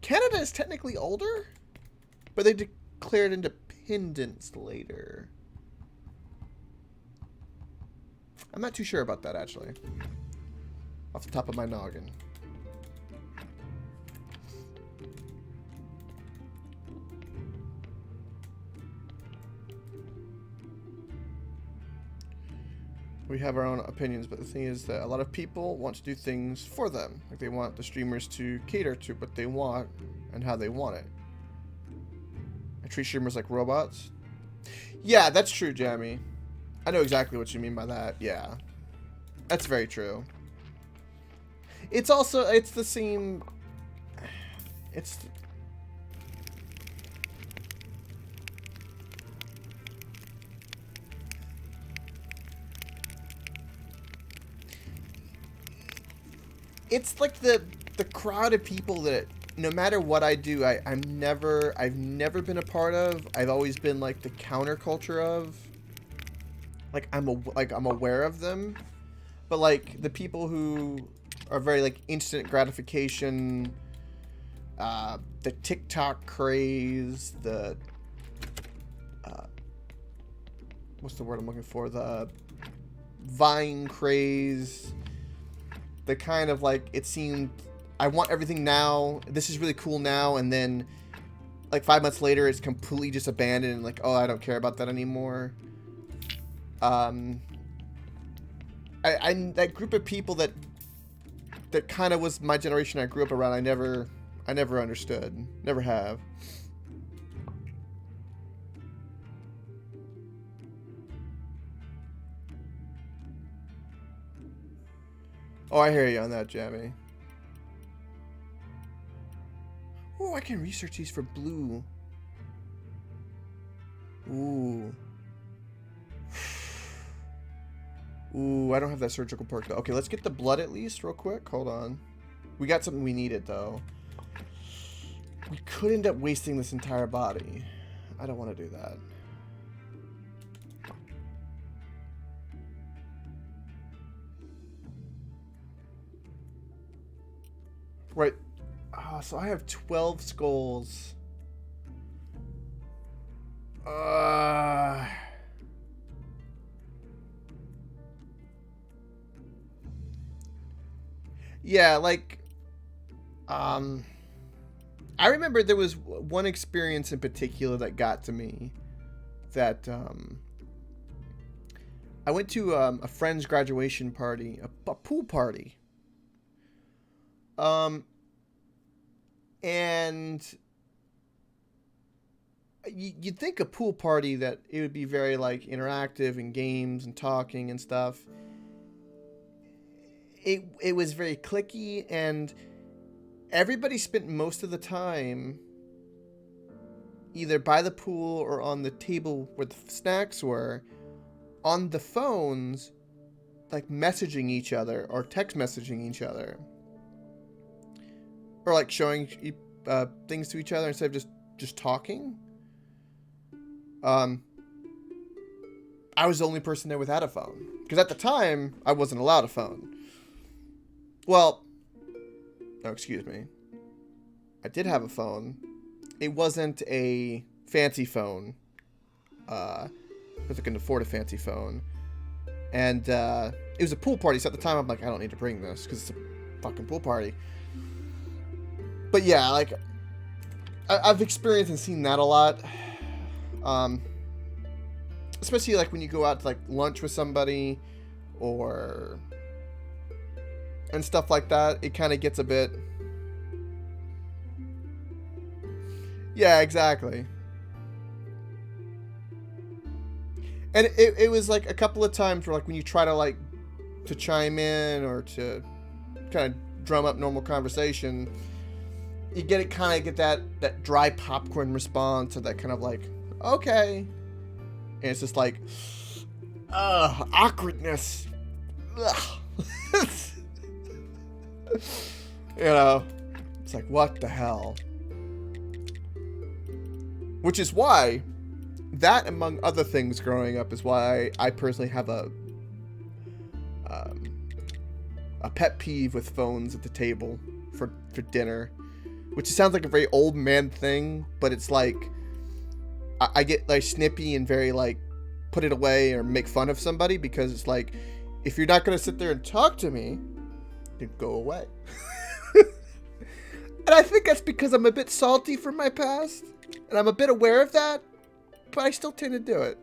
Canada is technically older, but they declared independence later. I'm not too sure about that actually. Off the top of my noggin. We have our own opinions, but the thing is that a lot of people want to do things for them. Like they want the streamers to cater to what they want and how they want it. I treat streamers like robots. Yeah, that's true, Jamie. I know exactly what you mean by that. Yeah, that's very true. It's also, it's the same. It's. It's like the crowd of people that no matter what I do, I've never been a part of. I've always been like the counterculture of. Like I'm aware of them, but like the people who are very like instant gratification, the TikTok craze, the what's the word I'm looking for? The Vine craze. The kind of like, it seemed, I want everything now, this is really cool now, and then like 5 months later it's completely just abandoned and like, oh, I don't care about that anymore. That group of people that kind of was my generation I grew up around, I never understood. Never have. Oh, I hear you on that, Jamie. Oh, I can research these for blue. Ooh. Ooh, Ooh, I don't have that surgical perk though. Okay, let's get the blood at least real quick. Hold on. We got something we needed though. We could end up wasting this entire body. I don't want to do that. Right. So I have 12 skulls. Yeah, like, I remember there was one experience in particular that got to me. That I went to a friend's graduation party, a pool party. And you'd think a pool party that it would be very like interactive and games and talking and stuff. It was very cliquey, and everybody spent most of the time either by the pool or on the table where the snacks were, on the phones, like messaging each other or text messaging each other, or like showing things to each other instead of just talking. I was the only person there without a phone, because at the time I wasn't allowed a phone. Well, no, excuse me. I did have a phone. It wasn't a fancy phone. Because I couldn't afford a fancy phone. And it was a pool party, so at the time I'm like, I don't need to bring this because it's a fucking pool party. But yeah, like, I've experienced and seen that a lot. Especially like when you go out to like lunch with somebody or and stuff like that, it kind of gets a bit. Yeah, exactly. And it was like a couple of times where like when you try to like to chime in or to kind of drum up normal conversation, you get that dry popcorn response, or that kind of like, okay. And it's just like, awkwardness. Ugh. You know, it's like, what the hell? Which is why, that among other things growing up, is why I personally have a pet peeve with phones at the table for dinner. Which sounds like a very old man thing, but it's like, I get like snippy and very like put it away or make fun of somebody, because it's like, if you're not going to sit there and talk to me, then go away. And I think that's because I'm a bit salty from my past, and I'm a bit aware of that, but I still tend to do it.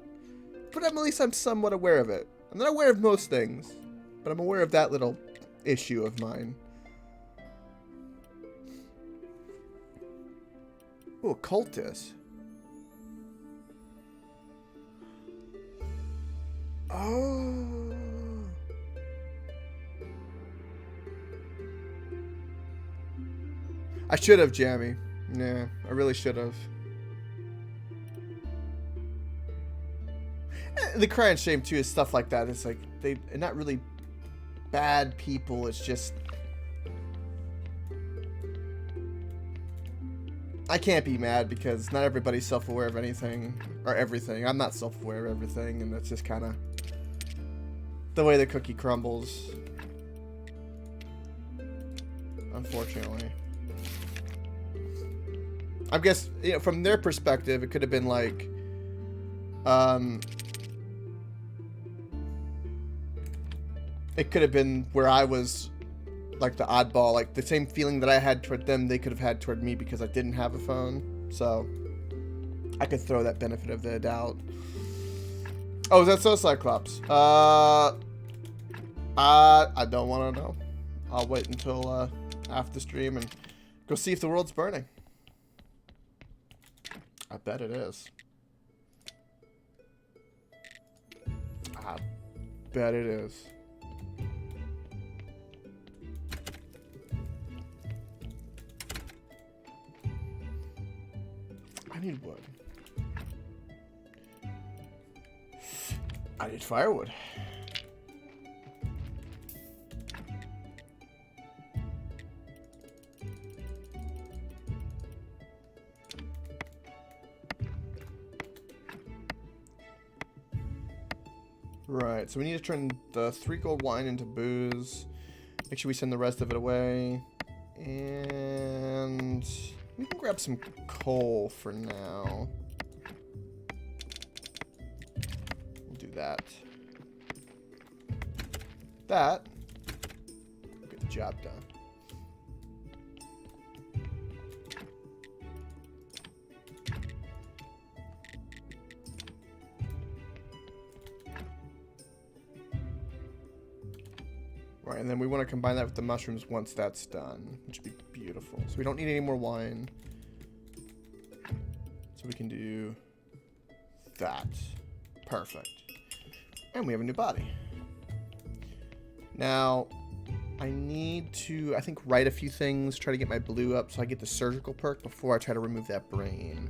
But at least I'm somewhat aware of it. I'm not aware of most things, but I'm aware of that little issue of mine. Ooh, a cultist. Oh. I should have, Jammy. Yeah, I really should have. The crying shame too is stuff like that. It's like they're not really bad people. It's just I can't be mad because not everybody's self-aware of anything or everything. I'm not self-aware of everything, and that's just kind of the way the cookie crumbles. Unfortunately. I guess, you know, from their perspective, it could have been like, it could have been where I was like the oddball, like the same feeling that I had toward them, they could have had toward me because I didn't have a phone. So I could throw that benefit of the doubt. Oh, is that so, Cyclops? I don't want to know. I'll wait until after the stream and go see if the world's burning. I bet it is. I bet it is. I need wood. I need firewood. Right, so we need to turn the 3 gold wine into booze. Make sure we send the rest of it away. And we can grab some coal for now. We'll do that. That. Get the job done. Right, and then we want to combine that with the mushrooms once that's done, which would be beautiful. So we don't need any more wine. So we can do that. Perfect. And we have a new body. Now, I need to, I think, write a few things, try to get my blue up so I get the surgical perk before I try to remove that brain.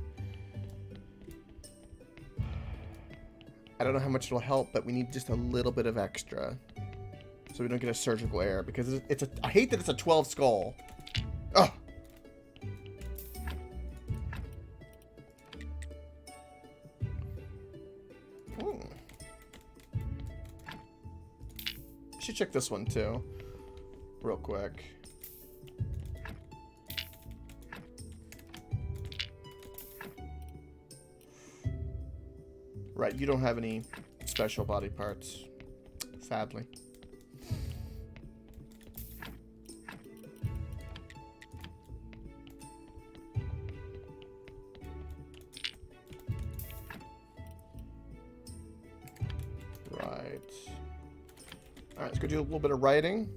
I don't know how much it'll help, but we need just a little bit of extra. So we don't get a surgical error, because it's a, I hate that it's a 12 skull. Ugh. Should check this one too, real quick. Right, you don't have any special body parts, sadly. Alright, let's go do a little bit of writing.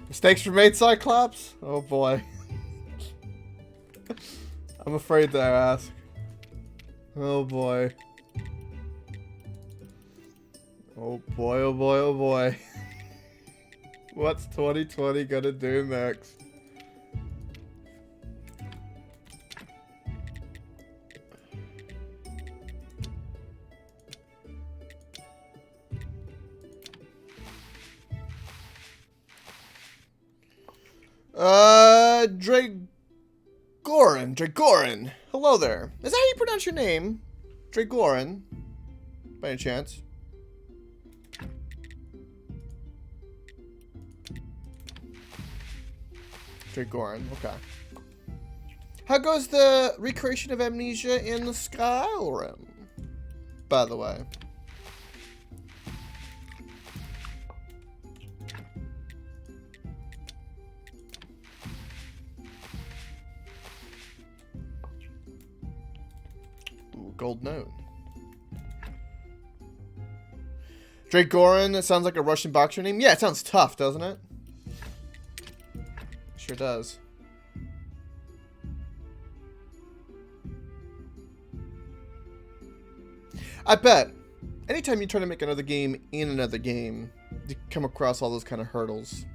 Mistakes were made, Cyclops? Oh boy. I'm afraid to ask. Oh boy. Oh boy, oh boy, oh boy. What's 2020 gonna do next? Dragoran. Hello there. Is that how you pronounce your name? Dragoran, by any chance? Dragoran, okay. How goes the recreation of amnesia in the Skyrim, by the way? Gold note. Dragoran, it sounds like a Russian boxer name. Yeah, it sounds tough, doesn't it? Sure does. I bet. Anytime you try to make another game in another game, you come across all those kind of hurdles.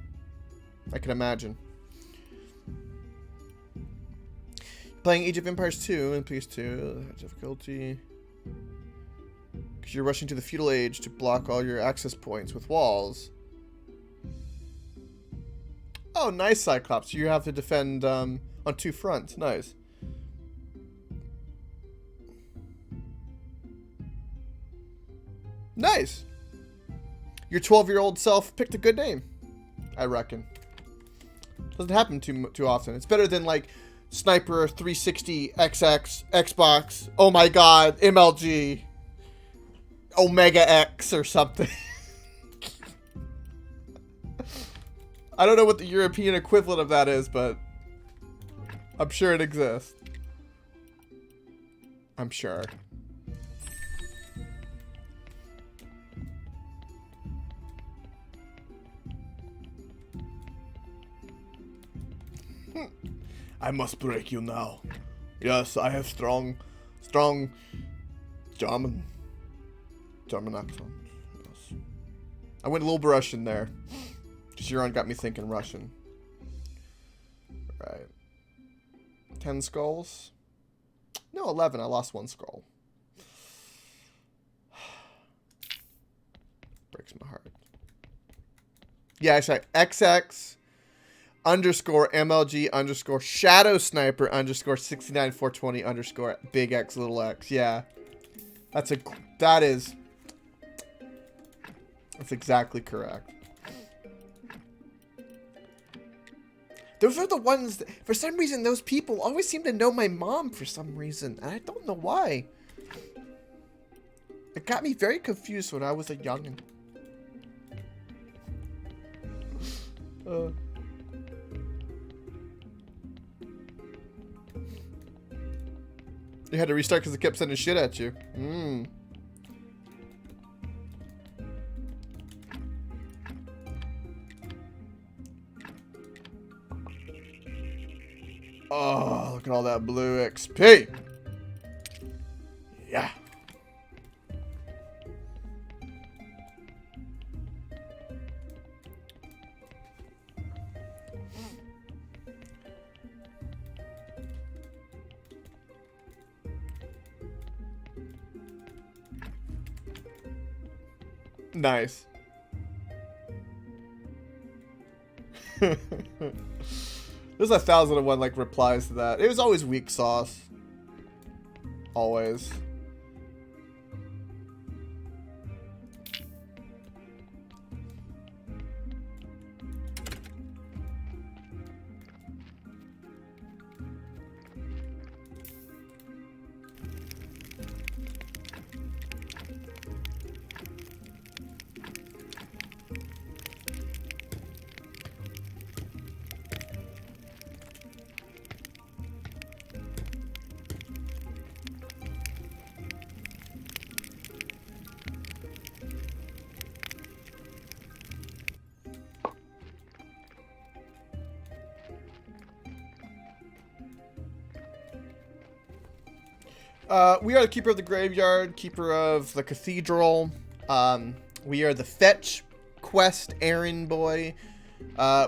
I can imagine. Playing Age of Empires 2 and PS2, difficulty. Because you're rushing to the feudal age to block all your access points with walls. Oh, nice, Cyclops. You have to defend on 2 fronts. Nice. Nice. Your 12-year-old self picked a good name, I reckon. Doesn't happen too often. It's better than, like, Sniper 360 XX Xbox. Oh my god, MLG Omega X or something. I don't know what the European equivalent of that is, but I'm sure it exists. I'm sure. I must break you now. Yes, I have strong German accent. Yes. I went a little Russian there. Jiron got me thinking Russian. Right. 10 skulls? No, 11. I lost 1 skull. Breaks my heart. Yeah, I said XX. underscore MLG underscore shadow sniper underscore 69420 underscore big X little X. Yeah. That's exactly correct. Those are the ones that, for some reason, those people always seem to know my mom for some reason, and I don't know why. It got me very confused when I was a youngin'. You had to restart because it kept sending shit at you. Oh, look at all that blue XP. Yeah. Nice. There's 1,001 like replies to that. It was always weak sauce. Always. We are the keeper of the graveyard, keeper of the cathedral. We are the fetch quest errand boy.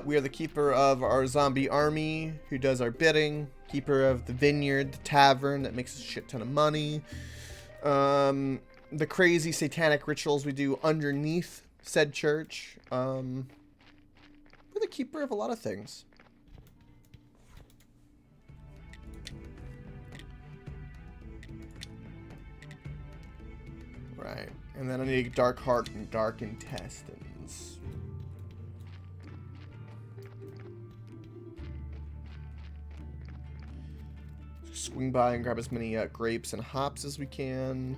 We are the keeper of our zombie army who does our bidding. Keeper of the vineyard, the tavern that makes a shit ton of money. The crazy satanic rituals we do underneath said church. We're the keeper of a lot of things. Right, and then I need dark heart and dark intestines. Swing by and grab as many grapes and hops as we can.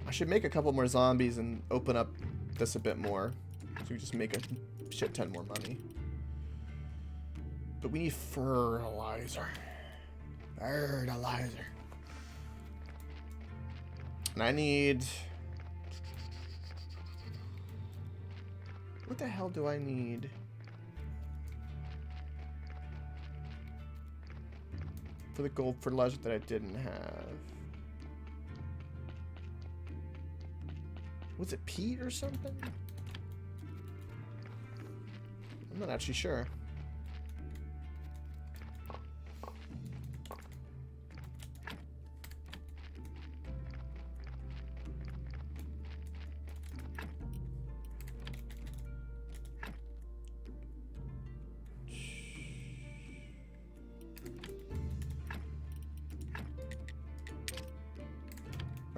I should make a couple more zombies and open up this a bit more, so we just make a shit ton more money. But we need fertilizer. Fertilizer. And I need... What the hell do I need? For the gold fertilizer that I didn't have. Was it peat or something? I'm not actually sure.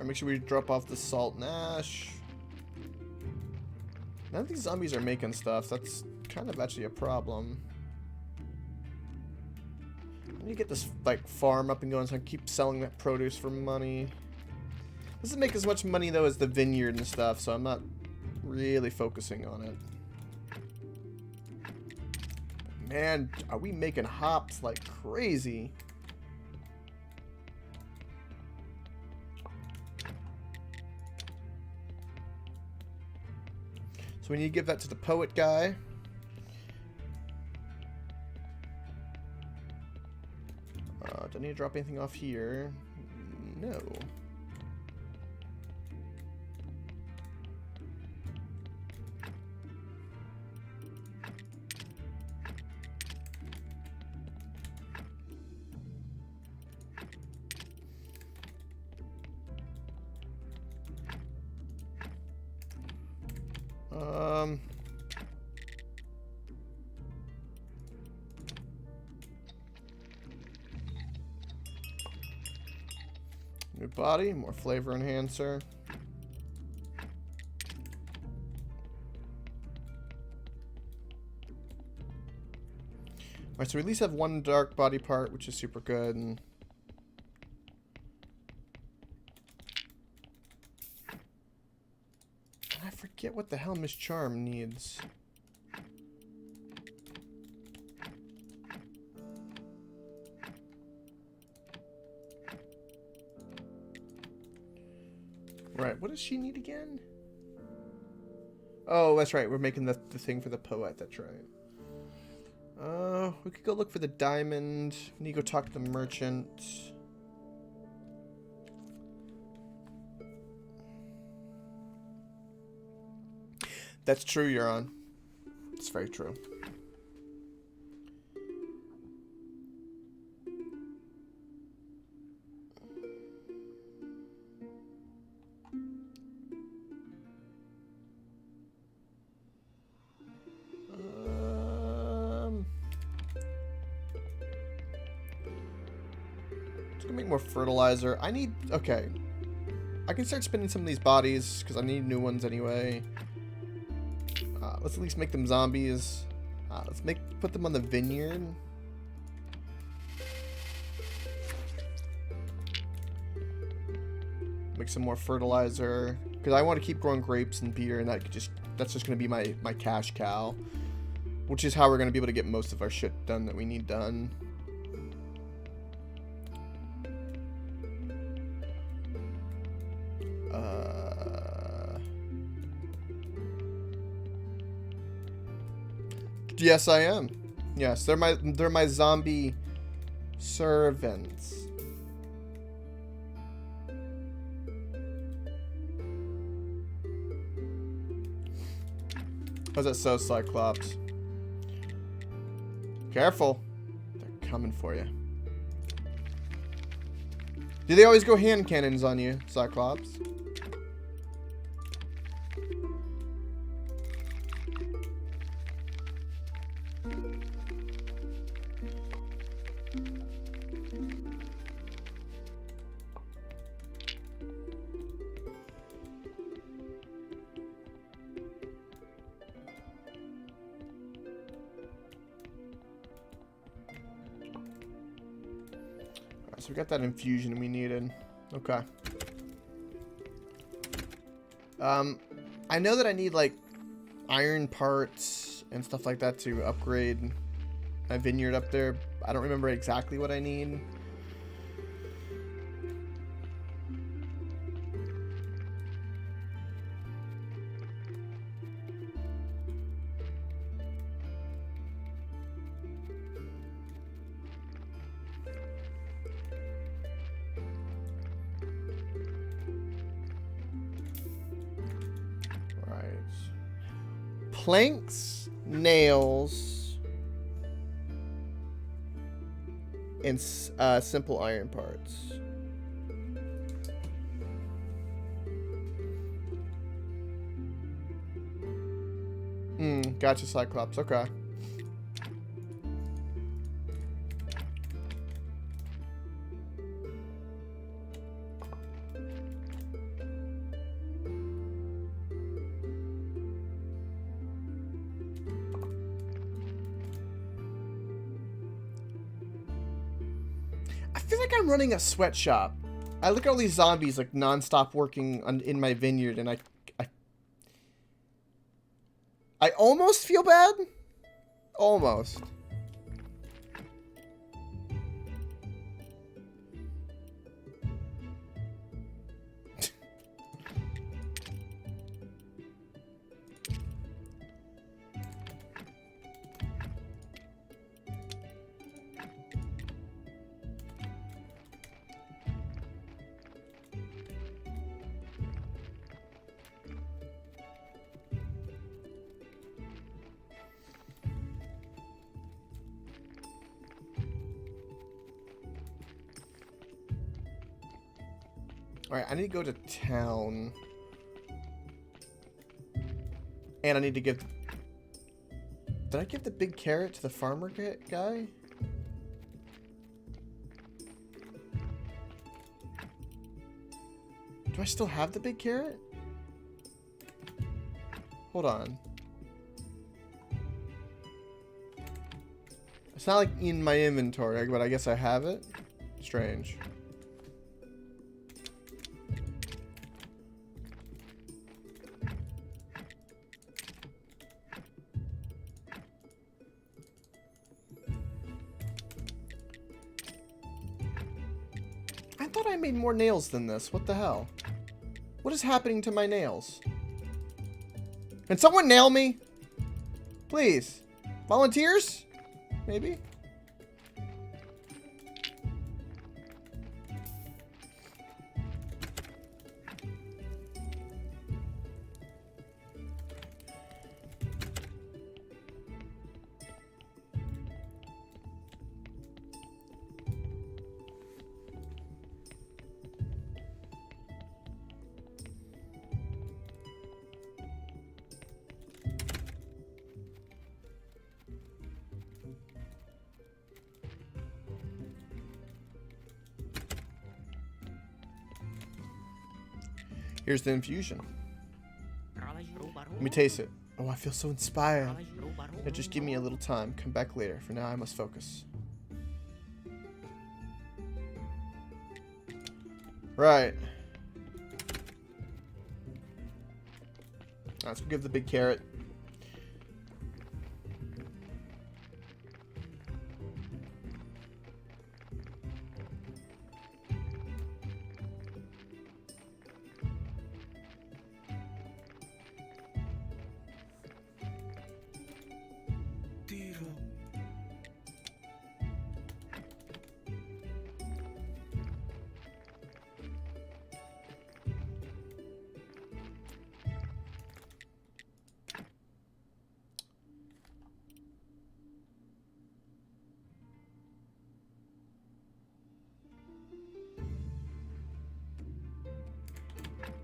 Make sure we drop off the salt and ash. None of these zombies are making stuff. That's kind of actually a problem. I need to get this like farm up and going so I can keep selling that produce for money. Doesn't make as much money though as the vineyard and stuff, so I'm not really focusing on it. Man, are we making hops like crazy? So we need to give that to the poet guy. Do I need to drop anything off here? No. New body, more flavor enhancer. Alright, so we at least have one dark body part, which is super good. And I forget what the hell Miss Charm needs. Right, what does she need again? Oh, that's right. We're making the thing for the poet. That's right. We could go look for the diamond. We need to go talk to the merchant. That's true, Euron. It's very true. Make more fertilizer. I need... Okay. I can start spinning some of these bodies, because I need new ones anyway. Let's at least make them zombies. Let's put them on the vineyard. Make some more fertilizer. Because I want to keep growing grapes and beer, and that's just going to be my cash cow. Which is how we're going to be able to get most of our shit done that we need done. Yes, I am. Yes, they're my zombie servants. How's that so, Cyclops? Careful. They're coming for you. Do they always go hand cannons on you, Cyclops? So we got that infusion we needed. Okay. I know that I need like iron parts and stuff like that to upgrade my vineyard up there. I don't remember exactly what I need. Planks, nails, and simple iron parts. Gotcha, Cyclops. Okay. I feel like I'm running a sweatshop. I look at all these zombies like non-stop working in my vineyard, and I almost feel bad. Almost. Alright, I need to go to town. And I need to give... Did I give the big carrot to the farmer guy? I still have the big carrot? Hold on. It's not like in my inventory, but I guess I have it. Strange. I thought I made more nails than this. What the hell? What is happening to my nails? Can someone nail me? Please. Volunteers? Maybe? Here's the infusion. Let me taste it. Oh, I feel so inspired. Now just give me a little time. Come back later. For now, I must focus. Right. Let's give the big carrot.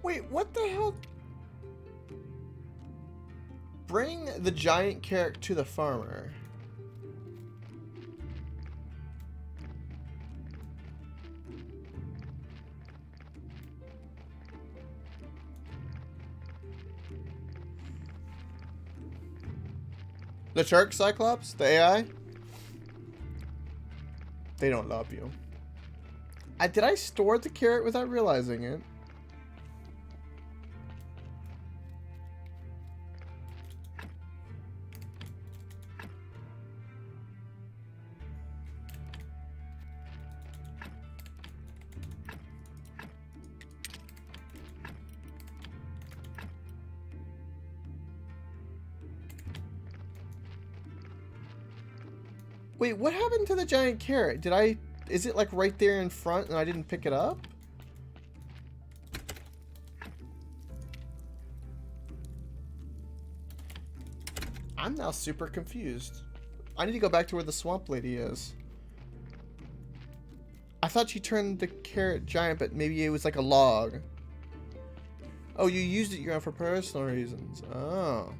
Wait, what the hell? Bring the giant carrot to the farmer. The shark Cyclops? The AI? They don't love you. Did I store the carrot without realizing it? Wait, what happened to the giant carrot? Is it like right there in front and I didn't pick it up? I'm now super confused. I need to go back to where the swamp lady is. I thought she turned the carrot giant, but maybe it was like a log. Oh, you used it for personal reasons. Oh.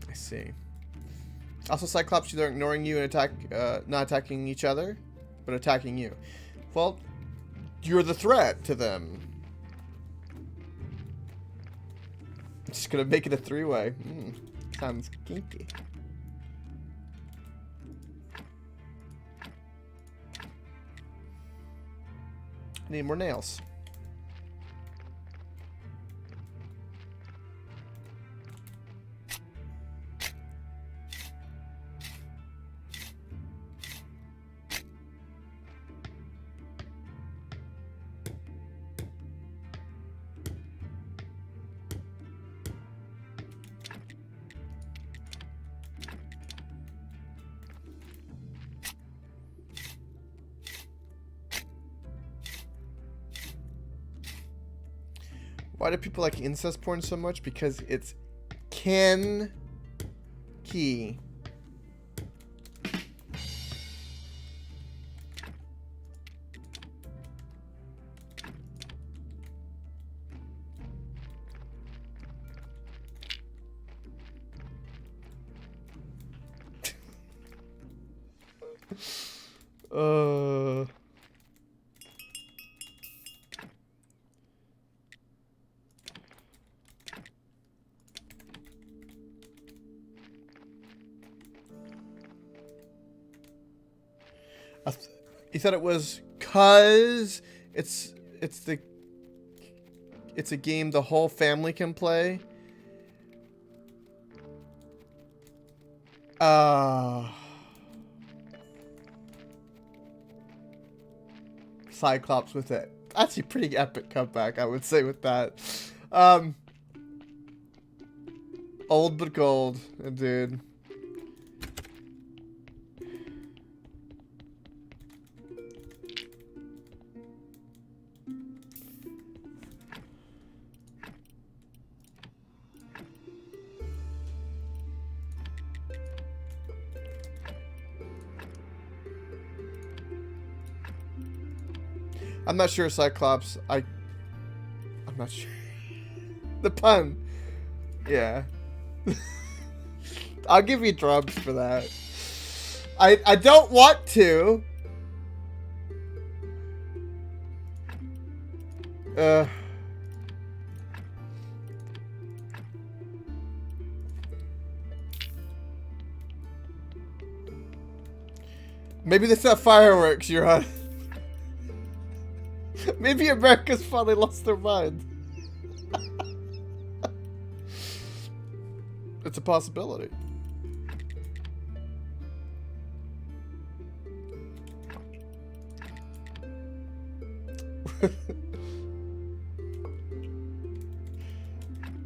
I see. Also, Cyclops, they're ignoring you and not attacking each other, but attacking you. Well, you're the threat to them. Just gonna make it a three-way. Sounds kinky. I need more nails. Why do people like incest porn so much? Because it's Ken Key. He thought it was cause it's a game the whole family can play. Cyclops with it. Actually, pretty epic comeback, I would say, with that. Old but gold, dude. I'm not sure, Cyclops. I'm not sure. The pun. Yeah. I'll give you drums for that. I don't want to. Maybe that's not fireworks you're on. Maybe America's finally lost their mind. It's a possibility.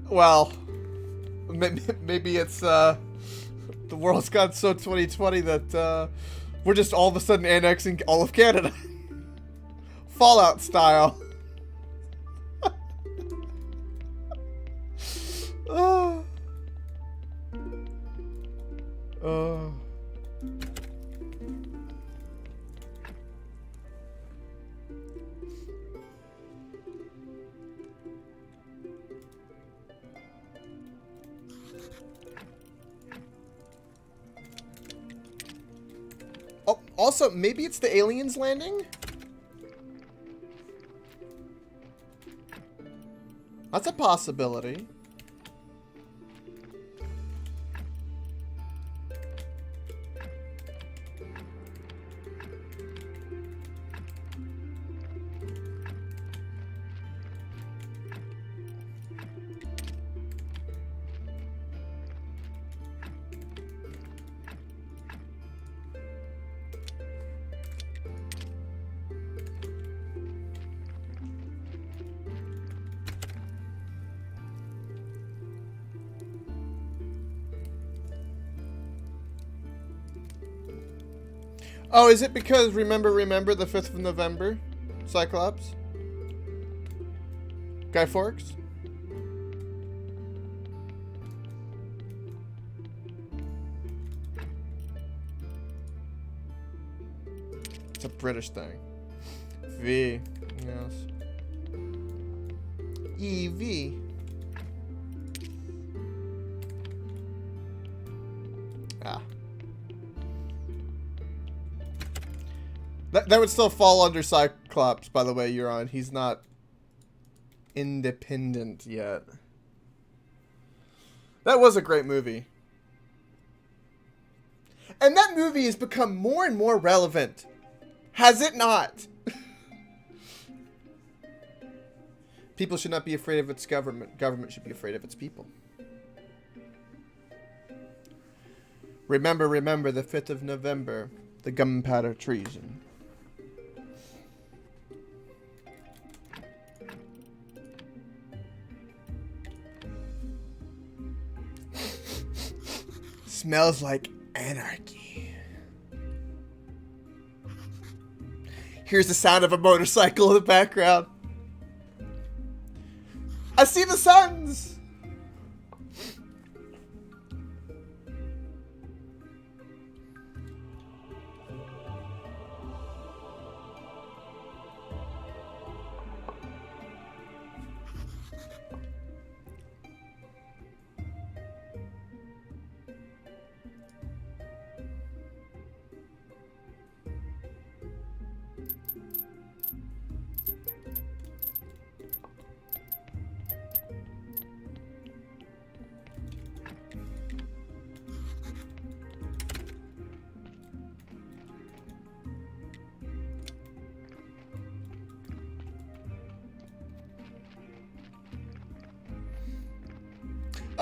Well, maybe it's the world's gone so 2020 that we're just all of a sudden annexing all of Canada. Fallout style. Oh. Oh. Oh, also, maybe it's the aliens landing? That's a possibility. Oh, is it because remember the 5th of November? Cyclops? Guy Fawkes? It's a British thing. V. Yes. EV. Ah. That would still fall under Cyclops, by the way, you're on. He's not independent yet. That was a great movie. And that movie has become more and more relevant. Has it not? People should not be afraid of its government. Government should be afraid of its people. Remember the 5th of November. The gunpowder treason. Smells like anarchy. Here's the sound of a motorcycle in the background. I see the suns.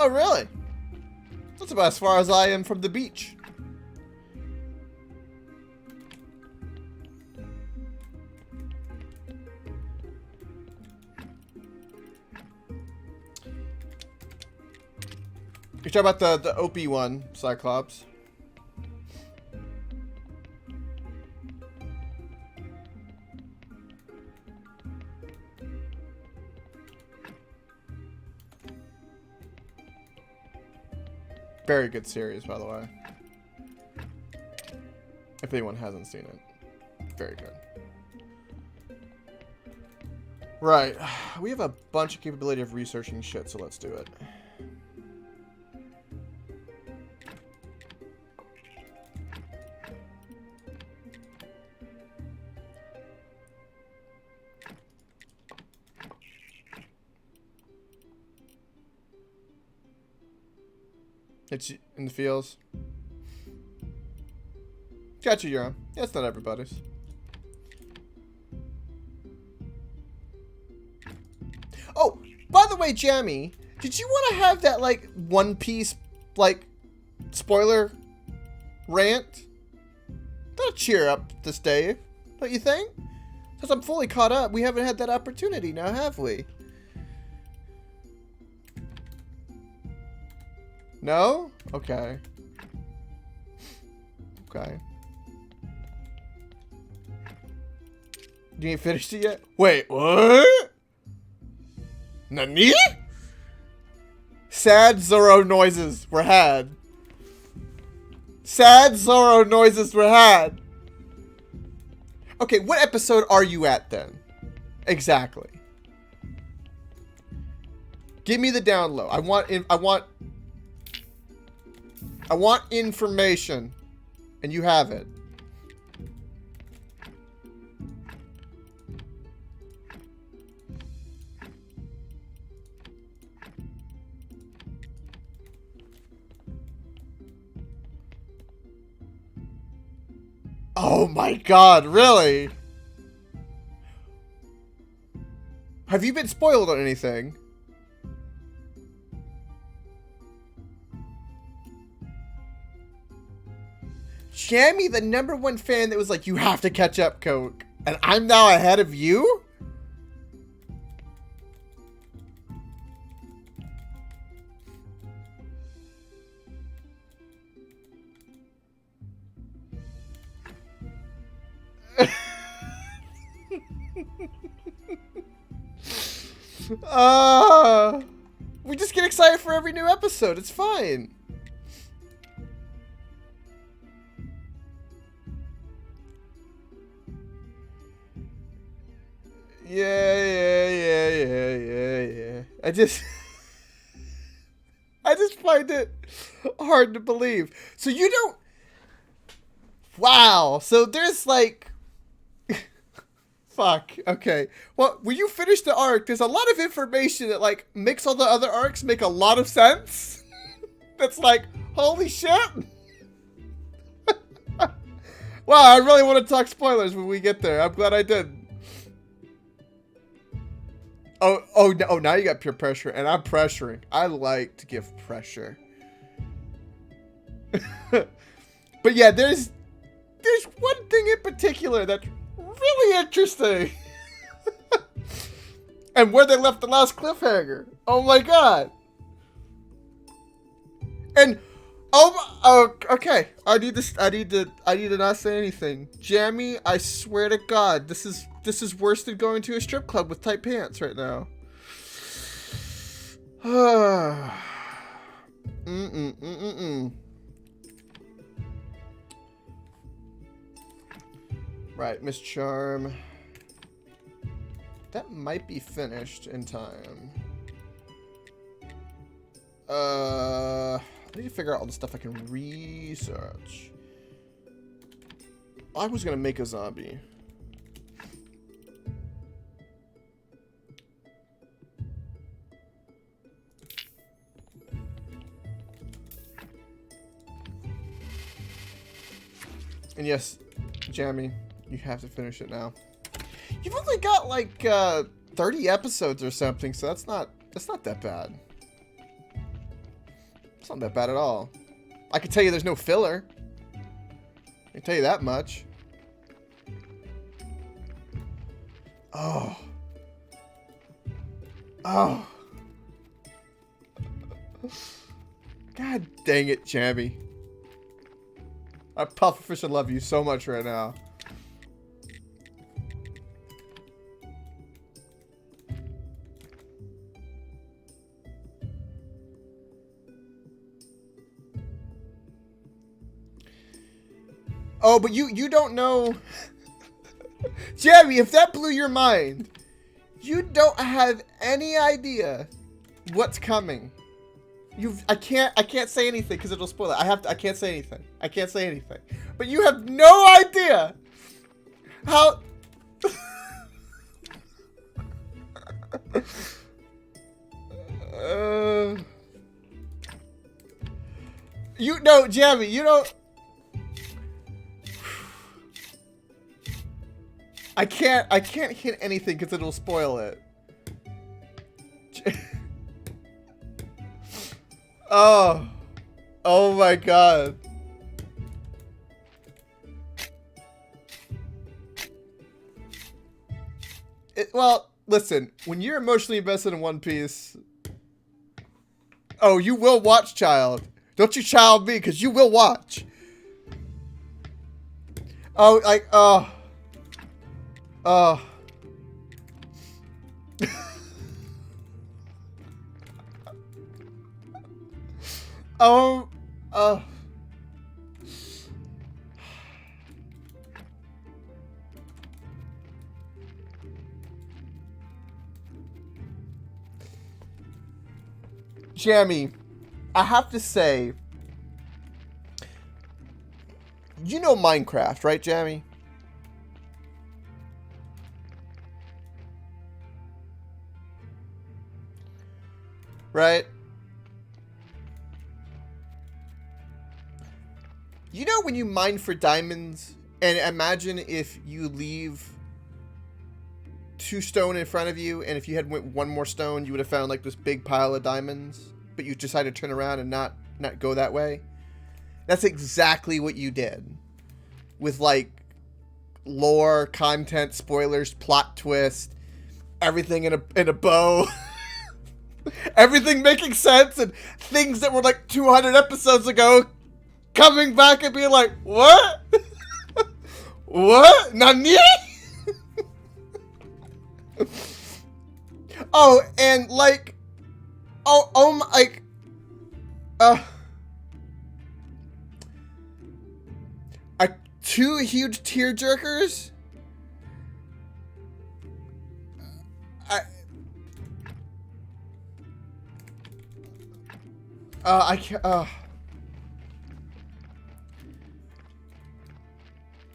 Oh, really? That's about as far as I am from the beach. You're talking about the OP one, Cyclops. Very good series, by the way. If anyone hasn't seen it. Very good. Right. We have a bunch of capability of researching shit, so let's do it. It's in the fields. Gotcha, you're on. Yeah, it's not everybody's. Oh, by the way, Jammy, did you want to have that, like, One Piece, like, spoiler rant? That'll cheer up this day, don't you think? Since I'm fully caught up, we haven't had that opportunity now, have we? No? Okay. Okay. You ain't finished it yet? Wait, what? Nani? Sad Zoro noises were had. Sad Zoro noises were had. Okay, what episode are you at then? Exactly. Give me the down low. I want information, and you have it. Oh my god, really? Have you been spoiled on anything? Jammy, the #1 fan that was like, you have to catch up, Coke. And I'm now ahead of you? We just get excited for every new episode. It's fine. Yeah. I just find it hard to believe. So you don't... Wow. So there's like... Fuck. Okay. Well, when you finish the arc, there's a lot of information that like makes all the other arcs make a lot of sense. That's like, holy shit. Wow, I really want to talk spoilers when we get there. I'm glad I did. Oh, now you got peer pressure, and I'm pressuring. I like to give pressure. But yeah, there's one thing in particular that's really interesting. And where they left the last cliffhanger. Oh my god. And oh, okay. I need to not say anything. Jammy, I swear to God, this is worse than going to a strip club with tight pants right now. Right, Miss Charm. That might be finished in time. I need to figure out all the stuff I can research. I was gonna make a zombie. And yes, Jammy, you have to finish it now. You've only got like 30 episodes or something, so that's not that bad. It's not that bad at all. I can tell you there's no filler. I can tell you that much. Oh. Oh. God dang it, Jammy. Pufferfish, I love you so much right now. Oh, but you don't know. Jammy, if that blew your mind, you don't have any idea what's coming. I can't say anything because it'll spoil it. I can't say anything. I can't say anything. But you have no idea how you know, Jammy, you don't. I can't hit anything because it'll spoil it. Oh my god. Well, listen, when you're emotionally invested in One Piece, oh, you will watch, child. Don't you child me, because you will watch. Oh, like, oh. Oh. Oh. Oh. Jammy, I have to say, you know Minecraft, right, Jammy? Right? You know when you mine for diamonds, and imagine if you leave 2 stone in front of you, and if you had went 1 more stone, you would have found like this big pile of diamonds, but you decided to turn around and not go that way. That's exactly what you did with like lore, content, spoilers, plot twist, everything in a bow. Everything making sense, and things that were like 200 episodes ago coming back and being like, what? What? Nani? Oh, and like, like, 2 huge tear jerkers. I can't.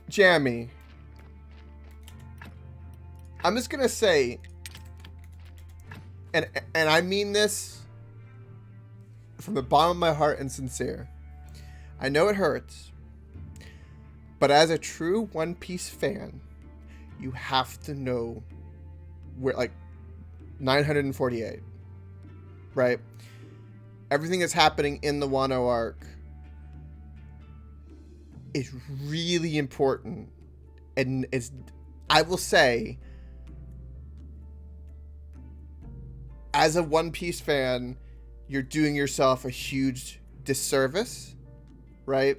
Jammy, I'm just gonna say, and I mean this from the bottom of my heart and sincere. I know it hurts, but as a true One Piece fan, you have to know where, like, 948, right? Everything that's happening in the Wano arc is really important, and it's, I will say, as a One Piece fan, you're doing yourself a huge disservice, right?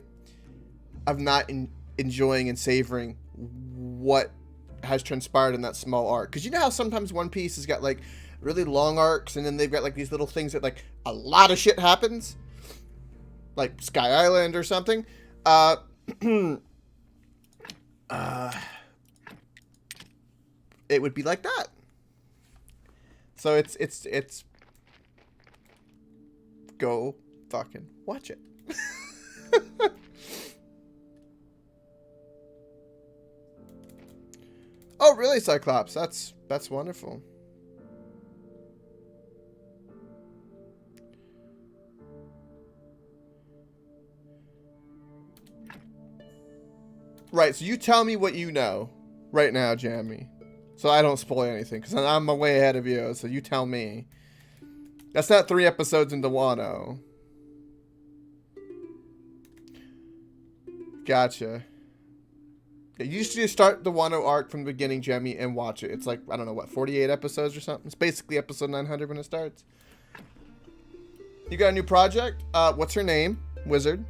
Of not enjoying and savoring what has transpired in that small arc. Because you know how sometimes One Piece has got like really long arcs, and then they've got like these little things that like a lot of shit happens, like Sky Island or something. It would be like that. So it's go fucking watch it. Oh, really, Cyclops? That's wonderful. Right, so you tell me what you know right now, Jammy. So I don't spoil anything, because I'm way ahead of you, so you tell me. That's not 3 episodes into Wano. Gotcha. Yeah, you just need to start the Wano arc from the beginning, Jemmy, and watch it. It's like, I don't know, what, 48 episodes or something? It's basically episode 900 when it starts. You got a new project? What's her name? Wizard.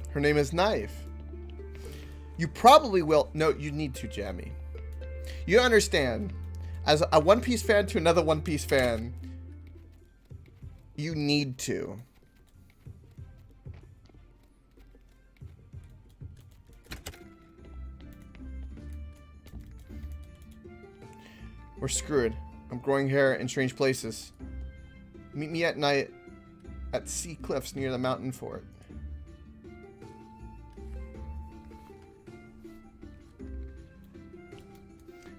Her name is Knife. You probably will. No, you need to, Jammy. You understand. As a One Piece fan to another One Piece fan, you need to. We're screwed. I'm growing hair in strange places. Meet me at night at sea cliffs near the mountain fort.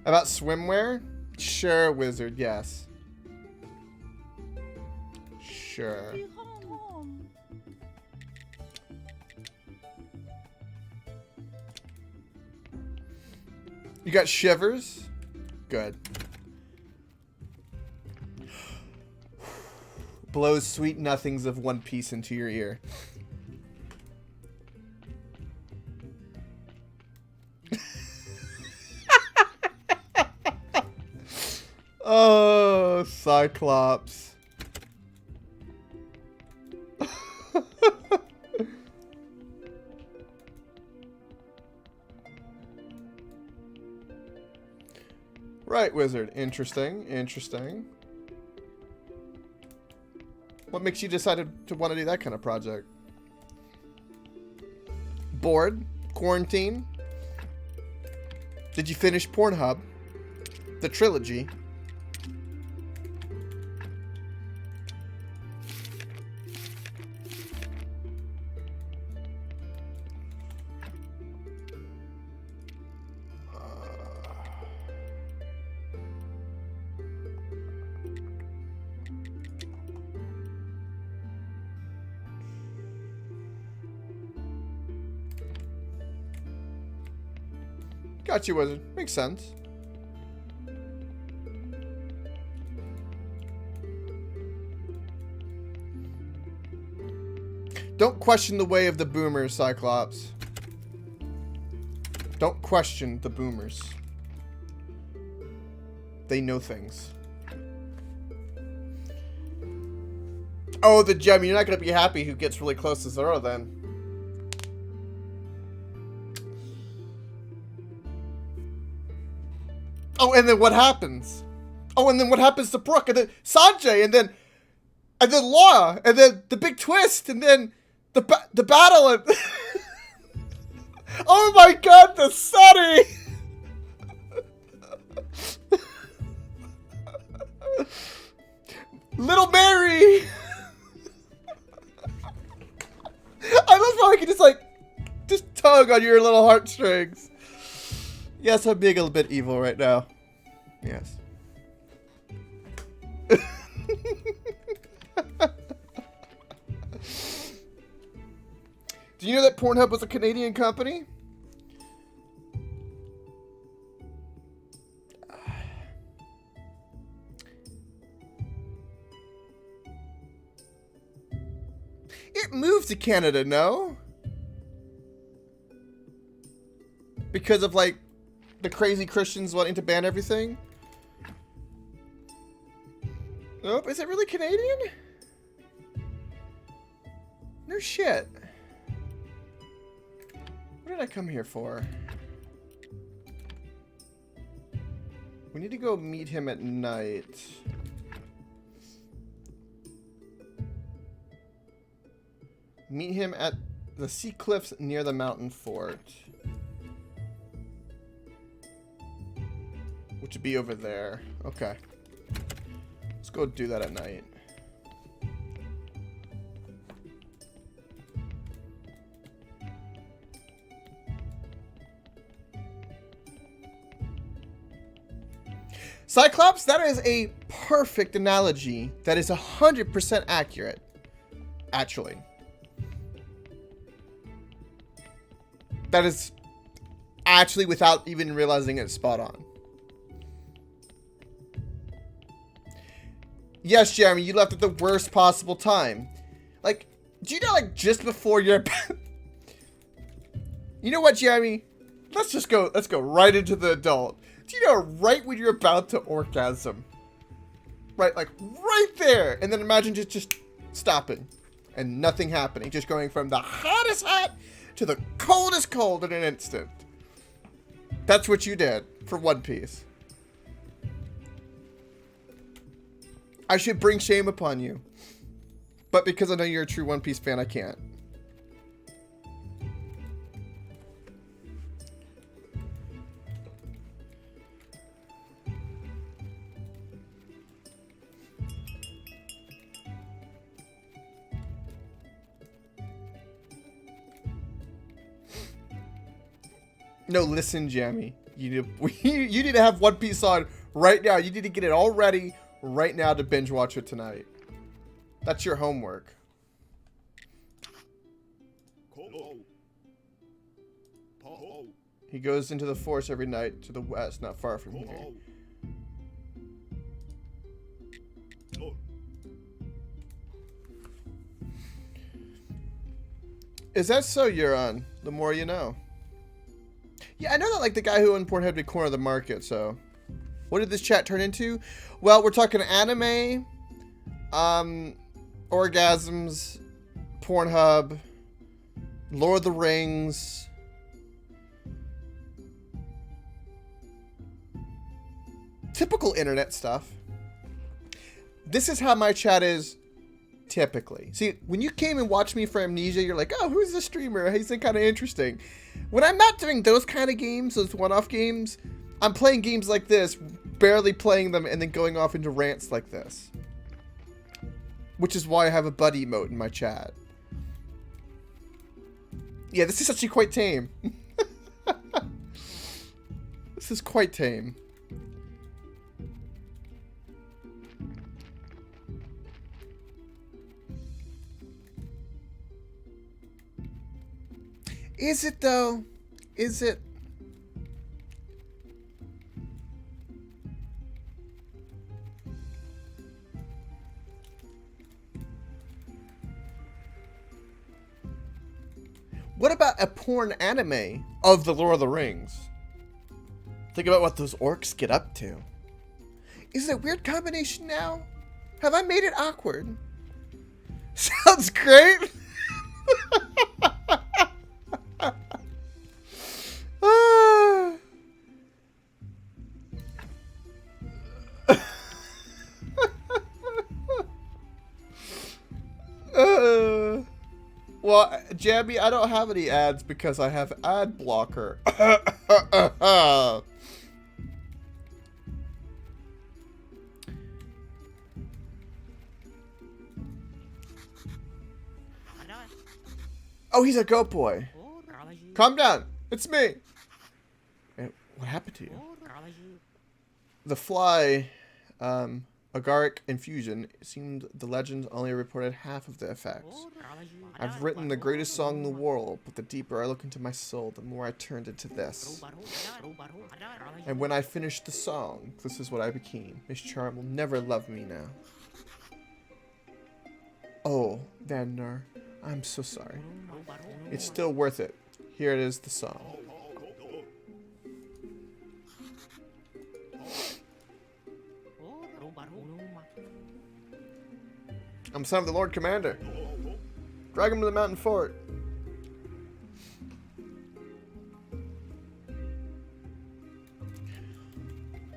About swimwear? Sure, wizard, yes. Sure. You got shivers? Good. Blows sweet nothings of One Piece into your ear. Oh, Cyclops. Right, wizard. Interesting. Interesting. What makes you decide to want to do that kind of project? Bored? Quarantine? Did you finish Pornhub? The trilogy? Got you, wizard. Makes sense. Don't question the way of the boomers, Cyclops. Don't question the boomers. They know things. Oh, the gem. You're not going to be happy who gets really close to Zoro then. Oh, and then what happens? Oh, and then what happens to Brooke? And then Sanjay, and then Laura, and then the big twist, and then the battle, and oh my God, the Sunny! Little Mary! I love how I can just tug on your little heartstrings. Yes, I'm being a little bit evil right now. Yes. Do you know that Pornhub was a Canadian company? It moved to Canada, no? Because of, like, the crazy Christians wanting to ban everything? Nope. Is it really Canadian? No shit. What did I come here for? We need to go meet him at night. Meet him at the sea cliffs near the mountain fort. Which would be over there. Okay. Let's go do that at night. Cyclops, that is a perfect analogy that is 100% accurate. Actually. That is actually, without even realizing it's spot on. Yes, Jeremy, you left at the worst possible time. Like, do you know, like, just before you're... You know what, Jeremy? Let's go right into the adult. Do you know, right when you're about to orgasm? Right, like, right there. And then imagine just stopping. And nothing happening. Just going from the hottest hot to the coldest cold in an instant. That's what you did for One Piece. I should bring shame upon you. But because I know you're a true One Piece fan, I can't. No, listen, Jammy. You need to have One Piece on right now. You need to get it all ready right now to binge watch it tonight. That's your homework. He goes into the forest every night to the west, not far from here. Is that so, Euron? The more you know. Yeah, I know that, like, the guy who owned Pornhub did corner the market, so... What did this chat turn into? Well, we're talking anime, orgasms, Pornhub, Lord of the Rings... Typical internet stuff. This is how my chat is typically. See, when you came and watched me for Amnesia, you're like, oh, who's the streamer? He's kind of interesting. When I'm not doing those kind of games, those one-off games, I'm playing games like this, barely playing them, and then going off into rants like this. Which is why I have a buddy emote in my chat. Yeah, this is actually quite tame. This is quite tame. Is it though? Is it? What about a porn anime of the Lord of the Rings? Think about what those orcs get up to. Is it a weird combination now? Have I made it awkward? Sounds great. Well, Jammy, I don't have any ads because I have ad blocker. Oh, he's a goat boy. Calm down. It's me. Hey, what happened to you? The fly, agaric infusion. It seemed the legends only reported half of the effects. I've written the greatest song in the world, but the deeper I look into my soul, the more I turned into this. And when I finished the song, this is what I became. Miss Charm will never love me now. Oh, Vanner, I'm so sorry. It's still worth it. Here it is, the song. I'm son of the Lord Commander. Drag him to the mountain fort.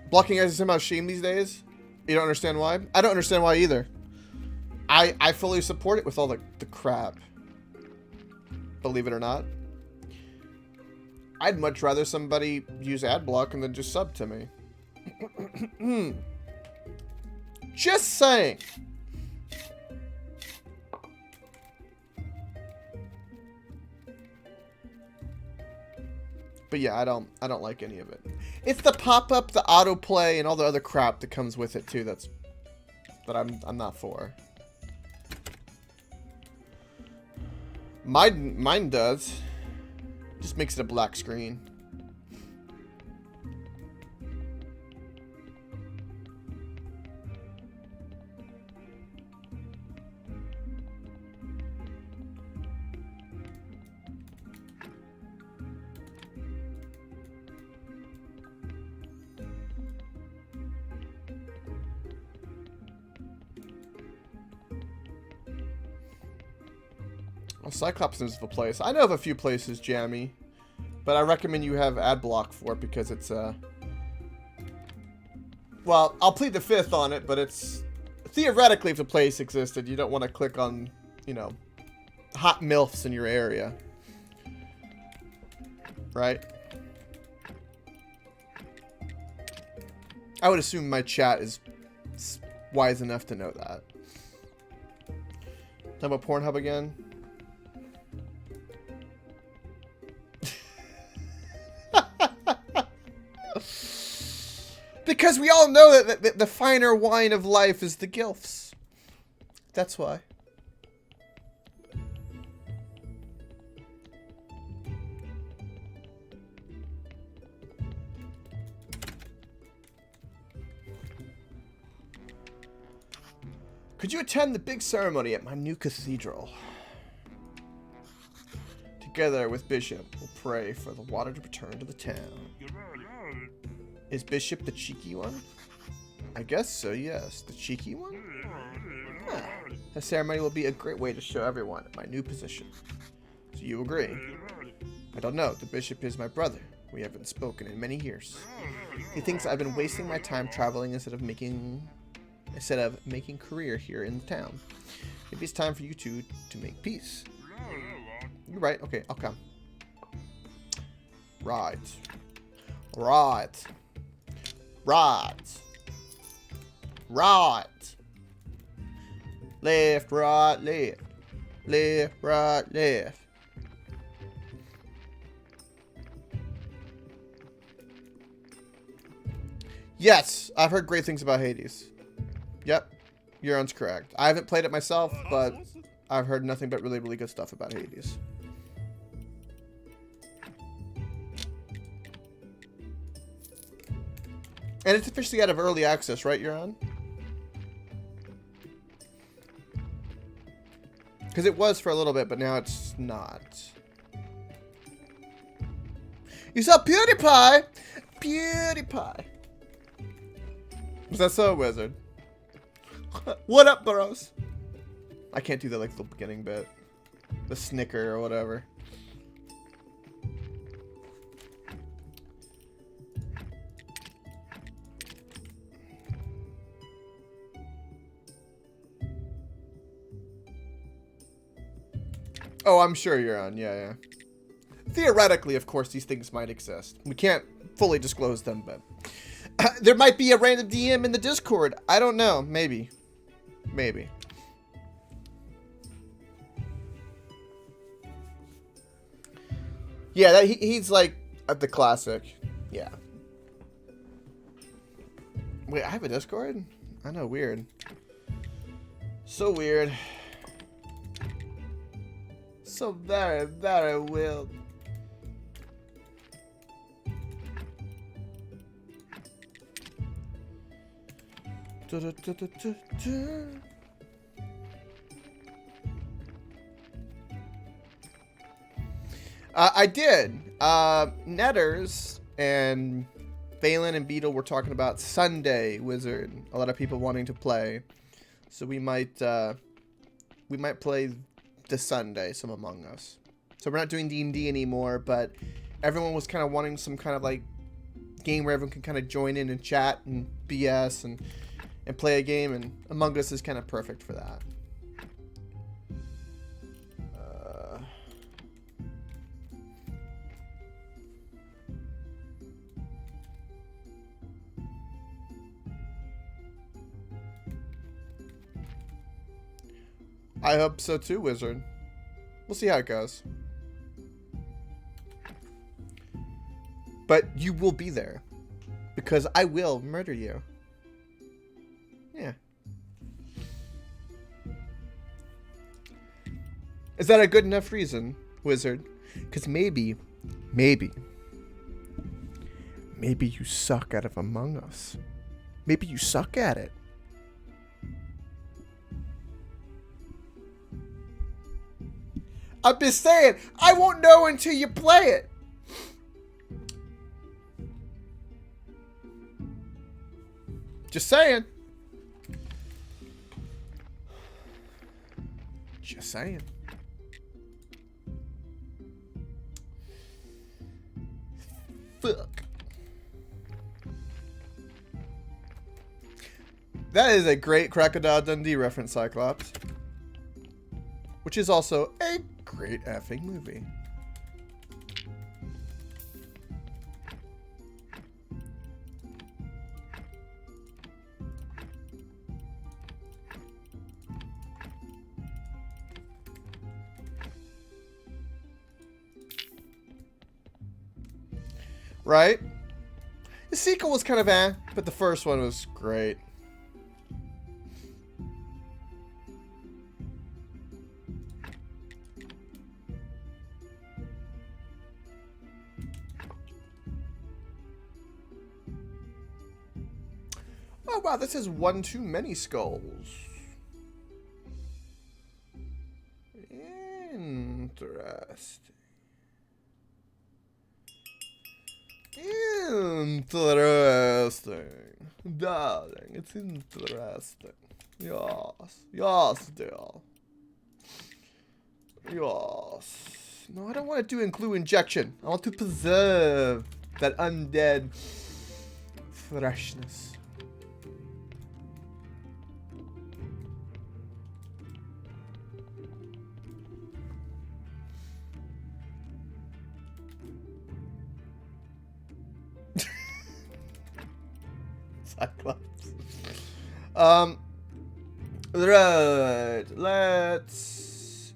Blocking guys is somehow shame these days. You don't understand why? I don't understand why either. I fully support it with all the crap. Believe it or not. I'd much rather somebody use ad block and then just sub to me. Just saying. But yeah, I don't like any of it. It's the pop-up, the autoplay, and all the other crap that comes with it too. That I'm not for. Mine does. Just makes it a black screen. Well, Cyclops knows of a place. I know of a few places, Jammy. But I recommend you have ad block for it because it's, well, I'll plead the fifth on it, but it's... Theoretically, if the place existed, you don't want to click on, you know, hot MILFs in your area. Right? I would assume my chat is wise enough to know that. Talk about Pornhub again? Because we all know that the finer wine of life is the gilfs. That's why. Could you attend the big ceremony at my new cathedral? Together with Bishop, we'll pray for the water to return to the town. Is Bishop the cheeky one? I guess so, yes. The cheeky one? Ah, the ceremony will be a great way to show everyone my new position. Do you agree? I don't know. The bishop is my brother. We haven't spoken in many years. He thinks I've been wasting my time traveling instead of making career here in the town. Maybe it's time for you two to make peace. You're right. Okay, I'll come. Right. Right. Right. Right. Left, right, left. Left, right, left. Yes, I've heard great things about Hades. Yep, Euron's correct. I haven't played it myself, but I've heard nothing but really, really good stuff about Hades. And it's officially out of early access, right, Euron? Because it was for a little bit, but now it's not. You saw PewDiePie! PewDiePie! Was that so, Wizard? What up, bros? I can't do the, like, the beginning bit. The snicker or whatever. Oh, I'm sure you're on. Yeah, yeah. Theoretically, of course, these things might exist. We can't fully disclose them, but... there might be a random DM in the Discord. I don't know. Maybe. Maybe. Yeah, he's like the classic. Yeah. Wait, I have a Discord? I know, weird. So weird. So very, very weird. I did. Netters and Phelan and Beetle were talking about Sunday Wizard. A lot of people wanting to play, so we might play this Sunday, some Among Us. So we're not doing D&D anymore, but everyone was kind of wanting some kind of like game where everyone can kind of join in and chat and BS and play a game, and Among Us is kind of perfect for that. I hope so too, Wizard. We'll see how it goes. But you will be there, because I will murder you. Yeah. Is that a good enough reason, Wizard? Because maybe you suck at Among Us. Maybe you suck at it. I'm just saying, I won't know until you play it. Just saying. Just saying. fuck? That is a great Crocodile Dundee reference, Cyclops. Which is also a great effing movie. Right? The sequel was kind of but the first one was great. Oh wow, this is one too many skulls. Interesting. Interesting. Darling, it's interesting. Yes. Yes, dear. Yes. No, I don't want to do glue injection. I want to preserve that undead freshness. Cyclops. Right. Let's.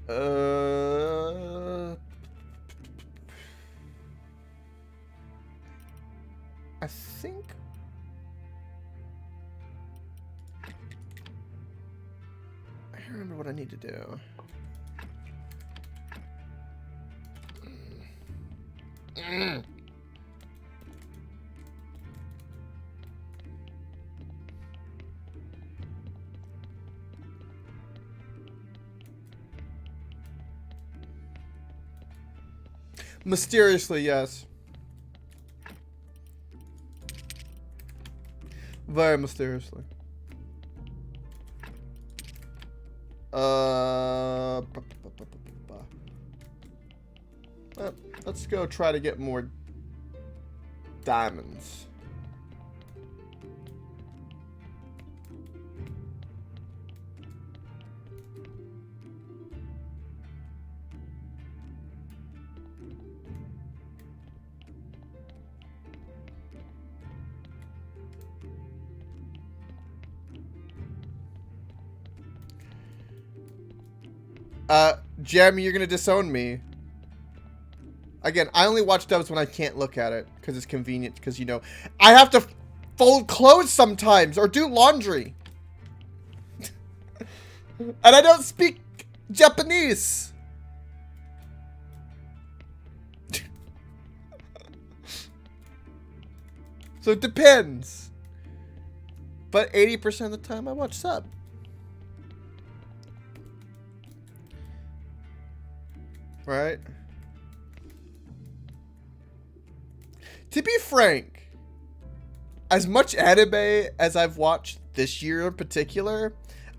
I think. I don't remember what I need to do. Mysteriously, yes. Very mysteriously. Let's go try to get more diamonds. Jeremy, you're gonna disown me. Again, I only watch dubs when I can't look at it because it's convenient. Because you know, I have to fold clothes sometimes or do laundry, and I don't speak Japanese. So it depends. But 80% of the time, I watch sub. Right? To be frank, as much anime as I've watched this year in particular,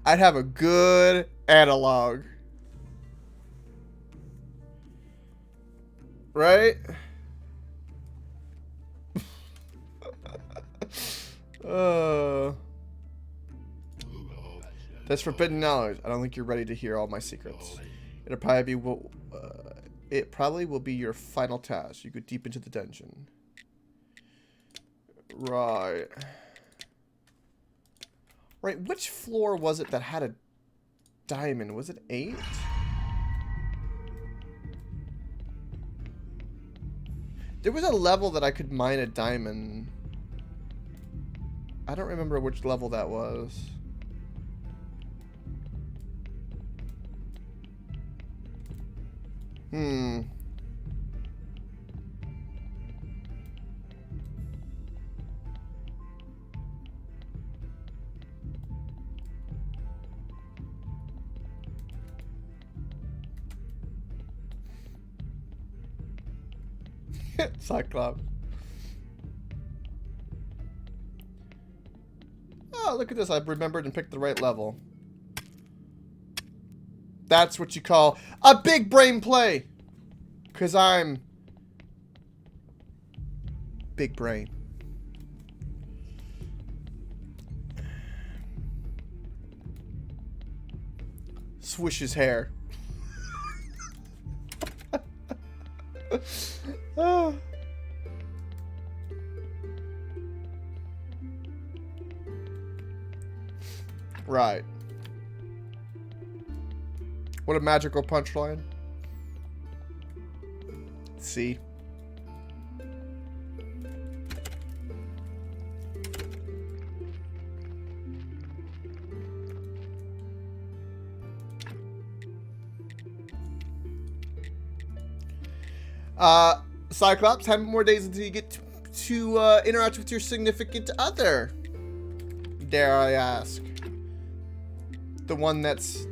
I'd have a good analog. Right? That's forbidden knowledge. I don't think you're ready to hear all my secrets. It'll probably be it probably will be your final task. You go deep into the dungeon. Right. Right, which floor was it that had a diamond? Was it 8? There was a level that I could mine a diamond. I don't remember which level that was. Cyclops. Oh, look at this. I've remembered and picked the right level. That's what you call a big brain play. Because I'm Big brain. Swish his hair. Oh. Right. What a magical punchline. See? Cyclops, how many more days until you get to interact with your significant other? Dare I ask? The one that's...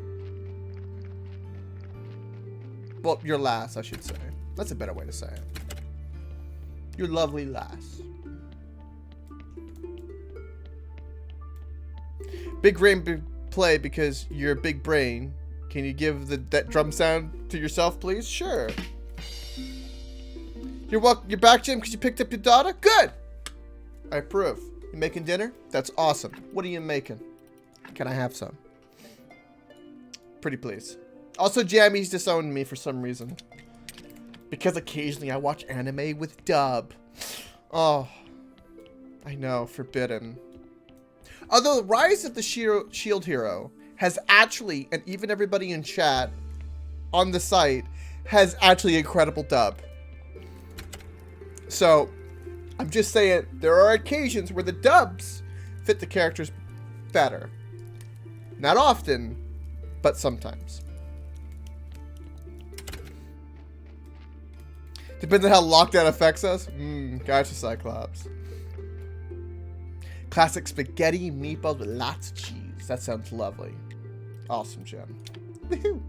Well, your lass, I should say. That's a better way to say it. Your lovely lass. Big brain play because you're a big brain. Can you give that drum sound to yourself, please? Sure. You're back, Jim, because you picked up your daughter? Good! I approve. You making dinner? That's awesome. What are you making? Can I have some? Pretty please. Also, Jammy's disowned me for some reason. Because occasionally I watch anime with dub. Oh. I know, forbidden. Although, Rise of the Shield Hero has actually, and even everybody in chat on the site, has actually incredible dub. So, I'm just saying, there are occasions where the dubs fit the characters better. Not often, but sometimes. Depends on how lockdown affects us. Gotcha, Cyclops. Classic spaghetti meatballs with lots of cheese. That sounds lovely. Awesome, Gem. Woohoo!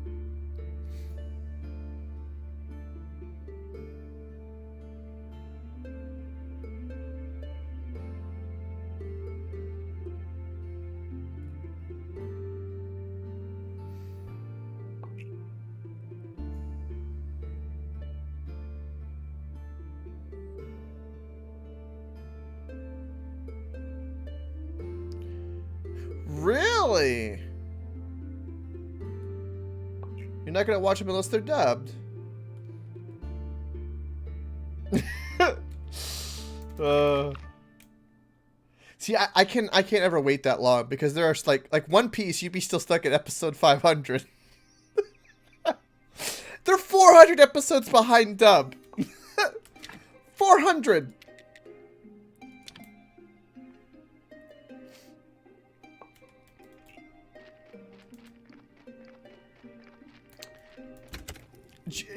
Really? You're not gonna watch them unless they're dubbed. See, I can't ever wait that long because there are like One Piece. You'd be still stuck at episode 500. They're 400 episodes behind dub. 400.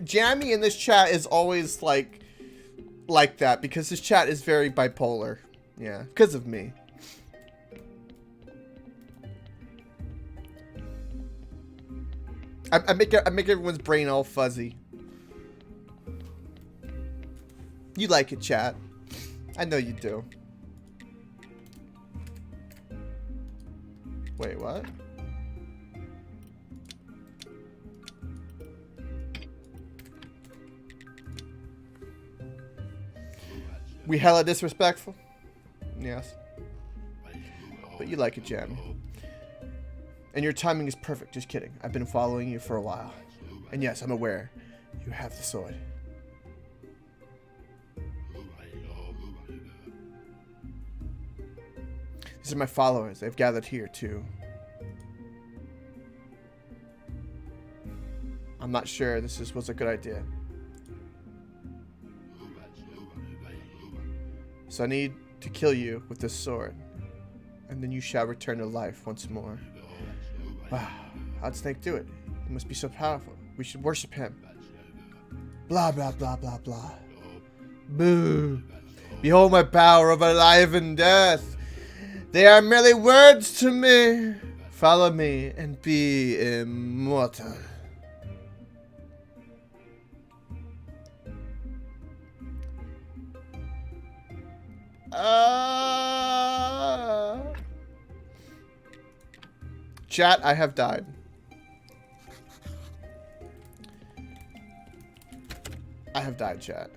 Jammy in this chat is always like that because his chat is very bipolar. Yeah, because of me. I make everyone's brain all fuzzy. You like it, chat. I know you do. Wait, what? We hella disrespectful? Yes. But you like it, Jammy. And your timing is perfect. Just kidding. I've been following you for a while. And yes, I'm aware. You have the sword. These are my followers. They've gathered here, too. I'm not sure this was a good idea. So I need to kill you with this sword. And then you shall return to life once more. Wow. How'd Snake do it? He must be so powerful. We should worship him. Blah, blah, blah, blah, blah. Boo. Behold my power over life and death. They are merely words to me. Follow me and be immortal. Chat, I have died. I have died, chat.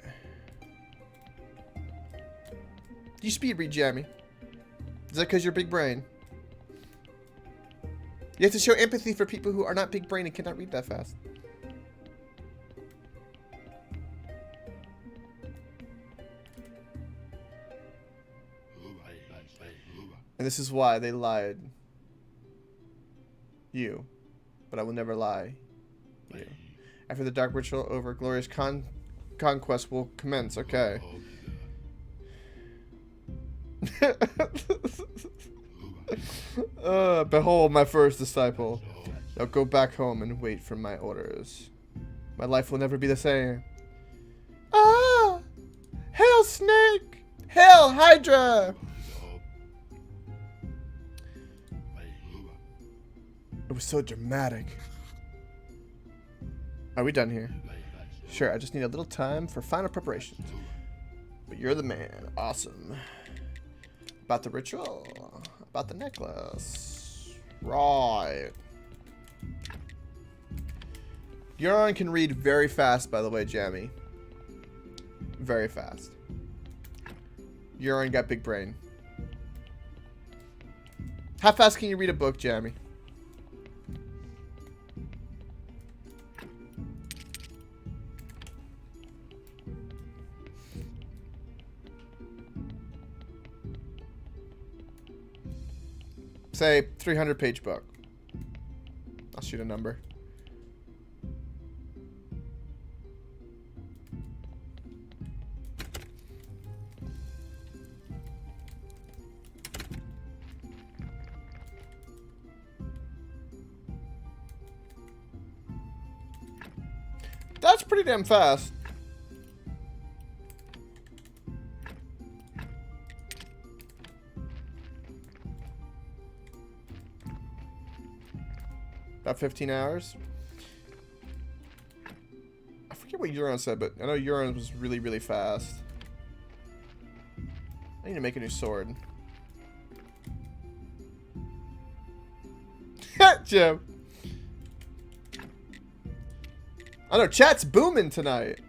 You speed read, Jammy. Is that because you're big brain? You have to show empathy for people who are not big brain and cannot read that fast. And this is why they lied. You. But I will never lie. You. After the dark ritual over, glorious conquest will commence. Okay. Behold my first disciple. Now go back home and wait for my orders. My life will never be the same. Ah! Hail snake! Hail hydra! It was so dramatic. Are we done here? Sure, I just need a little time for final preparations. But you're the man. Awesome. About the ritual. About the necklace. Right. Euron can read very fast, by the way, Jammy. Very fast. Euron got big brain. How fast can you read a book, Jammy? Say 300-page book. I'll shoot a number. That's pretty damn fast. About 15 hours. I forget what Euron said, but I know Euron was really, really fast. I need to make a new sword. Jim. I know, chat's booming tonight.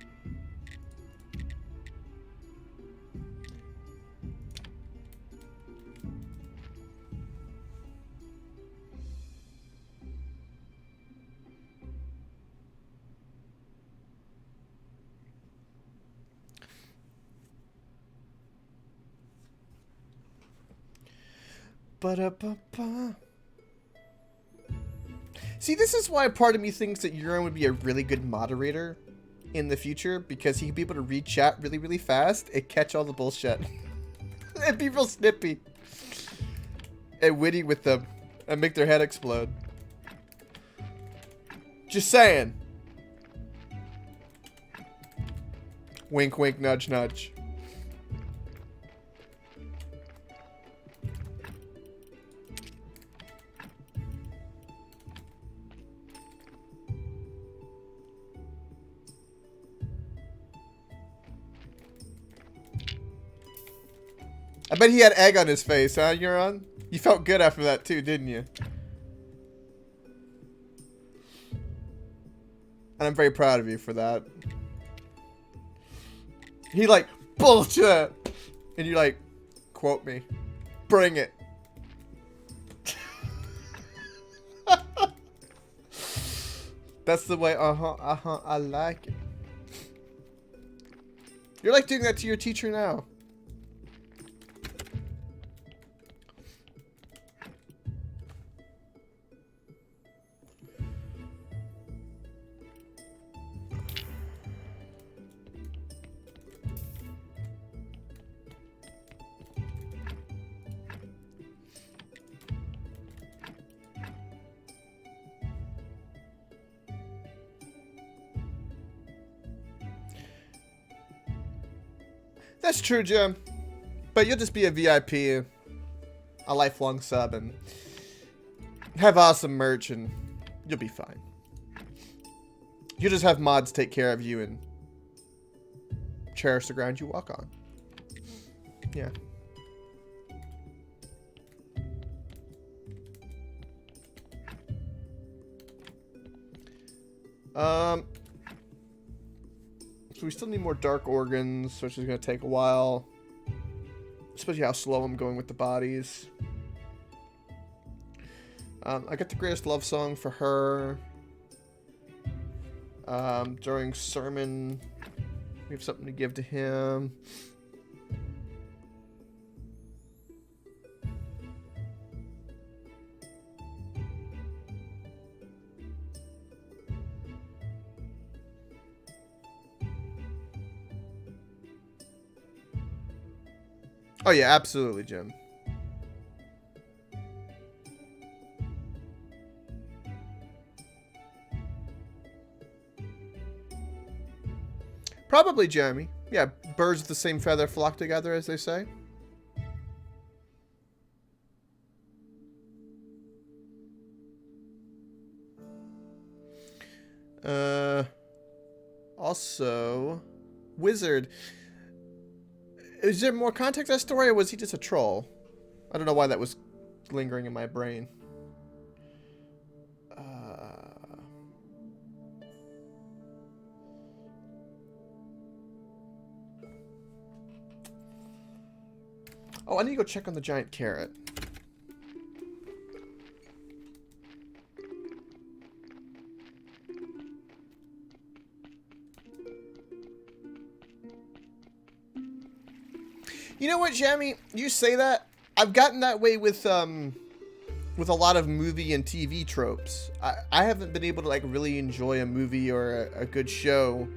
Ba-da-ba-ba. See, this is why part of me thinks that Euron would be a really good moderator in the future, because he'd be able to read chat really, really fast and catch all the bullshit. And be real snippy. And witty with them. And make their head explode. Just saying. Wink, wink, nudge, nudge. I bet he had egg on his face, huh, Euron? You felt good after that too, didn't you? And I'm very proud of you for that. He like, bullshit! And you like, quote me. Bring it. That's the way, I like it. You're like doing that to your teacher now. That's true, Jim. But you'll just be a VIP, a lifelong sub, and have awesome merch, and you'll be fine. You'll just have mods take care of you and cherish the ground you walk on. Yeah. So we still need more dark organs, which is going to take a while. especially how slow I'm going with the bodies. I got the greatest love song for her. During sermon, we have something to give to him. Oh yeah, absolutely, Jim. Probably Jeremy. Yeah, birds of the same feather flock together, as they say. Also, Wizard. Is there more context to that story, or was he just a troll? I don't know why that was lingering in my brain. Oh, I need to go check on the giant carrot. You know what, Jamie? You say that. I've gotten that way with a lot of movie and TV tropes. I haven't been able to like really enjoy a movie or a good show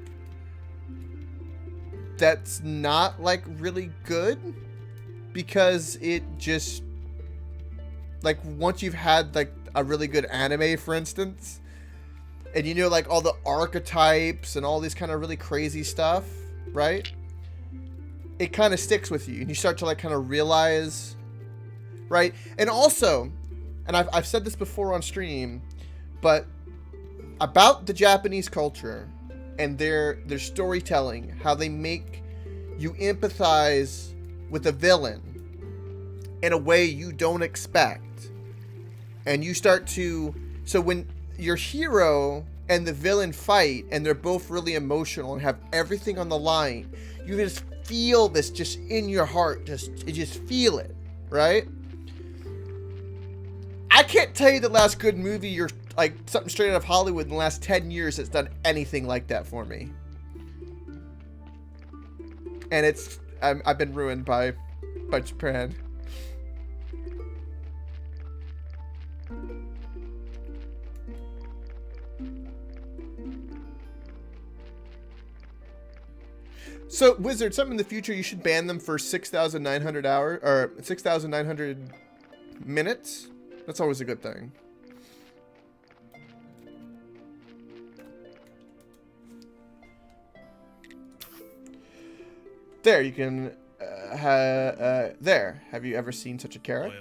that's not like really good, because it just, like, once you've had like a really good anime, for instance, and you know like all the archetypes and all this kind of really crazy stuff, right? It kind of sticks with you, and you start to like kind of realize, right? And also, and I've said this before on stream, but about the Japanese culture and their storytelling, how they make you empathize with a villain in a way you don't expect. And you start to, so when your hero and the villain fight and they're both really emotional and have everything on the line, you just feel this just in your heart, you just feel it, right? I can't tell you the last good movie or like something straight out of Hollywood in the last 10 years that's done anything like that for me. And it's, I've been ruined by Japan. So, Wizard, something in the future, you should ban them for 6,900 hours, or 6,900 minutes. That's always a good thing. There, you can, there. Have you ever seen such a carrot?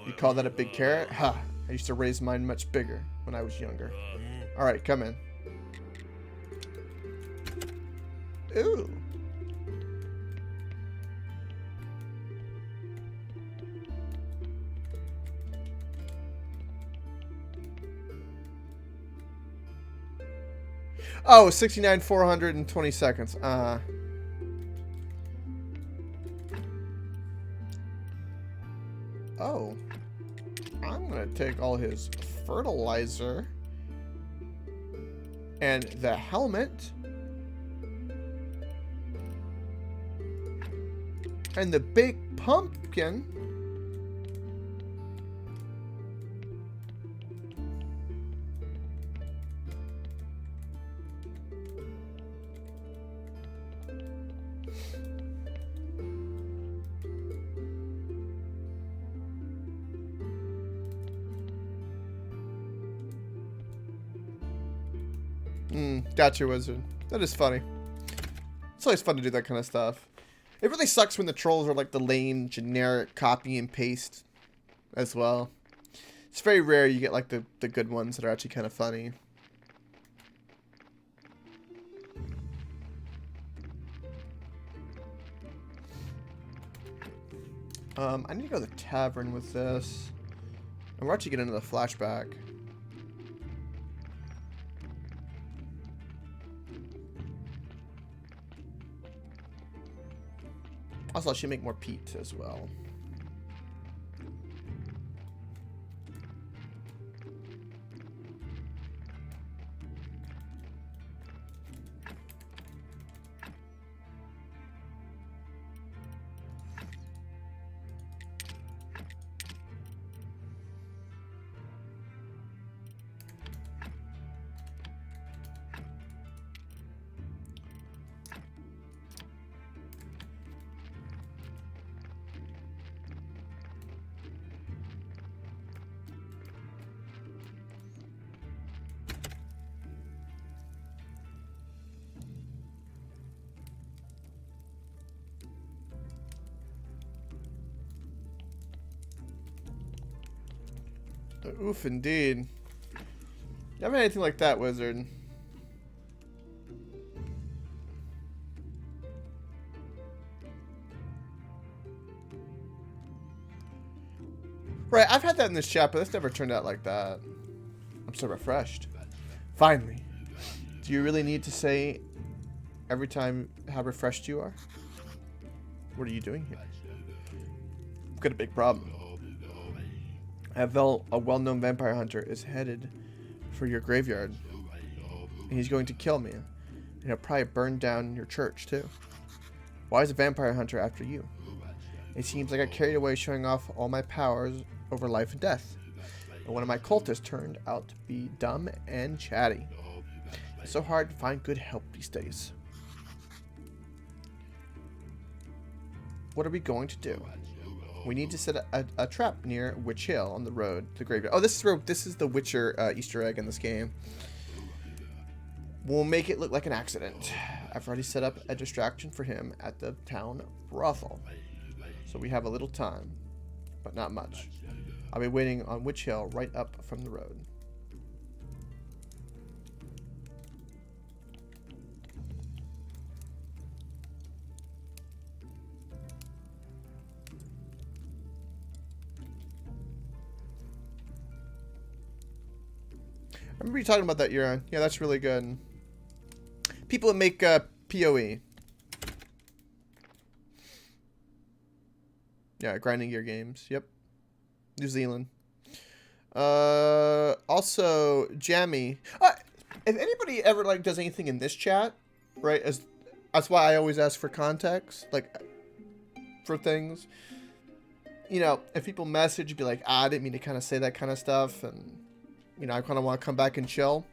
You call that a big carrot? Ha! I used to raise mine much bigger when I was younger. Alright, come in. Ooh. Oh, 69, 420 seconds. Oh. I'm gonna take all his fertilizer and the helmet and the big pumpkin. Gotcha, Wizard. That is funny. It's always fun to do that kind of stuff. It really sucks when the trolls are like the lame, generic copy and paste as well. It's very rare you get like the good ones that are actually kind of funny. I need to go to the tavern with this. And we're actually getting into the flashback. Also, I should make more peat as well. Oof, indeed. You have anything like that, wizard? Right, I've had that in this chat, but it's never turned out like that. I'm so refreshed. Finally. Do you really need to say every time how refreshed you are? What are you doing here? I've got a big problem. A well-known vampire hunter is headed for your graveyard. And he's going to kill me. And he'll probably burn down your church, too. Why is a vampire hunter after you? It seems like I carried away showing off all my powers over life and death. And one of my cultists turned out to be dumb and chatty. It's so hard to find good help these days. What are we going to do? We need to set a trap near Witch Hill on the road to the graveyard. Oh, this is the Witcher Easter egg in this game. We'll make it look like an accident. I've already set up a distraction for him at the town brothel. So we have a little time, but not much. I'll be waiting on Witch Hill right up from the road. I remember you talking about that, Euron. Yeah, that's really good. People that make PoE. Yeah, grinding gear games. Yep. New Zealand. Also, Jammy. If anybody ever like does anything in this chat, right? That's why I always ask for context, like for things. You know, if people message, be like, I didn't mean to kind of say that kind of stuff, and you know, I kind of want to come back and chill.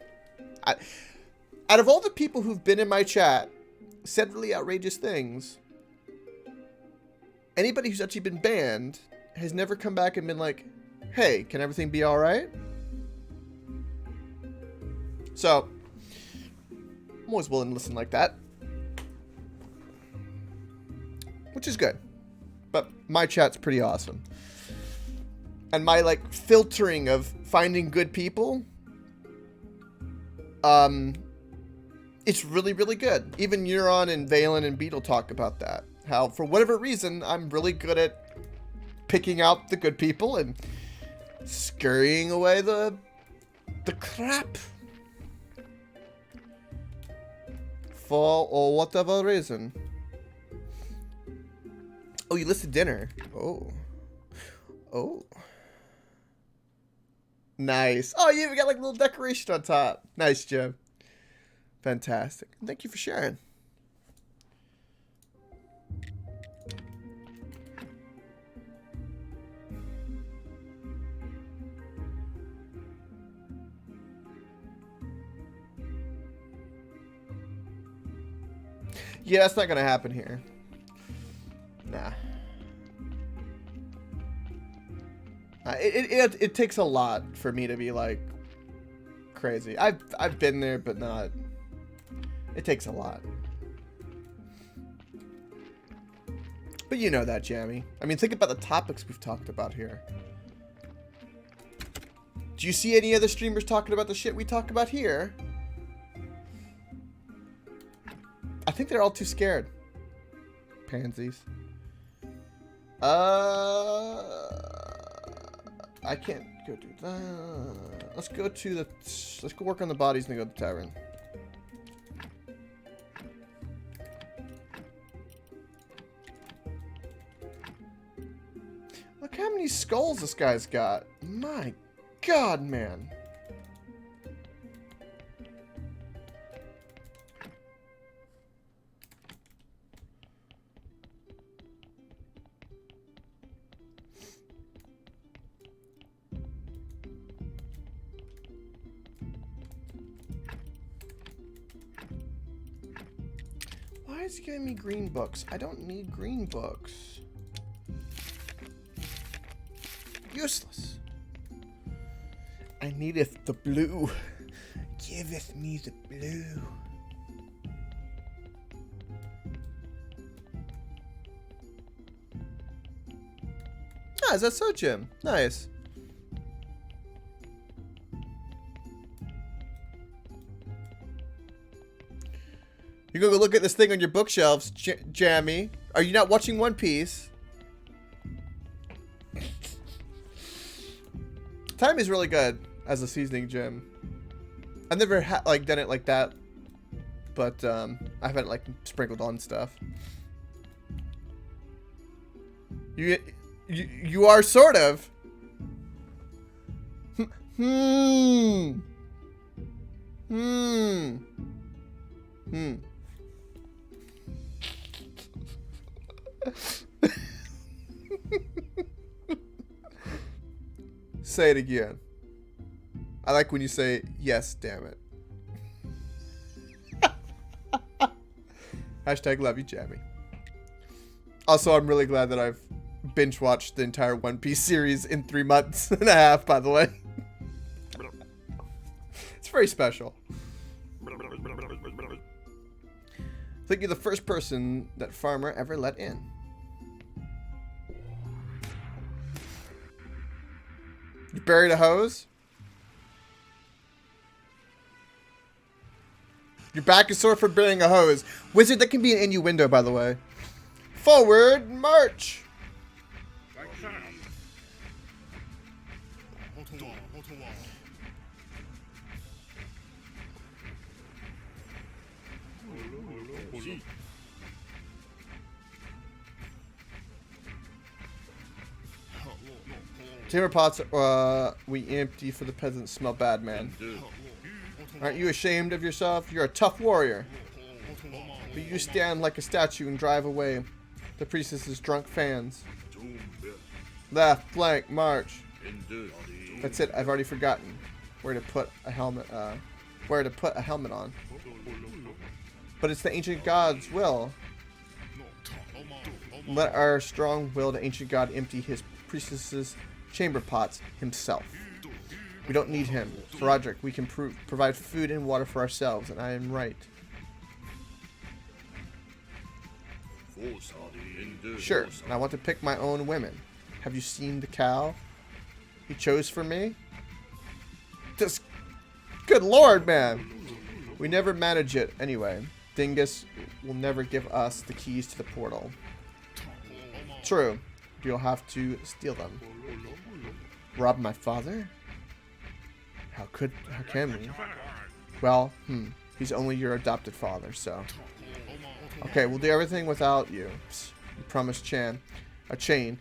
Out of all the people who've been in my chat, said really outrageous things, anybody who's actually been banned has never come back and been like, hey, can everything be all right? So, I'm always willing to listen like that. Which is good. But my chat's pretty awesome. And my, like, filtering of finding good people, it's really, really good. Even Euron and Valen and Beetle talk about that. How, for whatever reason, I'm really good at picking out the good people and scurrying away the crap. For or whatever reason. Oh, you listed dinner. Oh. Oh. Nice. Oh, you even got like a little decoration on top. Nice, Jim. Fantastic. Thank you for sharing. Yeah, that's not gonna happen here. Nah. It takes a lot for me to be like crazy. I've been there, but not. It takes a lot. But you know that, Jammy. I mean, think about the topics we've talked about here. Do you see any other streamers talking about the shit we talk about here? I think they're all too scared. Pansies. I can't go do that. Let's go work on the bodies and go to the tavern. Look how many skulls this guy's got. My God, man. Why is he giving me green books? I don't need green books. Useless. I needeth the blue. Giveth me the blue. Ah, is that so, Jim? Nice. You go look at this thing on your bookshelves, Jammy. Are you not watching One Piece? Time is really good as a seasoning, Jim. I've never done it like that, but I haven't like sprinkled on stuff. You are sort of. Say it again. I like when you say yes, damn it. Hashtag love you, Jammy. Also, I'm really glad that I've binge watched the entire One Piece series in 3 months and a half, by the way. It's very special. I think you're the first person that Farmer ever let in. You buried a hose? Your back is sore for burying a hose. Wizard, that can be an innuendo, by the way. Forward march! Timber pots we empty for the peasants smell bad, man. Aren't you ashamed of yourself? You're a tough warrior. But you stand like a statue and drive away the priestess's drunk fans. Left, flank, march. That's it, I've already forgotten where to put a helmet on. But it's the ancient god's will. Let our strong-willed ancient god empty his priestess's chamber pots himself. We don't need him. For Roderick, we can provide food and water for ourselves, and I am right. Sure, and I want to pick my own women. Have you seen the cow he chose for me? Just, good lord, man. We never manage it anyway. Dingus will never give us the keys to the portal. True. You'll have to steal them. Rob my father? How can we? Well, he's only your adopted father, so. Okay, we'll do everything without you. Psst, you promised a chain,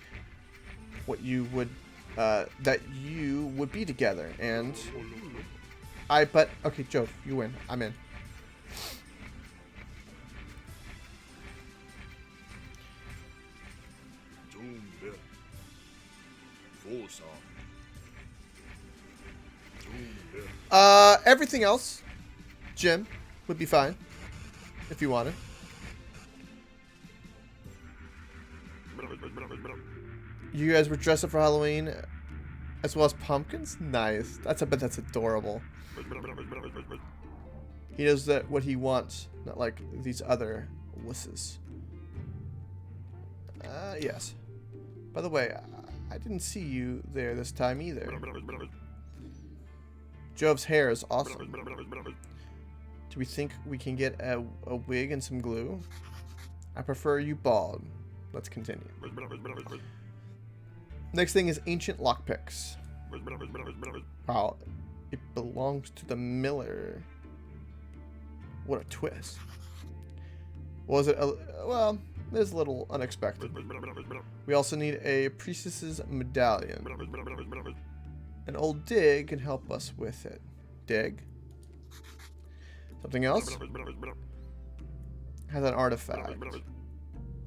that you would be together, and okay, Jove, you win. I'm in. Everything else, Jim, would be fine if you wanted. You guys were dressed up for Halloween as well as pumpkins? Nice. I bet that's adorable. He knows that what he wants, not like these other wusses. Yes. By the way, I didn't see you there this time either. Jove's hair is awesome. Do we think we can get a wig and some glue? I prefer you bald. Let's continue. Next thing is ancient lockpicks. Wow, it belongs to the miller. What a twist. Was it? Well, is a little unexpected. We also need a priestess's medallion. An old dig can help us with it. Dig. Something else? Has an artifact.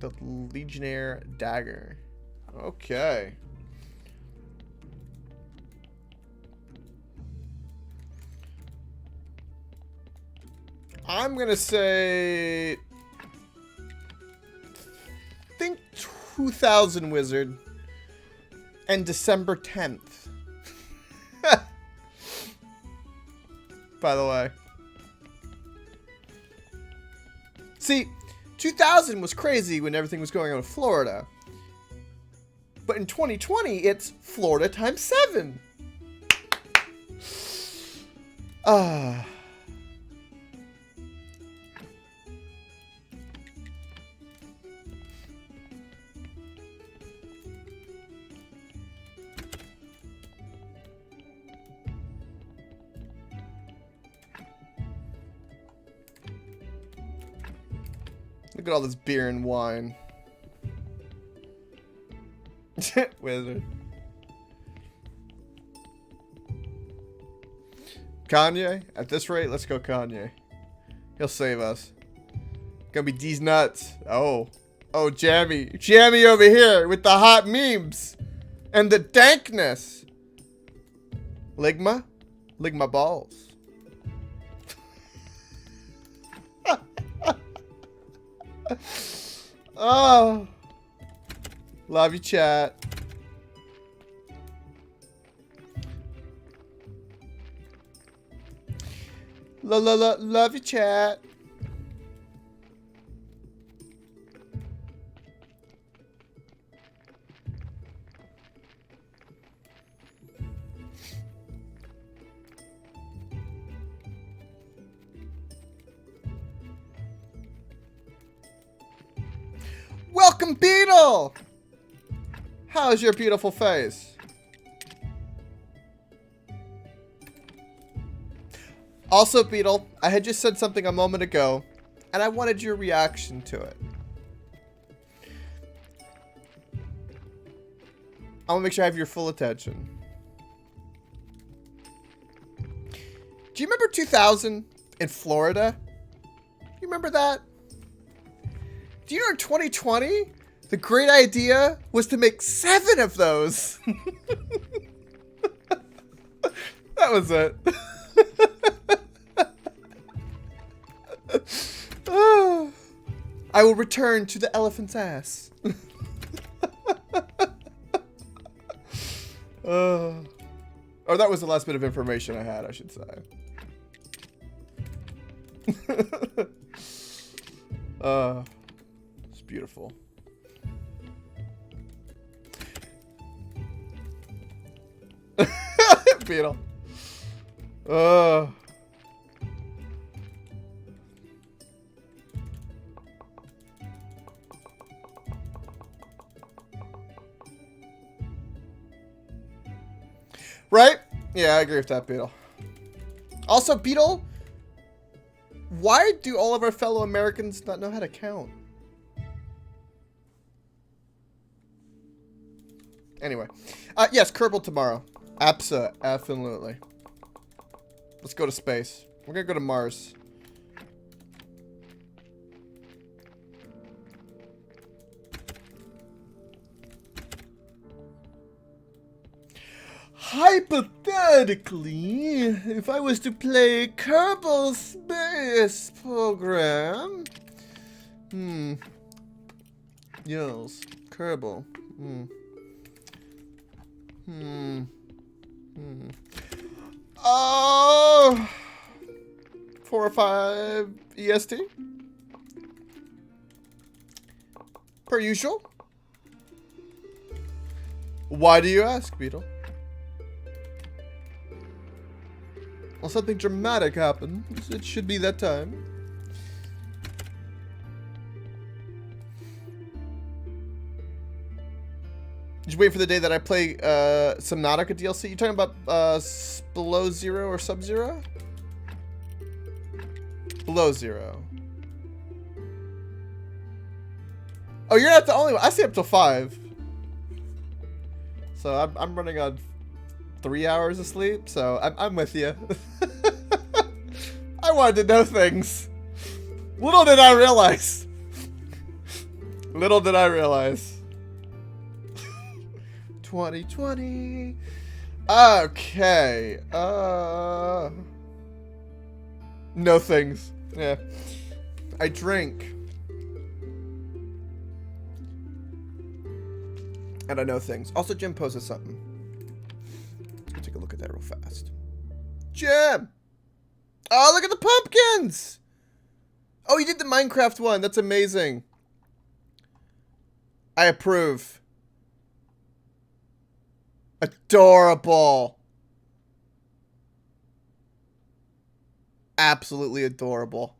The Legionnaire dagger. Okay. I'm gonna say, think 2000 wizard and December 10th. By the way. See, 2000 was crazy when everything was going on in Florida. But in 2020, it's Florida times 7. Ah. Look at all this beer and wine. Wizard. Kanye? At this rate, let's go Kanye. He'll save us. Gonna be D's nuts. Oh. Oh, Jammy. Jammy over here with the hot memes. And the dankness. Ligma? Ligma balls. Oh, love you, chat. Love you, chat. Welcome, Beetle! How's your beautiful face? Also, Beetle, I had just said something a moment ago, and I wanted your reaction to it. I want to make sure I have your full attention. Do you remember 2000 in Florida? You remember that? Do you know in 2020, the great idea was to make 7 of those? That was it. Oh, I will return to the elephant's ass. Oh, that was the last bit of information I had, I should say. It's beautiful. Beetle. Right? Yeah, I agree with that, Beetle. Also, Beetle, why do all of our fellow Americans not know how to count? Anyway. Yes, Kerbal tomorrow. Absolutely. Let's go to space. We're gonna go to Mars. Hypothetically, if I was to play Kerbal Space Program... Yes, Kerbal. Oh... 4 or 5 EST? Per usual? Why do you ask, Beetle? Well, something dramatic happened. It should be that time. Just wait for the day that I play Subnautica DLC. You talking about Below Zero or Sub-Zero? Below Zero. Oh, you're not the only one. I stay up till 5. So I'm running on 3 hours of sleep. So I'm with you. I wanted to know things. Little did I realize. Little did I realize. 2020. Okay. No things. Yeah. I drink. And I know things. Also, Jim posted something. Let's take a look at that real fast. Jim! Oh, look at the pumpkins! Oh, you did the Minecraft one. That's amazing. I approve. Adorable. Absolutely adorable.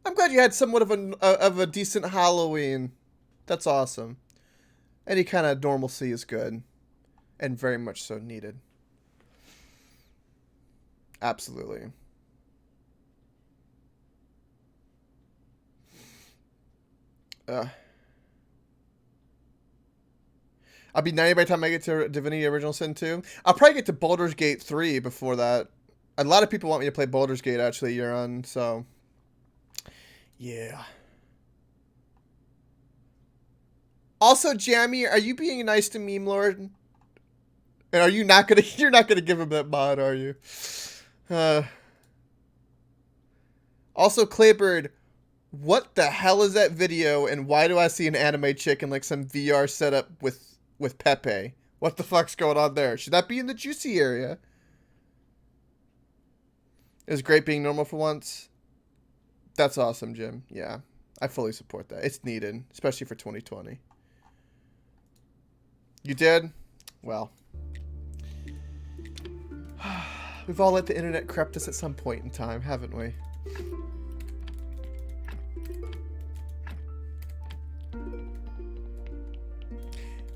I'm glad you had somewhat of a decent Halloween. That's awesome. Any kind of normalcy is good. And very much so needed. Absolutely. I'll be 90 by the time I get to Divinity Original Sin 2. I'll probably get to Baldur's Gate 3 before that. A lot of people want me to play Baldur's Gate actually year on, so yeah. Also, Jammy, are you being nice to Meme Lord? And are you not gonna you're not gonna give him that mod, are you? Also, Claybird, what the hell is that video and why do I see an anime chick in like some VR setup with Pepe? What the fuck's going on there? Should that be in the juicy area? Is great being normal for once? That's awesome, Jim. Yeah, I fully support that. It's needed, especially for 2020. You did? Well. We've all let the internet corrupt us at some point in time, haven't we?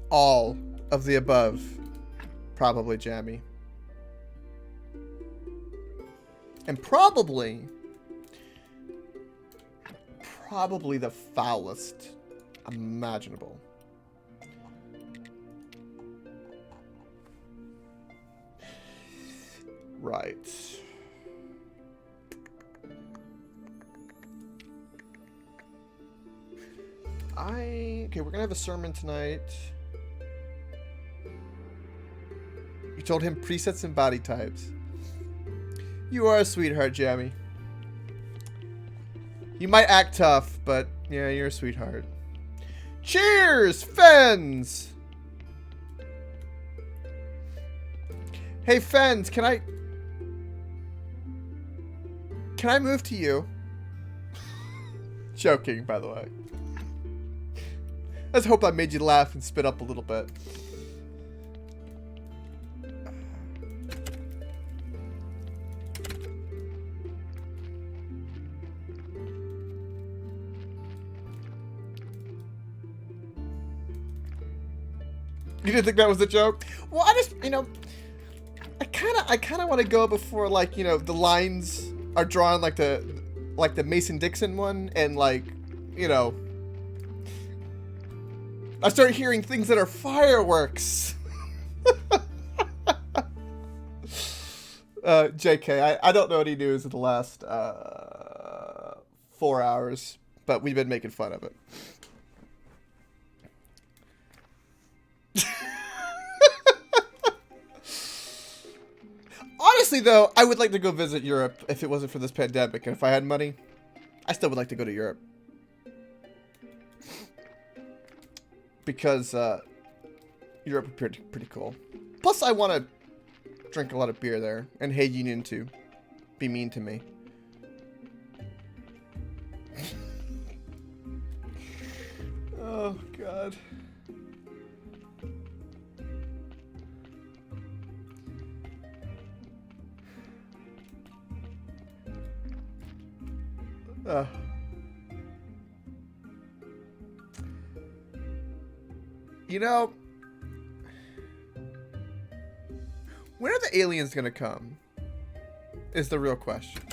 All of the above. Probably, Jammy. And probably the foulest imaginable. Right. Okay, we're gonna have a sermon tonight. You told him presets and body types. You are a sweetheart, Jammy. You might act tough, but yeah, you're a sweetheart. Cheers, Fens! Hey, Fens, can I move to you? Joking, by the way. Let's hope I made you laugh and spit up a little bit. You didn't think that was a joke? Well, I just, you know, I kind of want to go before, like, you know, the lines are drawn like the Mason-Dixon one, and, like, you know, I start hearing things that are fireworks. JK, I don't know any news in the last 4 hours, but we've been making fun of it. Honestly, though, I would like to go visit Europe if it wasn't for this pandemic, and if I had money, I still would like to go to Europe. Because Europe would be pretty cool. Plus, I want to drink a lot of beer there, and hate Union to be mean to me. Oh, God. You know, when are the aliens gonna come? Is the real question.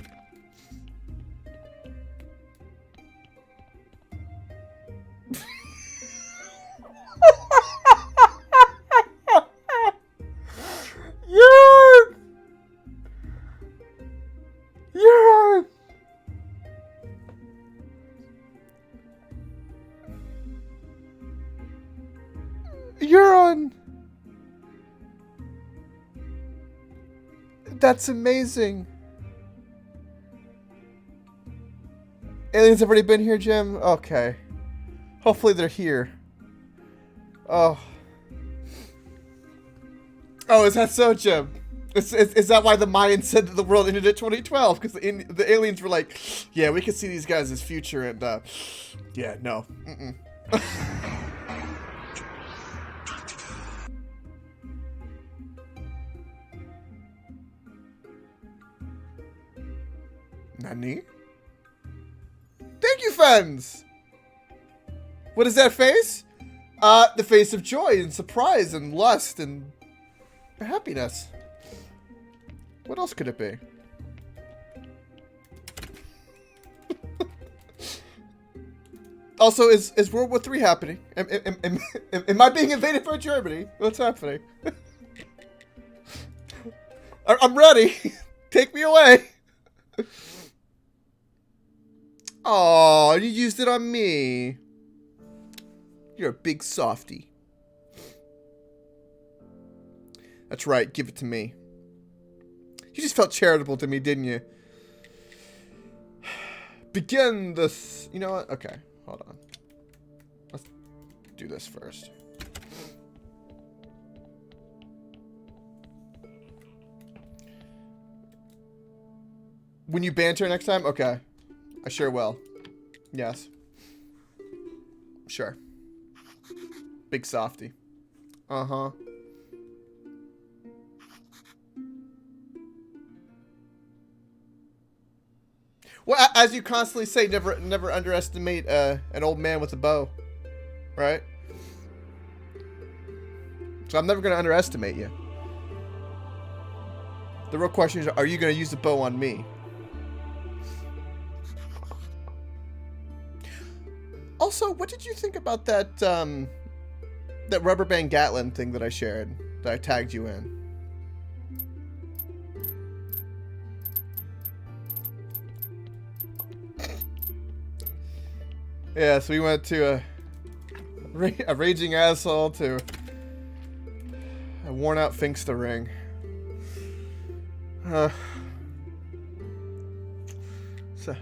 Euron! That's amazing. Aliens have already been here, Jim? Okay. Hopefully they're here. Oh. Oh, is that so, Jim? Is that why the Mayans said that the world ended at 2012? Because the aliens were like, yeah, we can see these guys as future, and, yeah, no. Mm-mm. Nani? Thank you, friends! What is that face? The face of joy and surprise and lust and happiness. What else could it be? Also, is World War III happening? Am I being invaded by Germany? What's happening? I'm ready. Take me away. Oh, you used it on me. You're a big softy. That's right. Give it to me. You just felt charitable to me, didn't you? Begin this. You know what? Okay. Hold on. Let's do this first. When you banter next time? Okay. I sure will. Yes. Sure. Big softy. Uh-huh. Well, as you constantly say, never underestimate an old man with a bow. Right? So I'm never going to underestimate you. The real question is, are you going to use the bow on me? Also, what did you think about that that rubber band Gatling thing that I shared, that I tagged you in? Yeah, so we went to a raging asshole to a worn out Finsta ring. It's a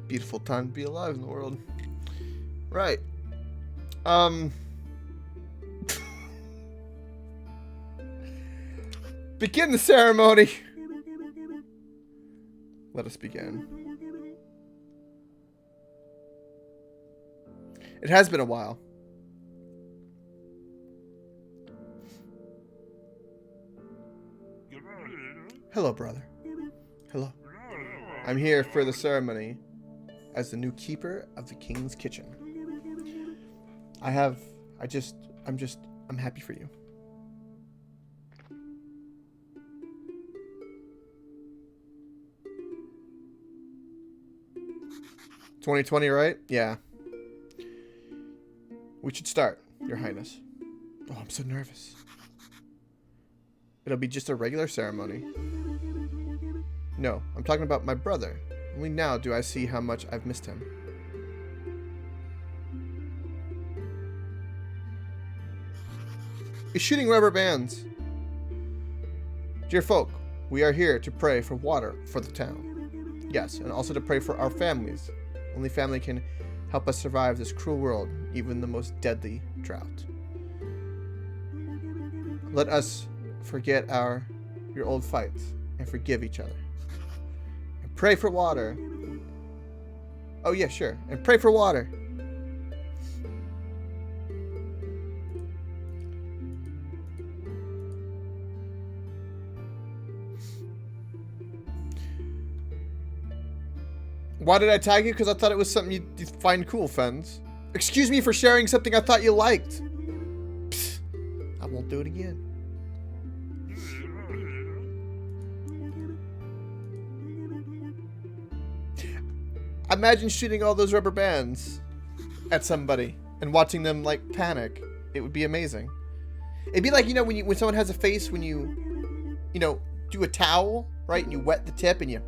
beautiful time to be alive in the world. Right. Begin the ceremony. Let us begin. It has been a while. Hello, brother. Hello. I'm here for the ceremony as the new keeper of the king's kitchen. I'm happy for you. $2020, right? Yeah. We should start, Your Highness. Oh, I'm so nervous. It'll be just a regular ceremony. No, I'm talking about my brother. Only now do I see how much I've missed him. He's shooting rubber bands. Dear folk, we are here to pray for water for the town. Yes, and also to pray for our families. Only family can help us survive this cruel world, even the most deadly drought. Let us forget your old fights and forgive each other. And pray for water. Oh yeah, sure. And pray for water. Why did I tag you? Because I thought it was something you'd find cool, friends. Excuse me for sharing something I thought you liked. Psst, I won't do it again. Imagine shooting all those rubber bands at somebody and watching them like panic. It would be amazing. It'd be like, you know, when someone has a face when you do a towel, right? And you wet the tip and you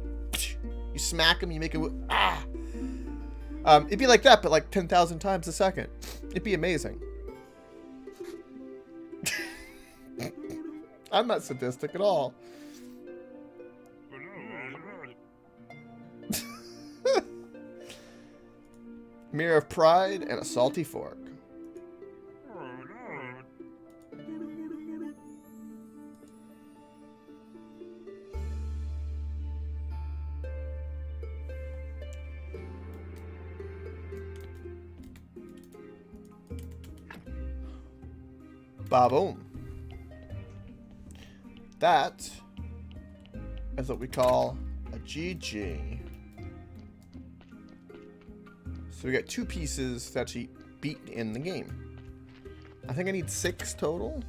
smack them, you make it it'd be like that, but like 10,000 times a second. It'd be amazing. I'm not sadistic at all. Mirror of Pride and a salty fork. Ba-boom. That is what we call a GG. So we got 2 pieces to actually beat in the game. I think I need 6 total.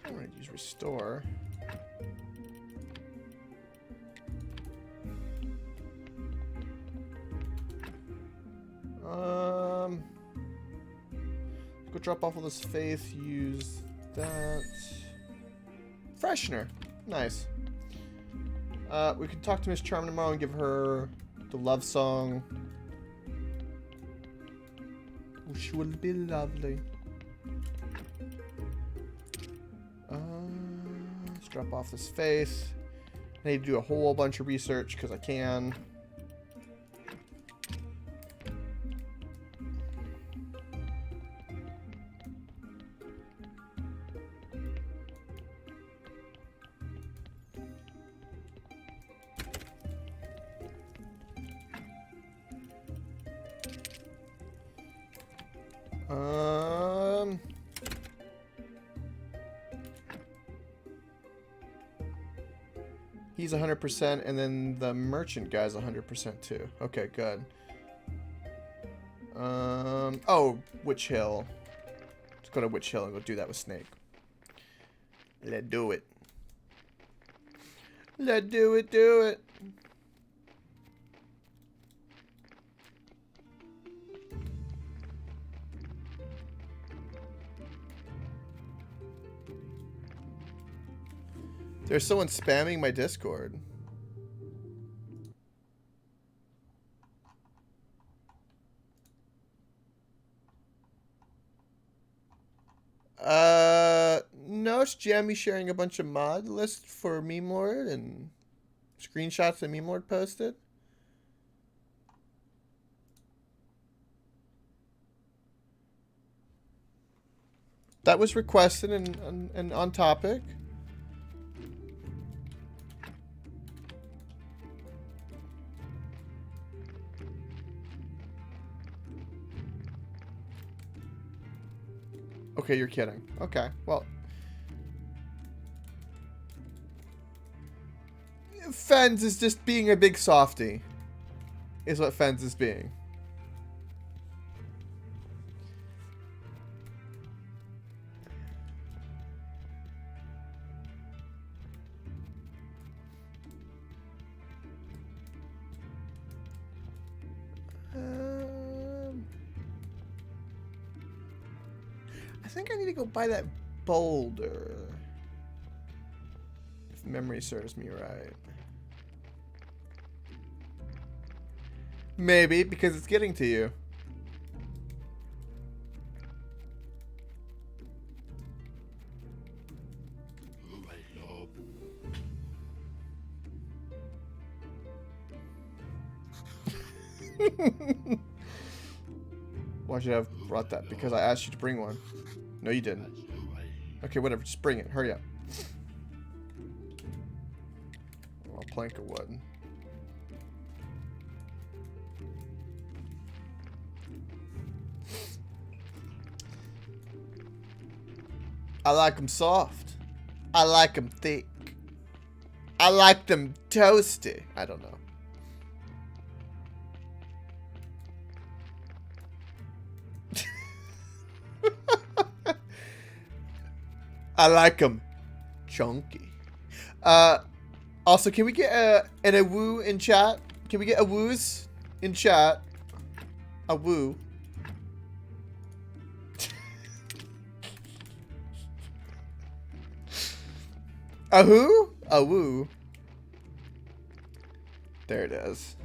I don't want to use restore. Go drop off all this faith, use that. Freshener. Nice. We can talk to Miss Charm tomorrow and give her the love song. Which will be lovely. Let's drop off this faith. I need to do a whole bunch of research because I can. He's 100%, and then the merchant guy's 100% too. Okay, good. Oh, Witch Hill. Let's go to Witch Hill and go do that with Snake. Let's do it. Let's do it, do it. There's someone spamming my Discord. No, it's Jammy sharing a bunch of mod lists for Meme Lord and screenshots that Meme Lord posted. That was requested and on topic. Okay, you're kidding. Okay, well. Fens is just being a big softie. Is what Fens is being. I think I need to go buy that boulder. If memory serves me right. Maybe, because it's getting to you. Why should I have brought that? Because I asked you to bring one. No, you didn't. Okay, whatever. Just bring it. Hurry up. Oh, a plank of wood. I like them soft. I like them thick. I like them toasty. I don't know. I like them chunky. Also, can we get an awoo in chat? Can we get a woos in chat? A woo. A who? A woo. There it is.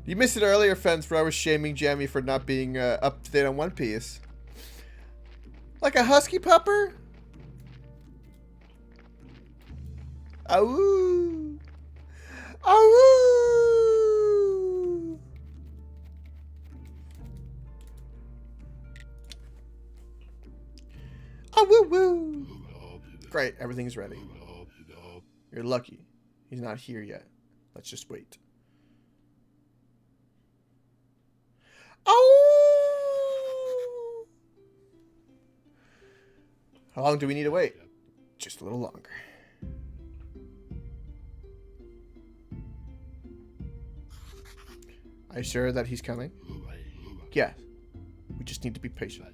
You missed it earlier, Fence, where I was shaming Jamie for not being up to date on One Piece. Like a husky pupper? Awoo! Awoo! Awoo woo! Great, everything's ready. You're lucky. He's not here yet. Let's just wait. Oh! How long do we need to wait? Just a little longer. Are you sure that he's coming? Yeah. We just need to be patient.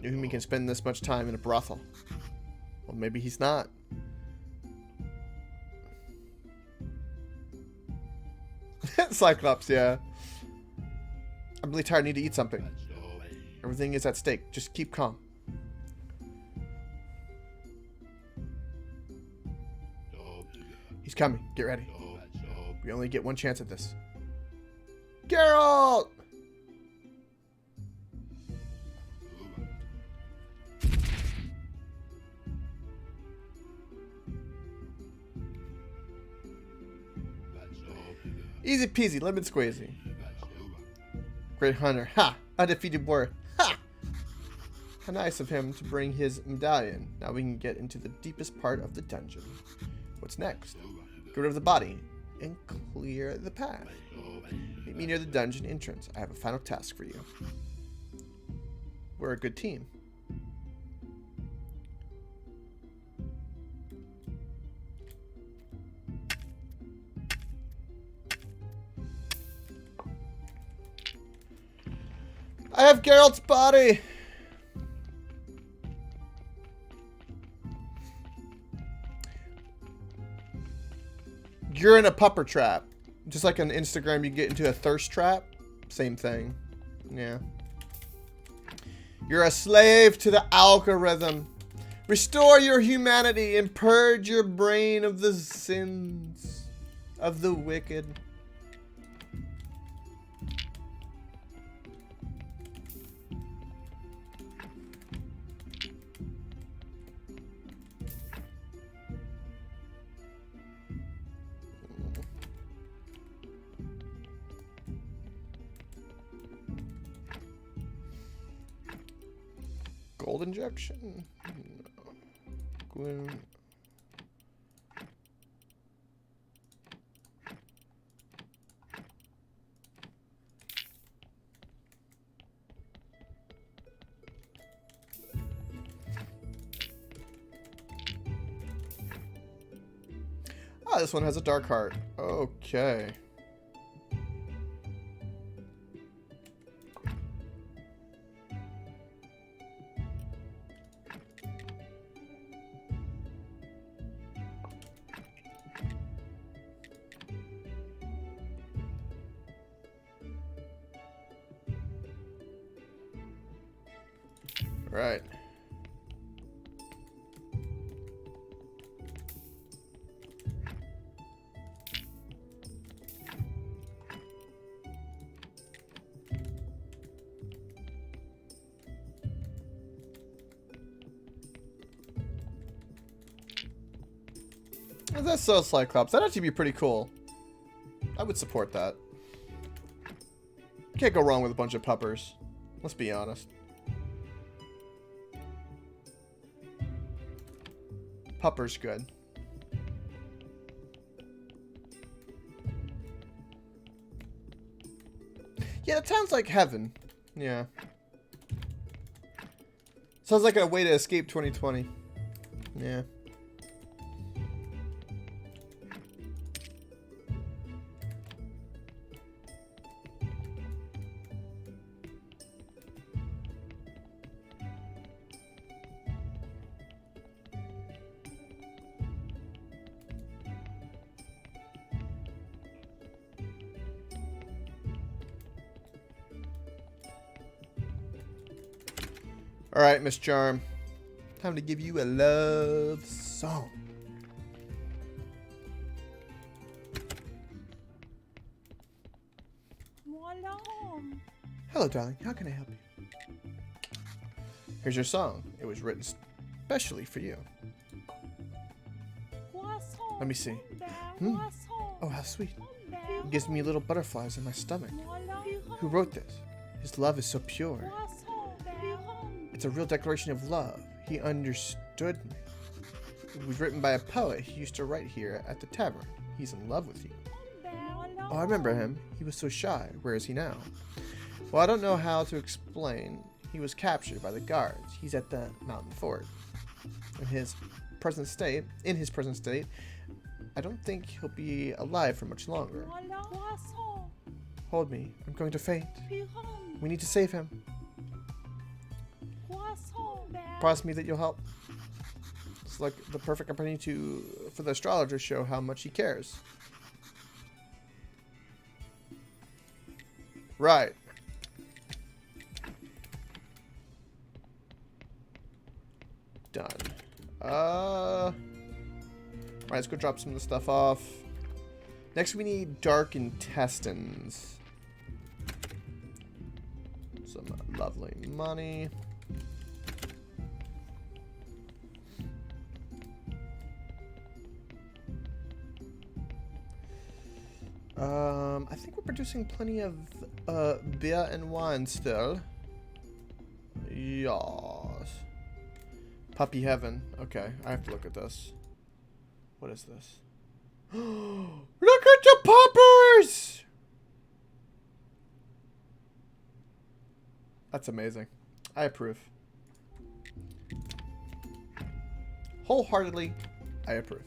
Numi can spend this much time in a brothel. Well, maybe he's not. Cyclops, yeah. I'm really tired. I need to eat something. Everything is at stake. Just keep calm. He's coming. Get ready. We only get one chance at this. Geralt! Easy peasy, lemon squeezy. Great hunter. Ha! Undefeated warrior. Ha! How nice of him to bring his medallion. Now we can get into the deepest part of the dungeon. What's next? Get rid of the body and clear the path. Meet me near the dungeon entrance. I have a final task for you. We're a good team. I have Geralt's body! You're in a pupper trap. Just like on Instagram you get into a thirst trap. Same thing. Yeah. You're a slave to the algorithm. Restore your humanity and purge your brain of the sins of the wicked. Gold injection? No. Gloom. Ah, this one has a dark heart. Okay. Right. That's so Cyclops. That'd actually be pretty cool. I would support that. Can't go wrong with a bunch of puppers. Let's be honest. Pupper's good. Yeah, it sounds like heaven. Yeah. Sounds like a way to escape 2020. Yeah. Alright, Miss Charm. Time to give you a love song. Hello, darling. How can I help you? Here's your song. It was written specially for you. Let me see. Oh, how sweet. It gives me little butterflies in my stomach. Who wrote this? His love is so pure. It's a real declaration of love. He understood me. It was written by a poet. He used to write here at the tavern. He's in love with you. Oh, I remember him. He was so shy. Where is he now? Well, I don't know how to explain. He was captured by the guards. He's at the mountain fort. In his present state, I don't think he'll be alive for much longer. Hold me. I'm going to faint. We need to save him. Promise me that you'll help. It's like the perfect opportunity for the astrologer to show how much he cares. Right. Done. Alright, let's go drop some of the stuff off. Next we need dark intestines. Some lovely money. I think we're producing plenty of beer and wine still. Yes. Puppy heaven. Okay, I have to look at this. What is this? Look at the poppers! That's amazing. I approve. Wholeheartedly, I approve.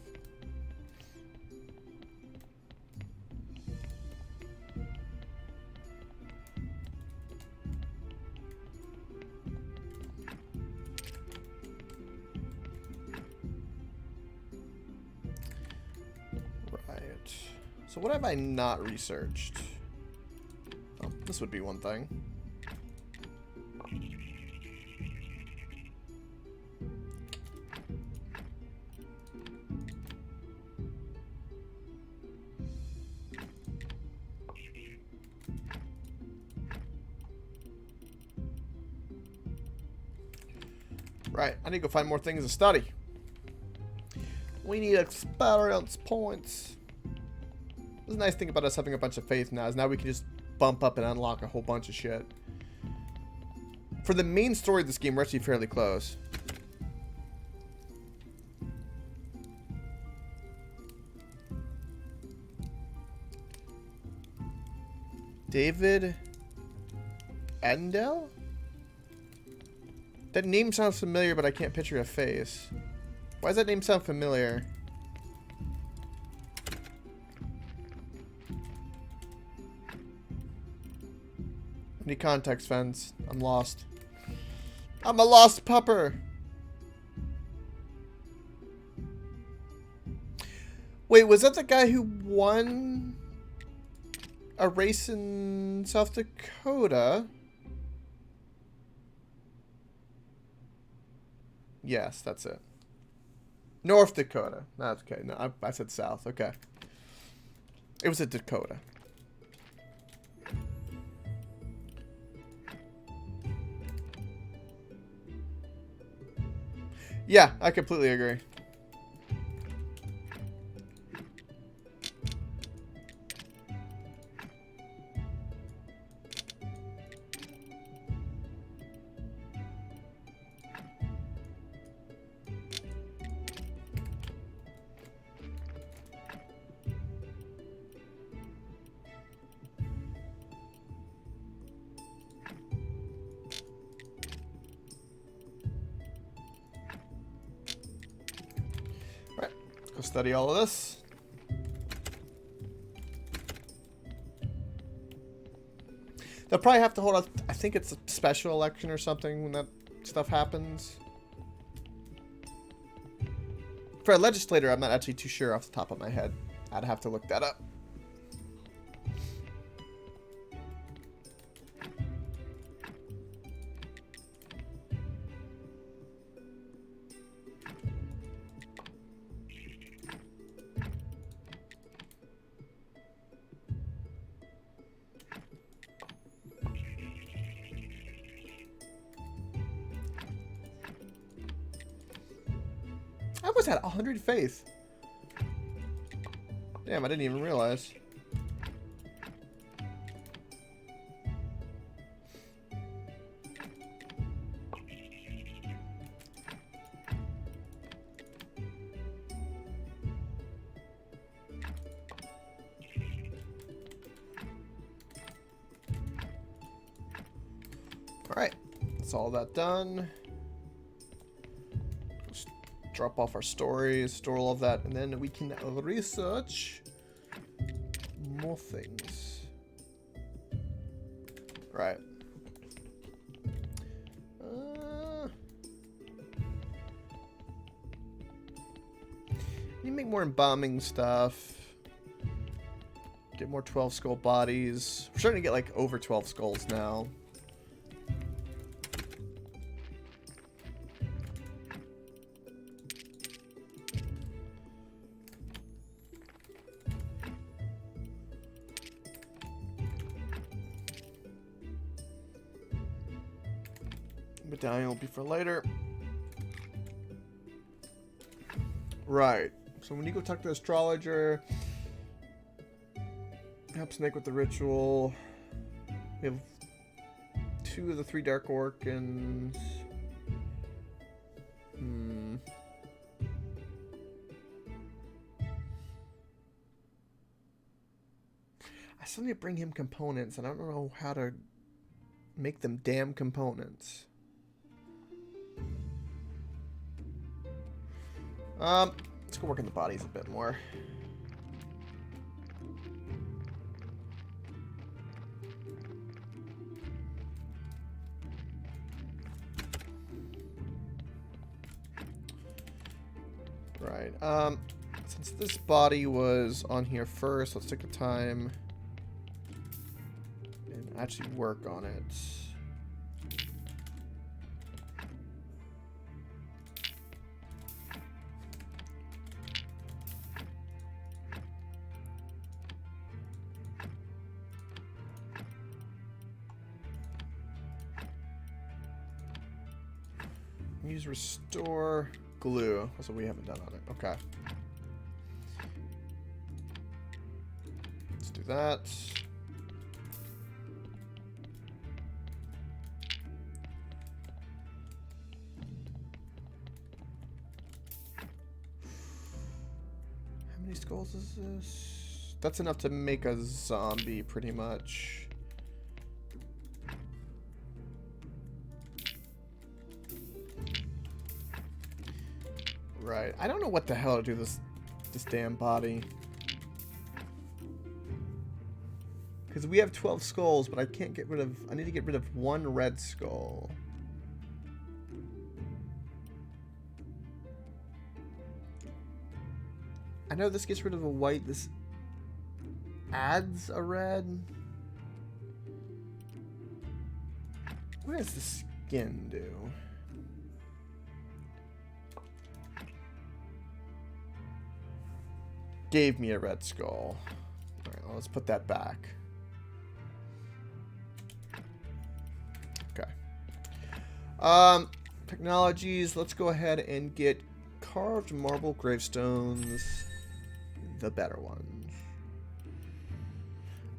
So what have I not researched? Oh, this would be one thing. Right, I need to go find more things to study. We need experience points. The nice thing about us having a bunch of faith now is now we can just bump up and unlock a whole bunch of shit. For the main story of this game, we're actually fairly close. David Endell? That name sounds familiar, but I can't picture a face. Why does that name sound familiar? Need context, fans. I'm lost. I'm a lost pupper. Wait, was that the guy who won a race in South Dakota? Yes, that's it. North Dakota. That's okay. No, I said South. Okay. It was a Dakota. Yeah, I completely agree. Go study all of this. They'll probably have to hold a, I think it's a special election or something when that stuff happens. For a legislator, I'm not actually too sure off the top of my head. I'd have to look that up. at 100 faith. Damn, I didn't even realize. Alright, that's all that done. Just drop off our stories, store all of that, and then we can research more things. Right. You make more embalming stuff. Get more 12 skull bodies. We're starting to get like over 12 skulls now. Medallion will be for later. Right. So when you go talk to the astrologer, help Snake with the ritual. We have 2 of the 3 dark organs. I still need to bring him components, and I don't know how to make them damn components. Let's go work on the bodies a bit more. Right. Since this body was on here first, let's take the time and actually work on it. Use restore glue. That's what we haven't done on it. Okay. Let's do that. How many skulls is this? That's enough to make a zombie, pretty much. Right. I don't know what the hell to do this damn body. Because we have 12 skulls, but I can't get rid of... I need to get rid of 1 red skull. I know this gets rid of a white. This adds a red. What does the skin do? Gave me a red skull. Alright, well, let's put that back. Okay. Technologies. Let's go ahead and get carved marble gravestones. The better ones.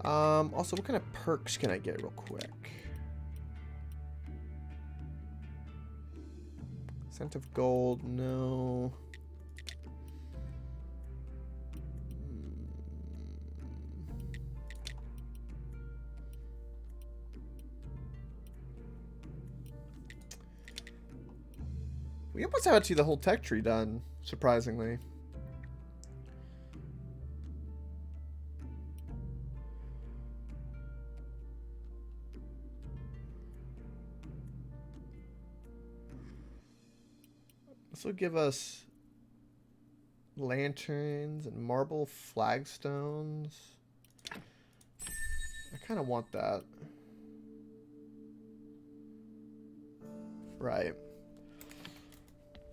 Also, what kind of perks can I get real quick? Scent of gold, no. We almost have actually the whole tech tree done, surprisingly. This will give us lanterns and marble flagstones. I kind of want that. Right.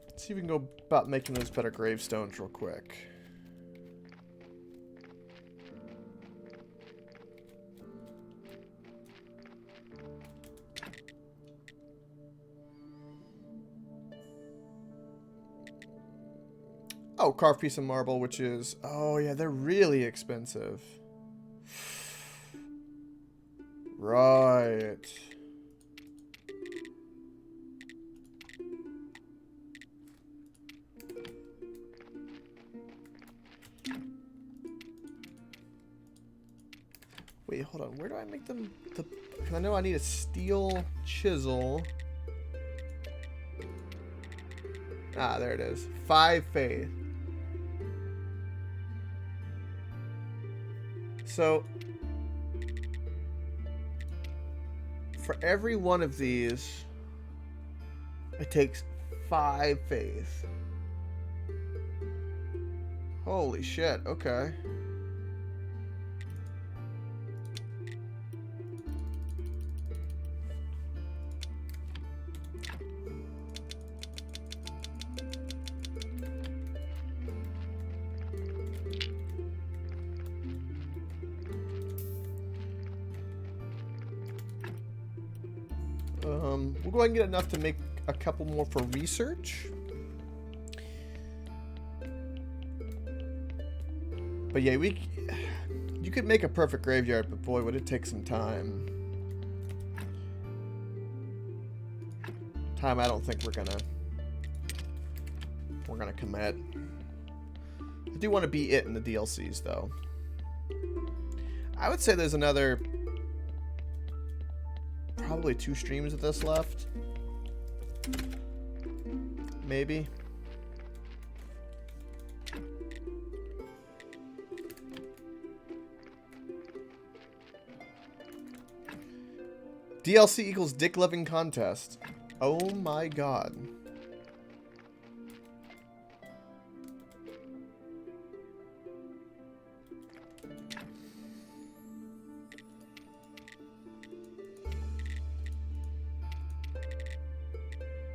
Let's see if we can go about making those better gravestones real quick. Oh, carved piece of marble, which is... Oh, yeah, they're really expensive. Right. Wait, hold on. Where do I make them? Because I know I need a steel chisel. Ah, there it is. 5 faith. So, for every one of these, it takes 5 faith. Holy shit, okay. We'll go ahead and get enough to make a couple more for research. But yeah, you could make a perfect graveyard, but boy, would it take some time. Time I don't think we're gonna commit. I do want to beat it in the DLCs though. I would say there's another probably 2 streams of this left. Maybe. DLC equals dick loving contest. Oh my god.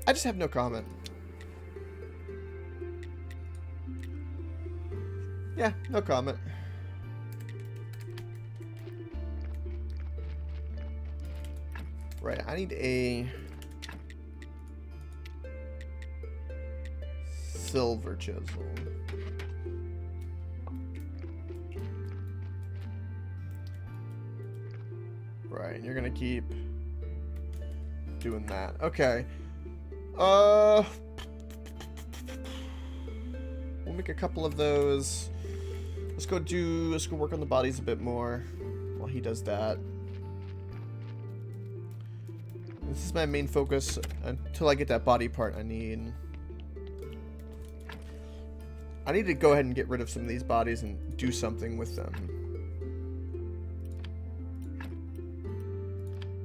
I just have no comment. Yeah, no comment. Right, I need a silver chisel. Right, and you're gonna keep doing that. Okay. We'll make a couple of those. Let's go work on the bodies a bit more while he does that. This is my main focus until I get that body part I need. I need to go ahead and get rid of some of these bodies and do something with them.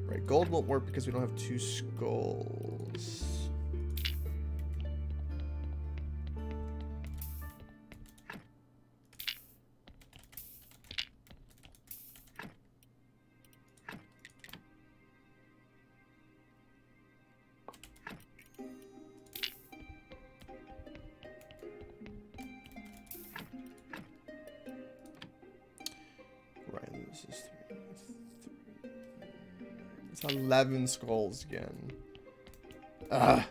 Right, gold won't work because we don't have 2 skulls. It's 11 skulls again. Ugh.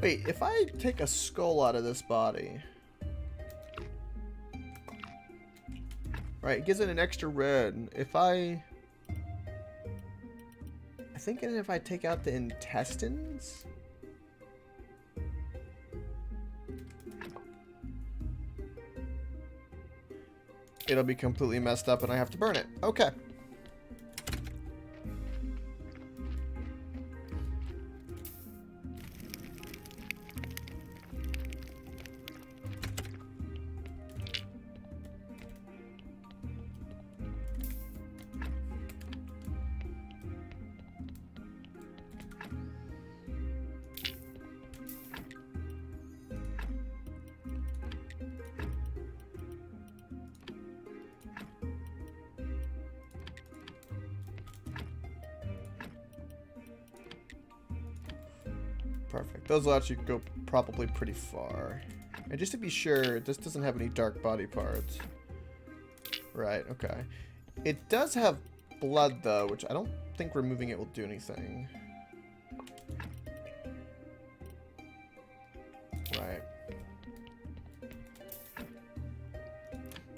Wait, if I take a skull out of this body... Right, it gives it an extra red. If I think if I take out the intestines... It'll be completely messed up and I have to burn it. Okay. Perfect. Those will actually go probably pretty far. And just to be sure, this doesn't have any dark body parts. Right, okay. It does have blood, though, which I don't think removing it will do anything. Right.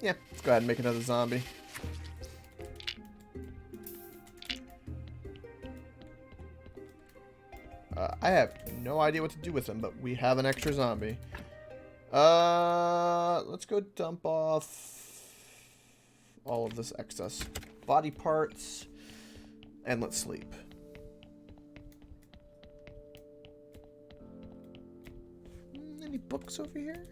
Yeah, let's go ahead and make another zombie. I have no idea what to do with them, but we have an extra zombie. Let's go dump off all of this excess body parts, and let's sleep. Any books over here?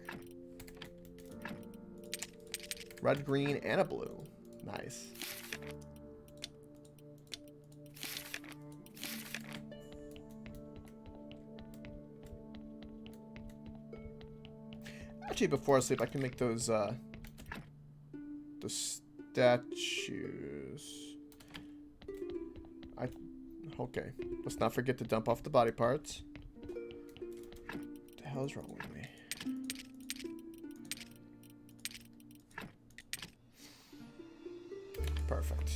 Red, green, and a blue. Nice. Actually, before I sleep, I can make those the statues. Okay. Let's not forget to dump off the body parts. What the hell is wrong with me? Perfect.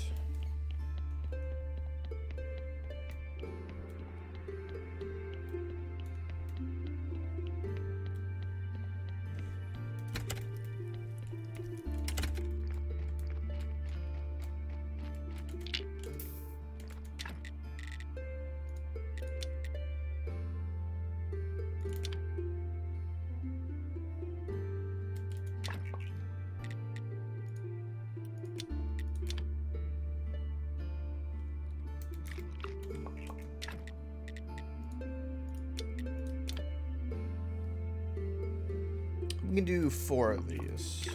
We can do 4 of these.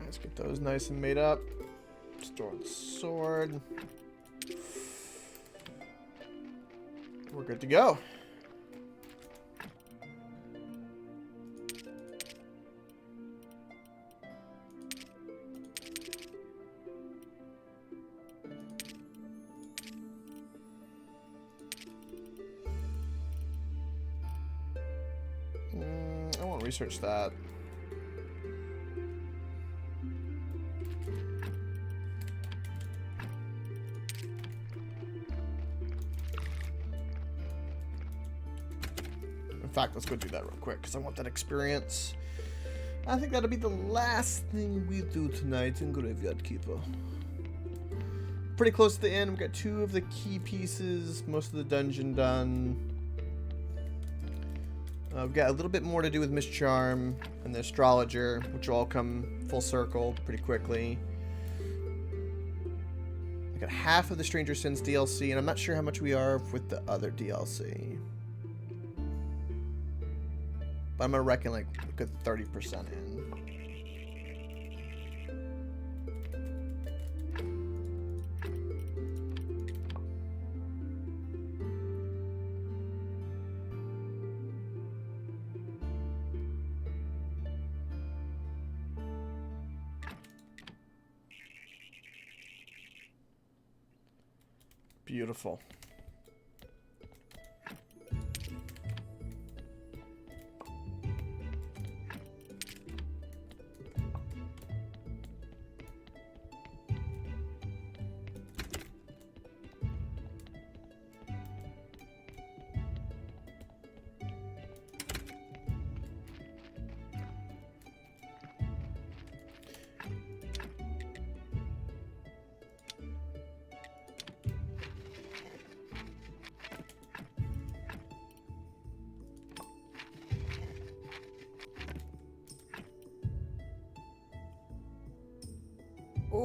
Let's get those nice and made up. Store the sword. We're good to go. I won't research that. In fact, let's go do that real quick, because I want that experience. I think that'll be the last thing we do tonight in Graveyard Keeper. Pretty close to the end. We've got 2 of the key pieces, most of the dungeon done. We've got a little bit more to do with Miss Charm and the Astrologer, which will all come full circle pretty quickly. I got half of the Stranger Sins DLC, and I'm not sure how much we are with the other DLC. But I'm gonna reckon like a good 30% in. Beautiful.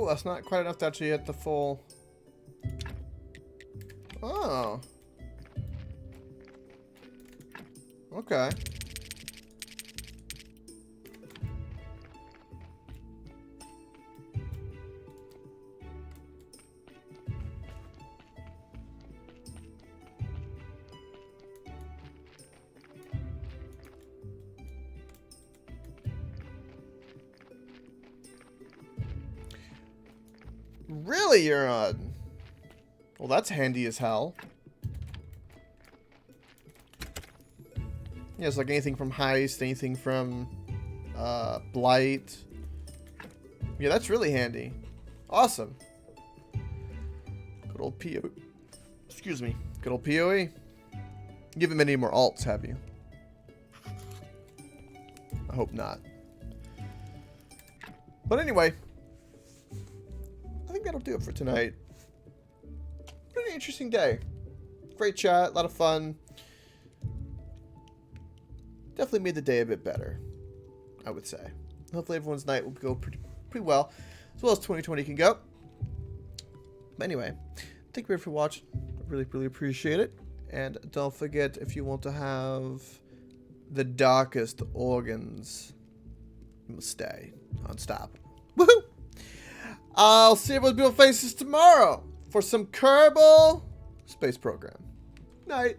Oh, that's not quite enough to actually hit the full. Oh. Okay. Really, you're on? Well, that's handy as hell. Yeah, it's like anything from heist, anything from blight. Yeah, that's really handy. Awesome. Good old POE. Excuse me. Good old POE. You haven't many more alts, have you? I hope not. But anyway, I think that'll do it for tonight. Pretty interesting day. Great chat, a lot of fun. Definitely made the day a bit better, I would say. Hopefully everyone's night will go pretty well, as well as 2020 can go. But anyway, thank you very much for watching. I really appreciate it. And don't forget, if you want to have the darkest organs, you must stay unstoppable. Woohoo! I'll see everyone's beautiful faces tomorrow for some Kerbal Space Program. Night.